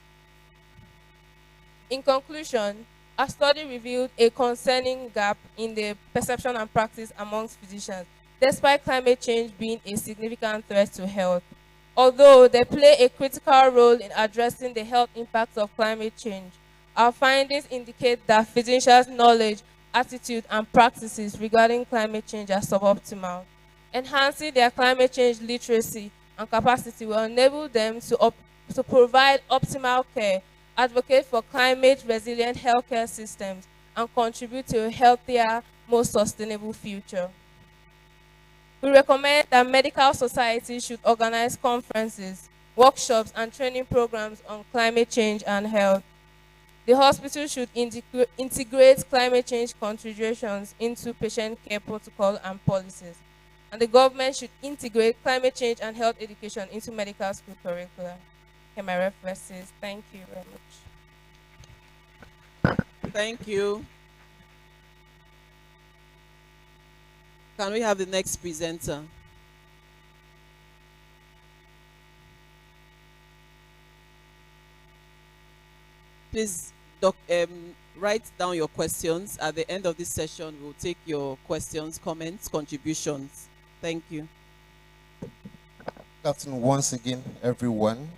In conclusion, our study revealed a concerning gap in the perception and practice amongst physicians, despite climate change being a significant threat to health. Although they play a critical role in addressing the health impacts of climate change, our findings indicate that physicians' knowledge, attitude, and practices regarding climate change are suboptimal. Enhancing their climate change literacy and capacity will enable them to provide optimal care, advocate for climate-resilient healthcare systems, and contribute to a healthier, more sustainable future. We recommend that medical societies should organize conferences, workshops, and training programs on climate change and health. The hospital should integrate climate change considerations into patient care protocol and policies. And the government should integrate climate change and health education into medical school curricula. Here are my references. Thank you very much. Thank you. Can we have the next presenter? Please write down your questions. At the end of this session, we'll take your questions, comments, contributions. Thank you. Good afternoon once again, everyone.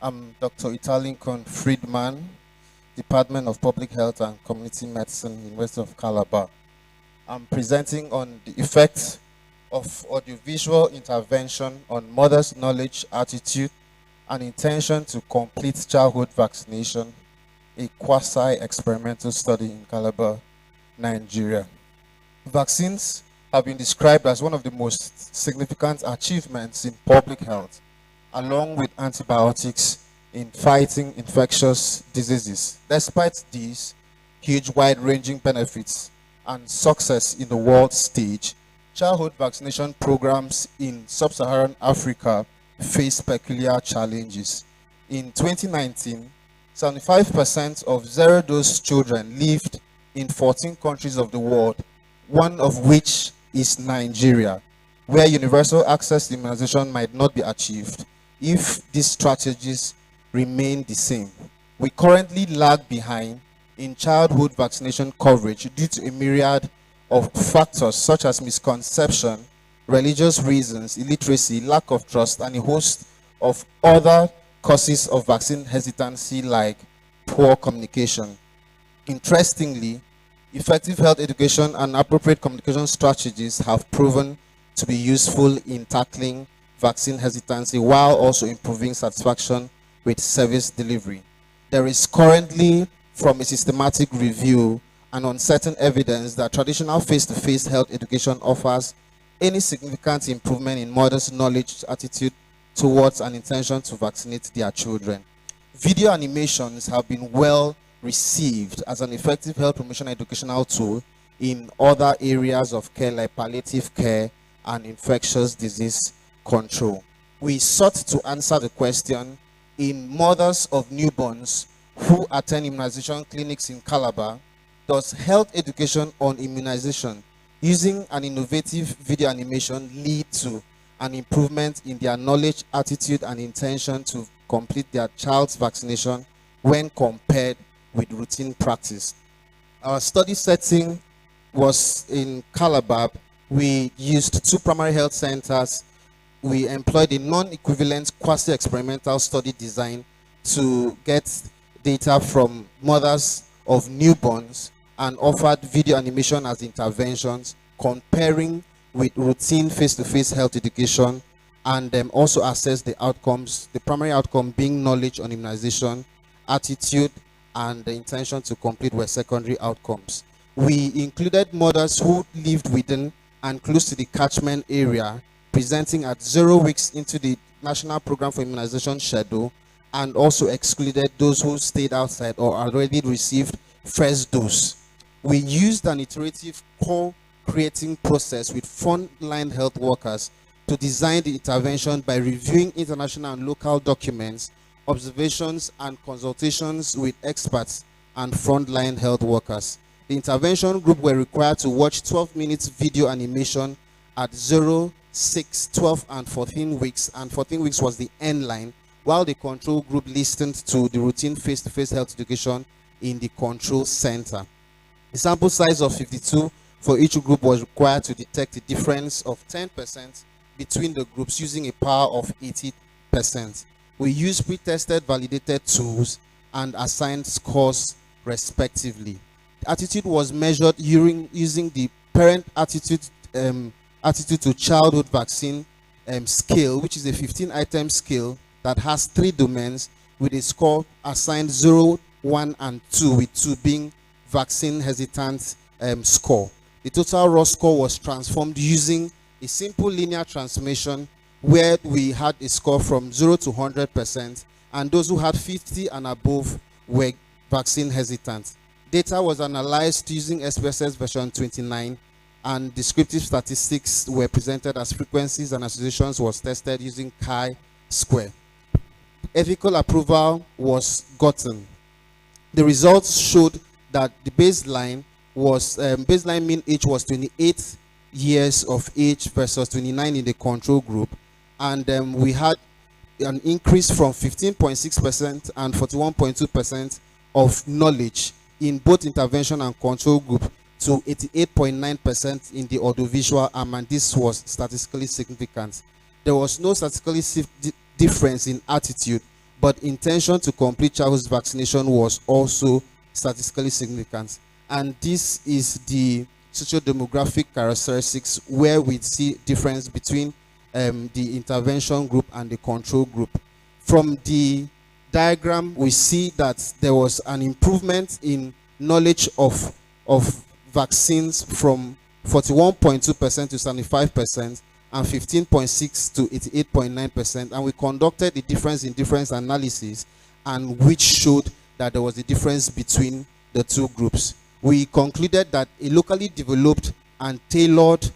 I'm Dr. Italinkan Friedman, Department of Public Health and Community Medicine, University of Calabar. I'm presenting on the effects of audiovisual intervention on mothers' knowledge, attitude, and intention to complete childhood vaccination, a quasi-experimental study in Calabar, Nigeria. Vaccines have been described as one of the most significant achievements in public health, along with antibiotics in fighting infectious diseases. Despite these huge wide-ranging benefits and success in the world stage, childhood vaccination programs in sub-Saharan Africa face peculiar challenges. In 2019, 75% of zero-dose children lived in 14 countries of the world, one of which is Nigeria, where universal access to immunization might not be achieved if these strategies remain the same. We currently lag behind in childhood vaccination coverage due to a myriad of factors such as misconception, religious reasons, illiteracy, lack of trust, and a host of other causes of vaccine hesitancy like poor communication. Interestingly, effective health education and appropriate communication strategies have proven to be useful in tackling vaccine hesitancy while also improving satisfaction with service delivery. There is currently, from a systematic review and uncertain evidence, that traditional face-to-face health education offers any significant improvement in mothers' knowledge, attitude towards an intention to vaccinate their children. Video animations have been well received as an effective health promotion educational tool in other areas of care like palliative care and infectious disease control. We sought to answer the question in mothers of newborns who attend immunization clinics in Calabar, does health education on immunization using an innovative video animation lead to an improvement in their knowledge, attitude, and intention to complete their child's vaccination when compared with routine practice? Our study setting was in Calabar. We used 2 primary health centers. We employed a non-equivalent quasi-experimental study design to get data from mothers of newborns and offered video animation as interventions, comparing with routine face-to-face health education, and also assess the outcomes, the primary outcome being knowledge on immunization, attitude, and the intention to complete were secondary outcomes. We included mothers who lived within and close to the catchment area, presenting at 0 weeks into the National Program for Immunization schedule, and also excluded those who stayed outside or already received first dose. We used an iterative co-creating process with frontline health workers to design the intervention by reviewing international and local documents, observations, and consultations with experts and frontline health workers. The intervention group were required to watch 12 minutes video animation at 0, 6, 12, and 14 weeks, and 14 weeks was the end line, while the control group listened to the routine face-to-face health education in the control center. A sample size of 52 for each group was required to detect a difference of 10% between the groups using a power of 80%. We used pre-tested validated tools and assigned scores respectively. The attitude was measured using the parent attitude to childhood vaccine scale, which is a 15-item scale that has 3 domains with a score assigned 0, 1, and 2, with 2 being vaccine hesitant score. The total raw score was transformed using a simple linear transformation where we had a score from 0 to 100%, and those who had 50 and above were vaccine hesitant. Data was analyzed using SPSS version 29, and descriptive statistics were presented as frequencies and associations was tested using chi-square. Ethical approval was gotten. The results showed that the baseline mean age was 28 years of age versus 29 in the control group, and we had an increase from 15.6% and 41.2% of knowledge in both intervention and control group to 88.9% in the audiovisual arm, and this was statistically significant. There was no statistically difference in attitude, but intention to complete childhood vaccination was also statistically significant. And this is the socio-demographic characteristics where we see difference between the intervention group and the control group. From the diagram, we see that there was an improvement in knowledge of vaccines from 41.2% to 75% and 15.6 to 88.9%, and we conducted the difference in difference analysis, and which showed that there was a difference between the 2 groups. We concluded that a locally developed and tailored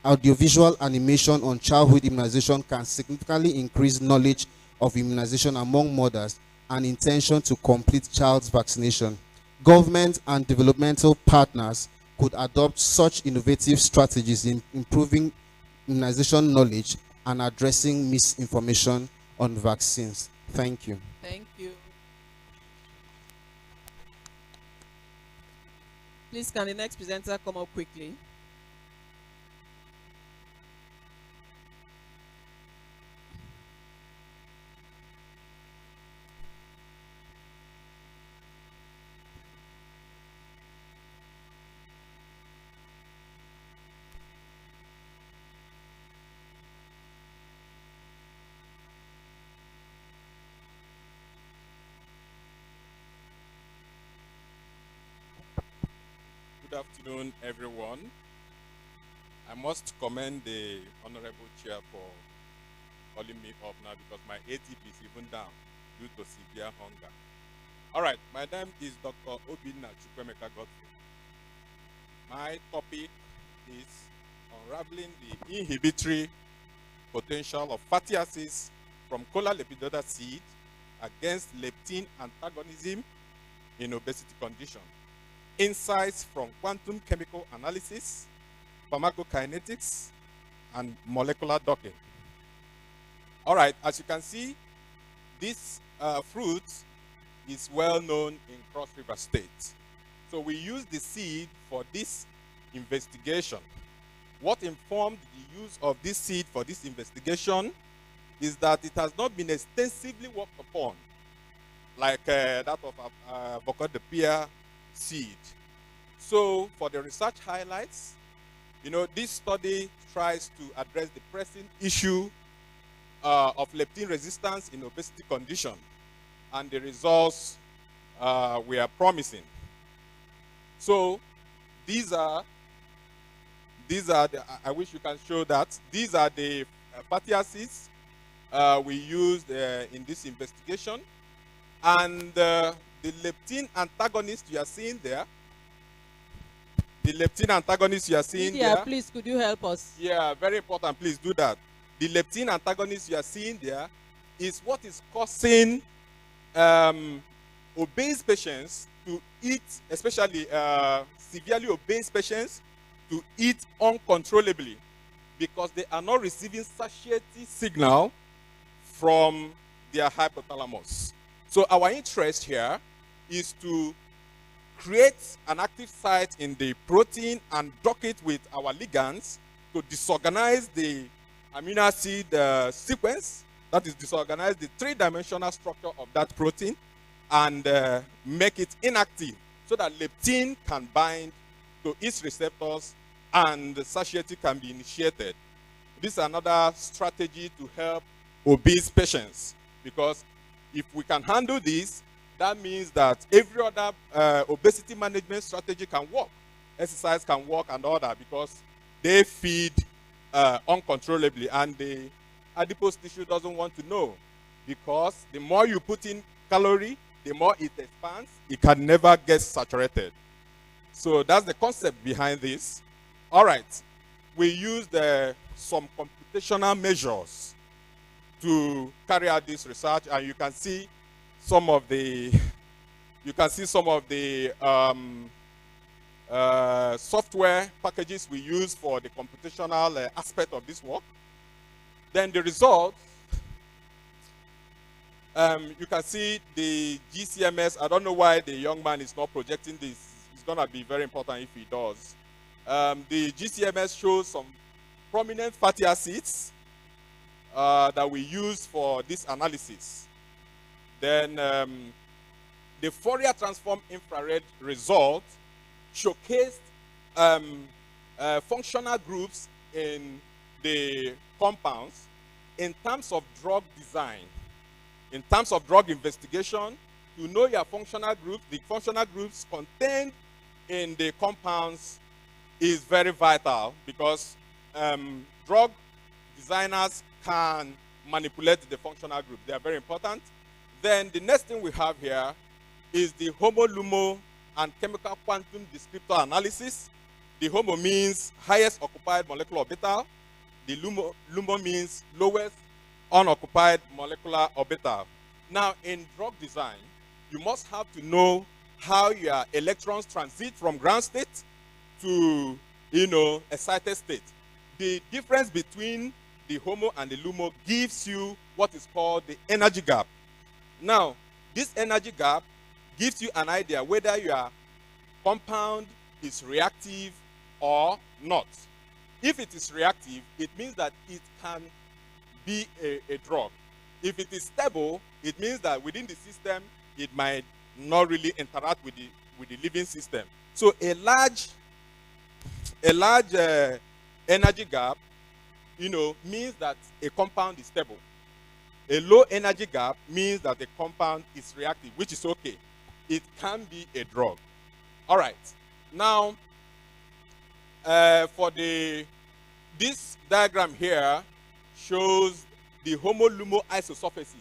audiovisual animation on childhood immunization can significantly increase knowledge of immunization among mothers and intention to complete child's vaccination. government and developmental partners could adopt such innovative strategies in improving immunization knowledge and addressing misinformation on vaccines? Thank you. Thank you. Please, can the next presenter come up quickly? Good afternoon, everyone. I must commend the Honorable Chair for calling me up now because my ATP is even down due to severe hunger. All right, my name is Dr. Obinna Chukwemeka Godfrey. My topic is unraveling the inhibitory potential of fatty acids from Cola lepidosa seed against leptin antagonism in obesity condition. Insights from quantum chemical analysis, pharmacokinetics, and molecular docking. All right, as you can see, this fruit is well known in Cross River State. So we use the seed for this investigation. What informed the use of this seed for this investigation is that it has not been extensively worked upon, like that of avocado pear seed. So for the research highlights, this study tries to address the pressing issue of leptin resistance in obesity condition, and the results we are promising. So these are the, I wish you can show that. These are the fatty acids we used in this investigation, and the leptin antagonist you are seeing there. The leptin antagonist you are seeing there. Please, could you help us? Yeah, very important. Please do that. The leptin antagonist you are seeing there is what is causing obese patients to eat, especially severely obese patients, to eat uncontrollably because they are not receiving satiety signal from their hypothalamus. So our interest here is to create an active site in the protein and dock it with our ligands to disorganize the amino acid sequence, that is, disorganize the three-dimensional structure of that protein and make it inactive so that leptin can bind to its receptors and the satiety can be initiated. This is another strategy to help obese patients, because if we can handle this, that means that every other obesity management strategy can work. Exercise can work and all that, because they feed uncontrollably, and the adipose tissue doesn't want to know, because the more you put in calorie, the more it expands. It can never get saturated. So that's the concept behind this. All right, we used some computational measures to carry out this research, and you can see some of the software packages we use for the computational aspect of this work. Then the results, you can see the GCMS. I don't know why the young man is not projecting this. It's going to be very important if he does. The GCMS shows some prominent fatty acids that we use for this analysis. Then the Fourier transform infrared result showcased functional groups in the compounds in terms of drug design, in terms of drug investigation. To know your functional groups, the functional groups contained in the compounds is very vital, because drug designers can manipulate the functional group. They are very important. Then the next thing we have here is the HOMO-LUMO and chemical quantum descriptor analysis. The HOMO means highest occupied molecular orbital. The LUMO means lowest unoccupied molecular orbital. Now, in drug design, you must have to know how your electrons transit from ground state to, excited state. The difference between the HOMO and the LUMO gives you what is called the energy gap. Now, this energy gap gives you an idea whether your compound is reactive or not. If it is reactive, it means that it can be a drug. If it is stable, it means that within the system, it might not really interact with the living system. So a large energy gap, means that a compound is stable. A low energy gap means that the compound is reactive, which is okay. It can be a drug. All right. Now, this diagram here shows the HOMO-LUMO isosurfaces.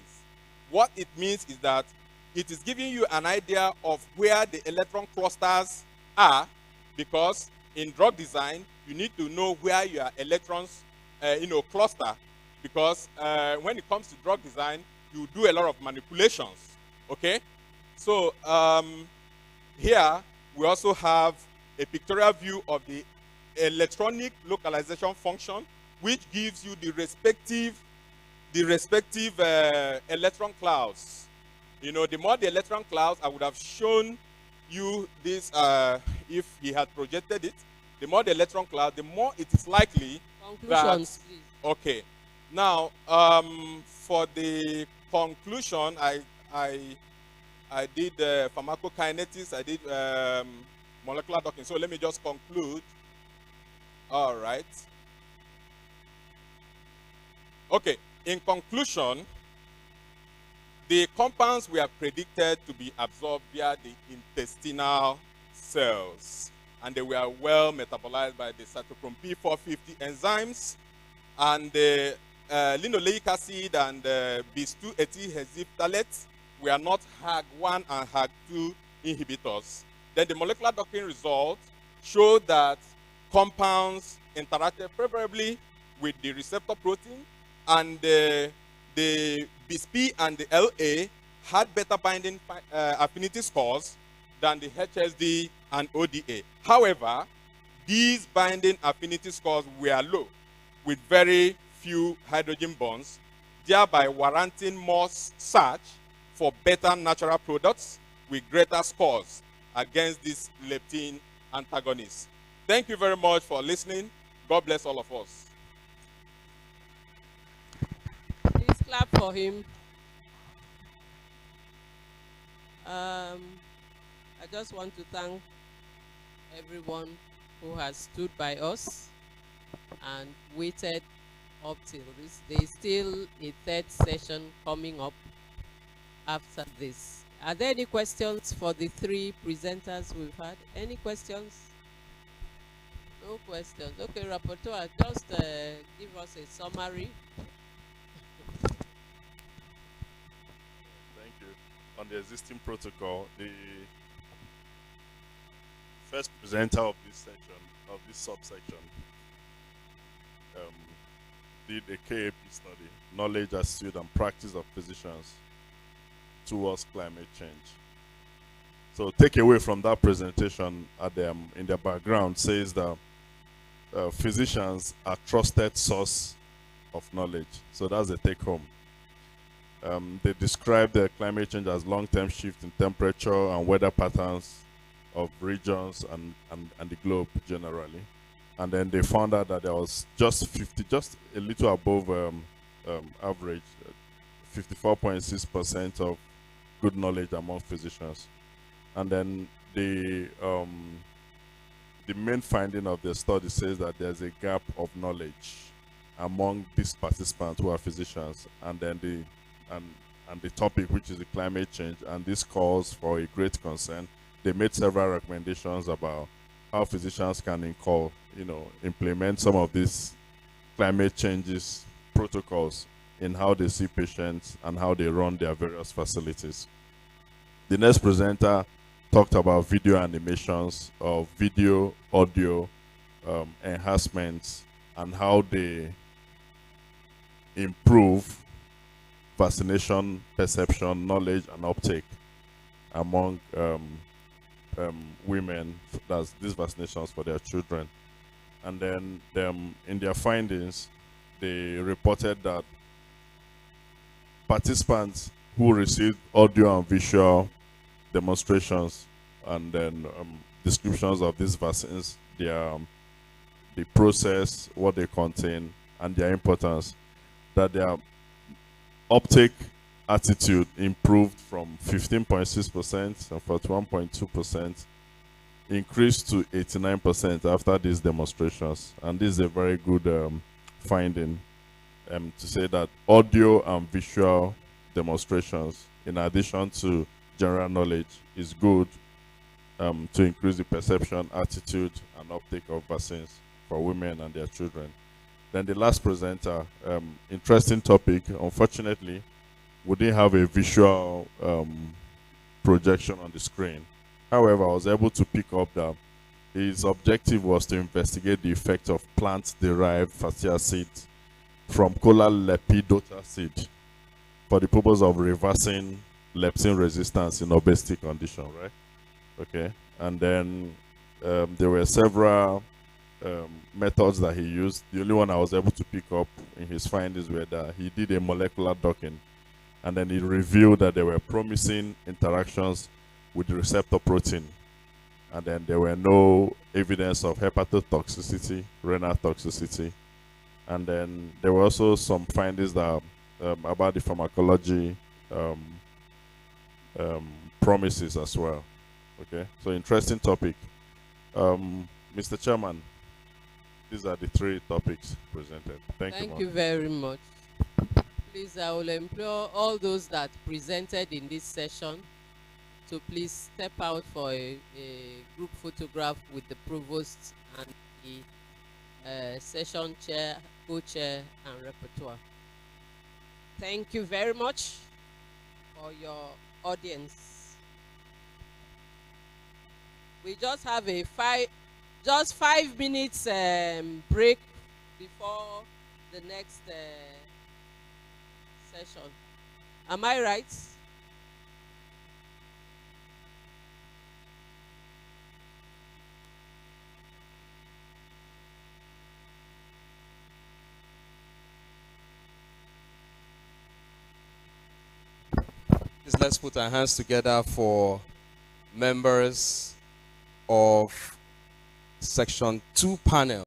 What it means is that it is giving you an idea of where the electron clusters are, because in drug design, you need to know where your electrons, cluster, because when it comes to drug design, you do a lot of manipulations, okay? So here, we also have a pictorial view of the electronic localization function, which gives you the respective electron clouds. The more the electron clouds, I would have shown you this if he had projected it. The more the electron cloud, the more it is likely Conclusions, that, please. Okay. Now, for the conclusion, I did pharmacokinetics, I did molecular docking. So let me just conclude. All right. Okay. In conclusion, the compounds were predicted to be absorbed via the intestinal cells, and they were well metabolized by the cytochrome P450 enzymes, and the linoleic acid and bis-2-ethylhexylphthalate were not HAG1 and HAG2 inhibitors. Then the molecular docking results showed that compounds interacted favorably with the receptor protein, and the BISP and the LA had better binding affinity scores than the HSD and ODA. However, these binding affinity scores were low, with very few hydrogen bonds, thereby warranting more search for better natural products with greater scores against these leptin antagonists. Thank you very much for listening. God bless all of us. Please clap for him. I just want to thank everyone who has stood by us and waited up till this. There's still a third session coming up after this. Are there any questions for the three presenters we've had? Any questions? No questions. Okay, Rapporteur, just give us a summary. Thank you. On the existing protocol, the first presenter of this section, of this subsection, did a KAP study, knowledge, attitude, and practice of physicians towards climate change. So take away from that presentation at them in their background says that physicians are trusted source of knowledge. So that's the take home. They describe the climate change as long-term shift in temperature and weather patterns of regions and the globe generally. And then they found out that there was just a little above average, 54.6% of good knowledge among physicians. And then the main finding of the study says that there's a gap of knowledge among these participants who are physicians, and then the topic, which is the climate change, and this calls for a great concern. They made several recommendations about how physicians can implement some of these climate changes protocols in how they see patients and how they run their various facilities. The next presenter talked about video animations of video, audio enhancements and how they improve vaccination perception, knowledge, and uptake among women, that's these vaccinations for their children. And then in their findings, they reported that participants who received audio and visual demonstrations and then descriptions of these vaccines, the process, what they contain, and their importance, that their uptake attitude improved from 15.6% and 41.2%, increased to 89% after these demonstrations. And this is a very good finding to say that audio and visual demonstrations, in addition to general knowledge, is good to increase the perception, attitude, and uptake of vaccines for women and their children. Then the last presenter, interesting topic. Unfortunately, we didn't have a visual projection on the screen. However, I was able to pick up that his objective was to investigate the effect of plant-derived fatty acids from Cola lepidota seed for the purpose of reversing leptin resistance in obesity condition, right? Okay. And then there were several methods that he used. The only one I was able to pick up in his findings were that he did a molecular docking, and then he revealed that there were promising interactions with the receptor protein, and then there were no evidence of hepatotoxicity, renal toxicity, and then there were also some findings that about the pharmacology promises as well. Okay, so interesting topic. Mr. Chairman, these are the 3 topics presented. Thank you very much. Please, I will implore all those that presented in this session to please step out for a group photograph with the provost and the session chair, co-chair, and repertoire. Thank you very much for your audience. We just have a 5 minutes break before the next session. Am I right? Please, let's put our hands together for members of Section 2 panel.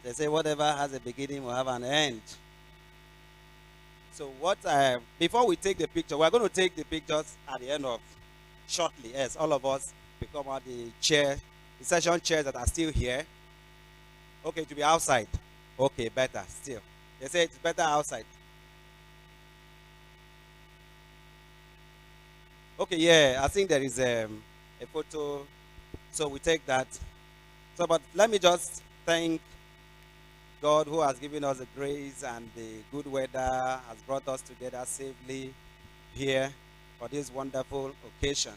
They say whatever has a beginning will have an end. So before we take the picture, we're going to take the pictures at the end of shortly. Yes, all of us become out the session chairs that are still here. Okay, to be outside. Okay, better still. They say it's better outside. Okay, yeah, I think there is a photo, so we take that. So, but let me just thank God who has given us the grace and the good weather, has brought us together safely here for this wonderful occasion.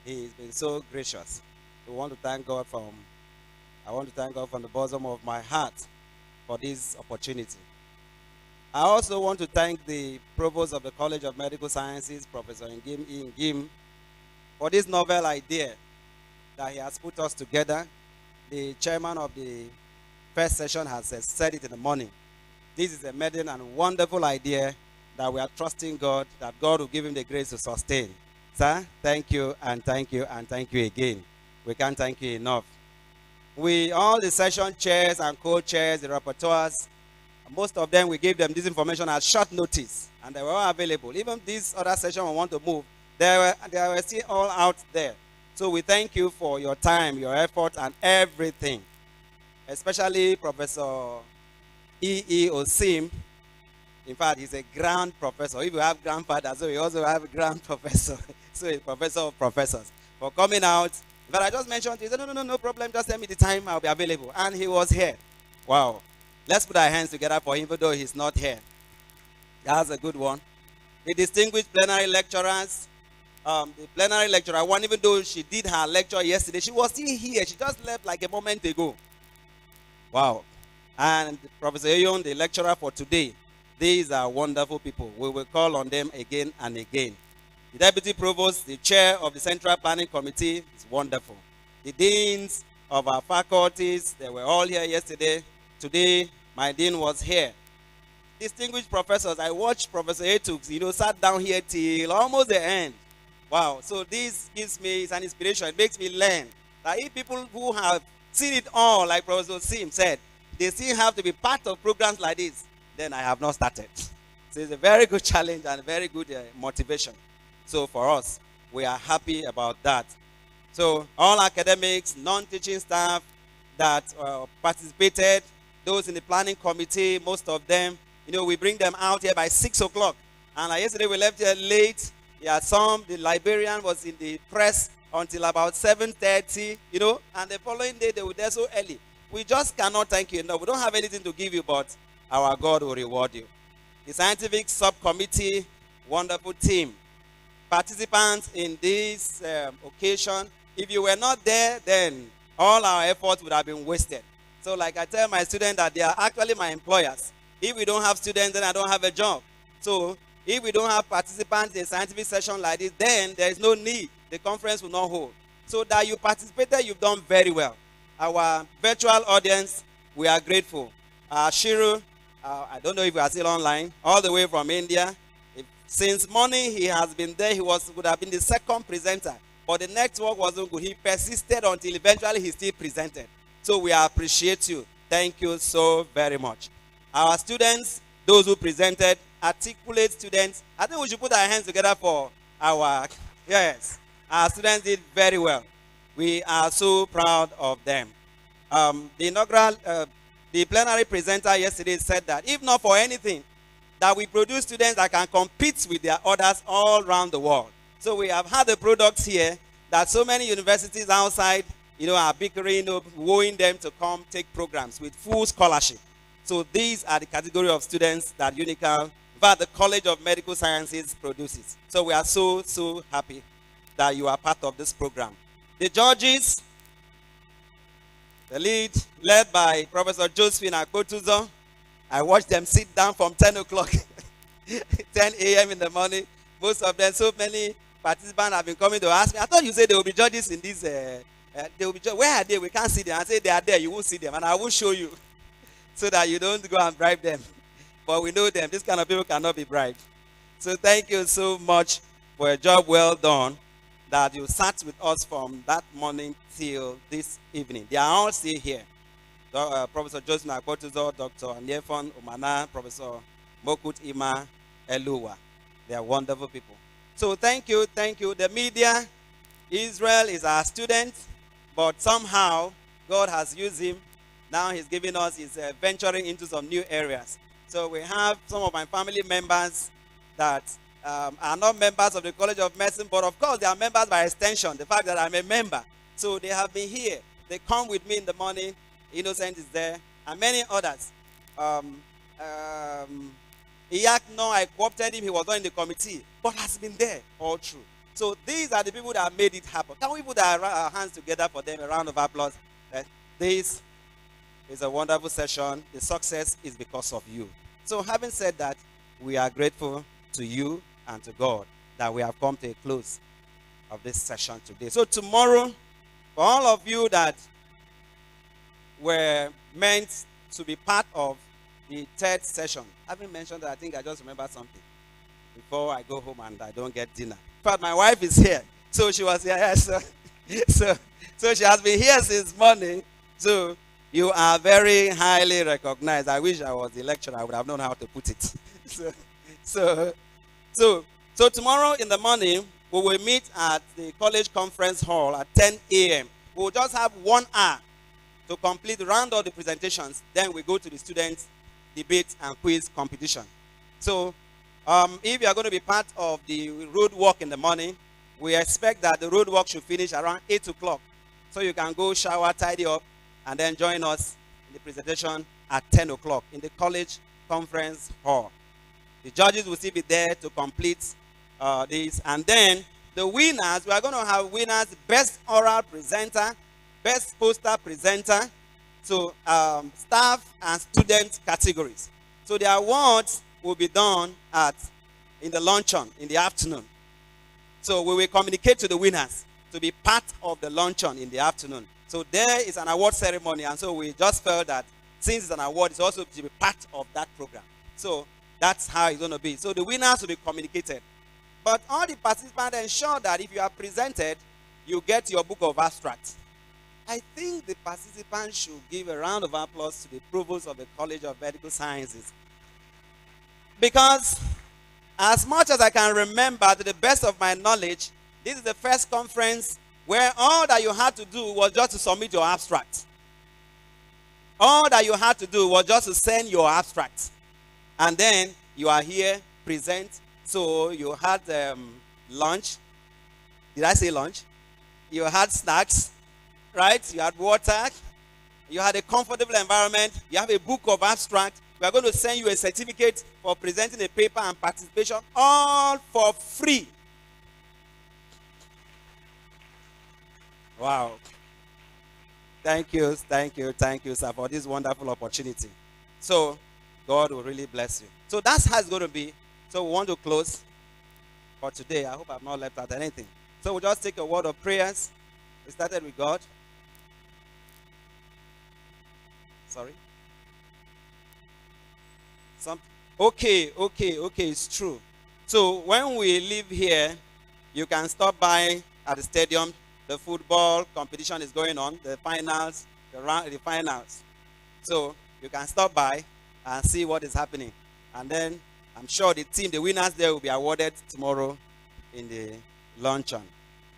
He's been so gracious. I want to thank God from the bottom of my heart for this opportunity. I also want to thank the Provost of the College of Medical Sciences, Professor Ngim, for this novel idea that he has put us together. The chairman of the first session has said it in the morning. This is a maiden and wonderful idea that we are trusting God, that God will give him the grace to sustain. Sir, thank you and thank you and thank you again. We can't thank you enough. All the session chairs and co-chairs, the rapporteurs, most of them, we gave them this information at short notice, and they were all available. Even this other session we want to move, they were still all out there. So we thank you for your time, your effort, and everything. Especially Professor E.E. Osim. In fact, he's a grand professor. If you have grandfather, so we also have a grand professor. So he's professor of professors. For coming out. But I just mentioned, he said, no problem, just tell me the time, I'll be available. And he was here. Wow. Let's put our hands together for him, even though he's not here. That's a good one. The distinguished plenary lecturers, the plenary lecturer one, even though she did her lecture yesterday, she was still here. She just left like a moment ago. Wow. And Professor Ayon, the lecturer for today. These are wonderful people. We will call on them again and again. The Deputy Provost, the Chair of the Central Planning Committee, is wonderful. The deans of our faculties, they were all here yesterday. Today, my dean was here. Distinguished professors, I watched Professor Etux, sat down here till almost the end. Wow, so this gives me, it's an inspiration. It makes me learn that if people who have seen it all, like Professor Sim said, they still have to be part of programs like this, then I have not started. So it's a very good challenge and a very good motivation. So for us, we are happy about that. So all academics, non-teaching staff that participated, those in the planning committee, most of them, we bring them out here by 6 o'clock. And yesterday we left here late. Yeah, the librarian was in the press until about 7:30, and the following day they were there so early. We just cannot thank you enough. We don't have anything to give you, but our God will reward you. The scientific subcommittee, wonderful team. Participants in this occasion, if you were not there, then all our efforts would have been wasted. So like I tell my students that they are actually my employers. If we don't have students, then I don't have a job. So if we don't have participants in a scientific session like this, then there is no need. The conference will not hold. So that you participated, you've done very well. Our virtual audience, we are grateful. Shiru, I don't know if we are still online, all the way from India. Since morning he has been there. He would have been the second presenter. But the network wasn't good. He persisted until eventually he still presented. So we appreciate you. Thank you so very much. Our students, those who presented, articulate students. I think we should put our hands together for our students did very well. We are so proud of them. The plenary presenter yesterday said that if not for anything, that we produce students that can compete with their others all around the world. So we have had the products here that so many universities outside, are bickering, wooing them to come take programs with full scholarship. So these are the category of students that UNICAL, the College of Medical Sciences produces. So we are so, so happy that you are part of this program. The judges, the lead, led by Professor Josephine Akpotuzo. I watched them sit down from 10 o'clock, 10 a.m. in the morning. Most of them, so many participants have been coming to ask me, I thought you said there will be judges in this, they will be where are they? We can't see them. I say they are there, you won't see them, and I will show you so that you don't go and bribe them. But we know them. This kind of people cannot be bribed. So thank you so much for a job well done that you sat with us from that morning till this evening. They are all still here. Professor Joseph Nakbotuzo, Dr. Nyefon Umana, Professor Mokut Ima Eluwa. They are wonderful people. So thank you, thank you. The media, Israel is our student, but somehow God has used him. Now he's giving us, he's venturing into some new areas. So we have some of my family members that are not members of the College of Medicine, but of course they are members by extension, the fact that I'm a member. So they have been here. They come with me in the morning. Innocent is there, and many others. Iyak, no, I co-opted him. He was not in the committee, but has been there all through. So these are the people that made it happen. Can we put our hands together for them? A round of applause. This is a wonderful session. The success is because of you. So having said that, we are grateful to you and to God that we have come to a close of this session today. So tomorrow, for all of you that were meant to be part of the third session, having mentioned that, I think I just remember something before I go home and I don't get dinner. In fact, my wife is here, so she was here. So she has been here since morning. So you are very highly recognized. I wish I was the lecturer. I would have known how to put it. So tomorrow in the morning, we will meet at the college conference hall at 10 a.m. We will just have 1 hour to complete, round all the presentations. Then we go to the students' debate and quiz competition. So if you are going to be part of the road walk in the morning, we expect that the road walk should finish around 8 o'clock. So you can go shower, tidy up, and then join us in the presentation at 10 o'clock in the college conference hall. The judges will still be there to complete this. And then the winners, we are going to have winners, best oral presenter, best poster presenter, so staff and student categories. So the awards will be done in the luncheon in the afternoon. So we will communicate to the winners to be part of the luncheon in the afternoon. So there is an award ceremony, and so we just felt that since it's an award, it's also to be part of that program. So that's how it's going to be. So the winners will be communicated. But all the participants ensure that if you are presented, you get your book of abstracts. I think the participants should give a round of applause to the provost of the College of Medical Sciences. Because as much as I can remember, to the best of my knowledge, this is the first conference where all that you had to do was just to submit your abstract. All that you had to do was just to send your abstract. And then you are here, present. So you had lunch. Did I say lunch? You had snacks, right? You had water. You had a comfortable environment. You have a book of abstract. We are going to send you a certificate for presenting a paper and participation, all for free. Wow. Thank you, sir, for this wonderful opportunity. So, God will really bless you. So that's how it's going to be. So we want to close for today. I hope I've not left out anything. So we'll just take a word of prayers. We started with God. Sorry? Okay, it's true. So when we leave here, you can stop by at the stadium. The football competition is going on, the finals, the finals. So you can stop by and see what is happening. And then I'm sure the team, the winners there, will be awarded tomorrow in the luncheon.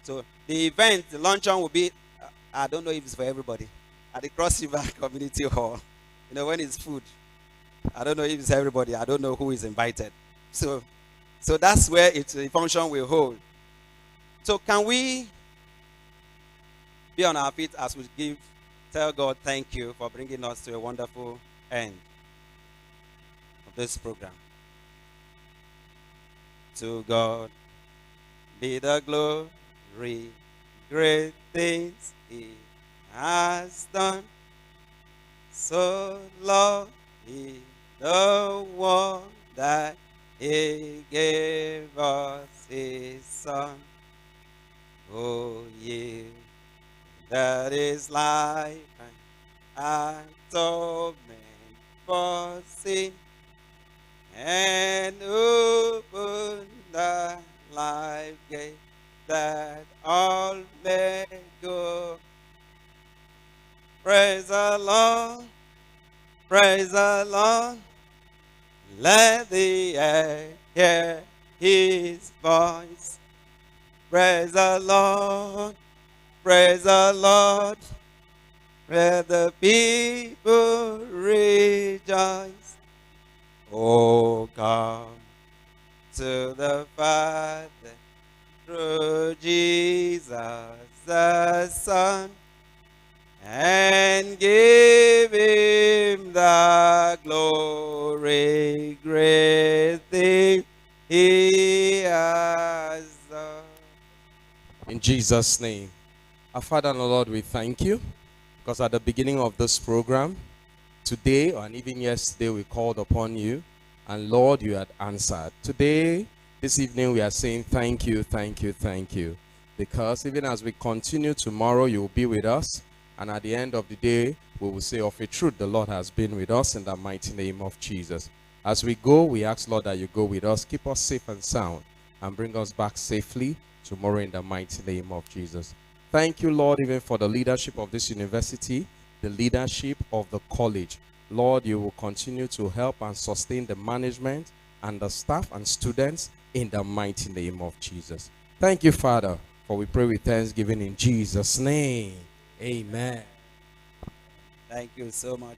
So the event, the luncheon will be, I don't know if it's for everybody, at the Cross River Community Hall. You know, when it's food, I don't know if it's everybody. I don't know who is invited. So that's where the function will hold. So can we be on our feet as we tell God thank you for bringing us to a wonderful end of this program. To God be the glory, great things He has done. So Lord, He the one that He gave us His Son. Oh, yeah, that is life and atonement for sin, and open the life gate that all may go. Praise the Lord. Praise the Lord. Let the earth hear his voice. Praise the Lord. Praise the Lord. Let the people rejoice. Oh, come to the Father through Jesus the Son, and give him the glory. Great thing he has done. In Jesus' name. Our Father and our Lord, we thank you because at the beginning of this program, today and even yesterday, we called upon you, and Lord, you had answered. Today, this evening, we are saying thank you, thank you, thank you. Because even as we continue tomorrow, you will be with us. And at the end of the day, we will say, of a truth, the Lord has been with us in the mighty name of Jesus. As we go, we ask, Lord, that you go with us, keep us safe and sound, and bring us back safely tomorrow in the mighty name of Jesus. Thank you, Lord, even for the leadership of this university, the leadership of the college. Lord, you will continue to help and sustain the management and the staff and students in the mighty name of Jesus. Thank you, Father, for we pray with thanksgiving in Jesus' name. Amen. Thank you so much.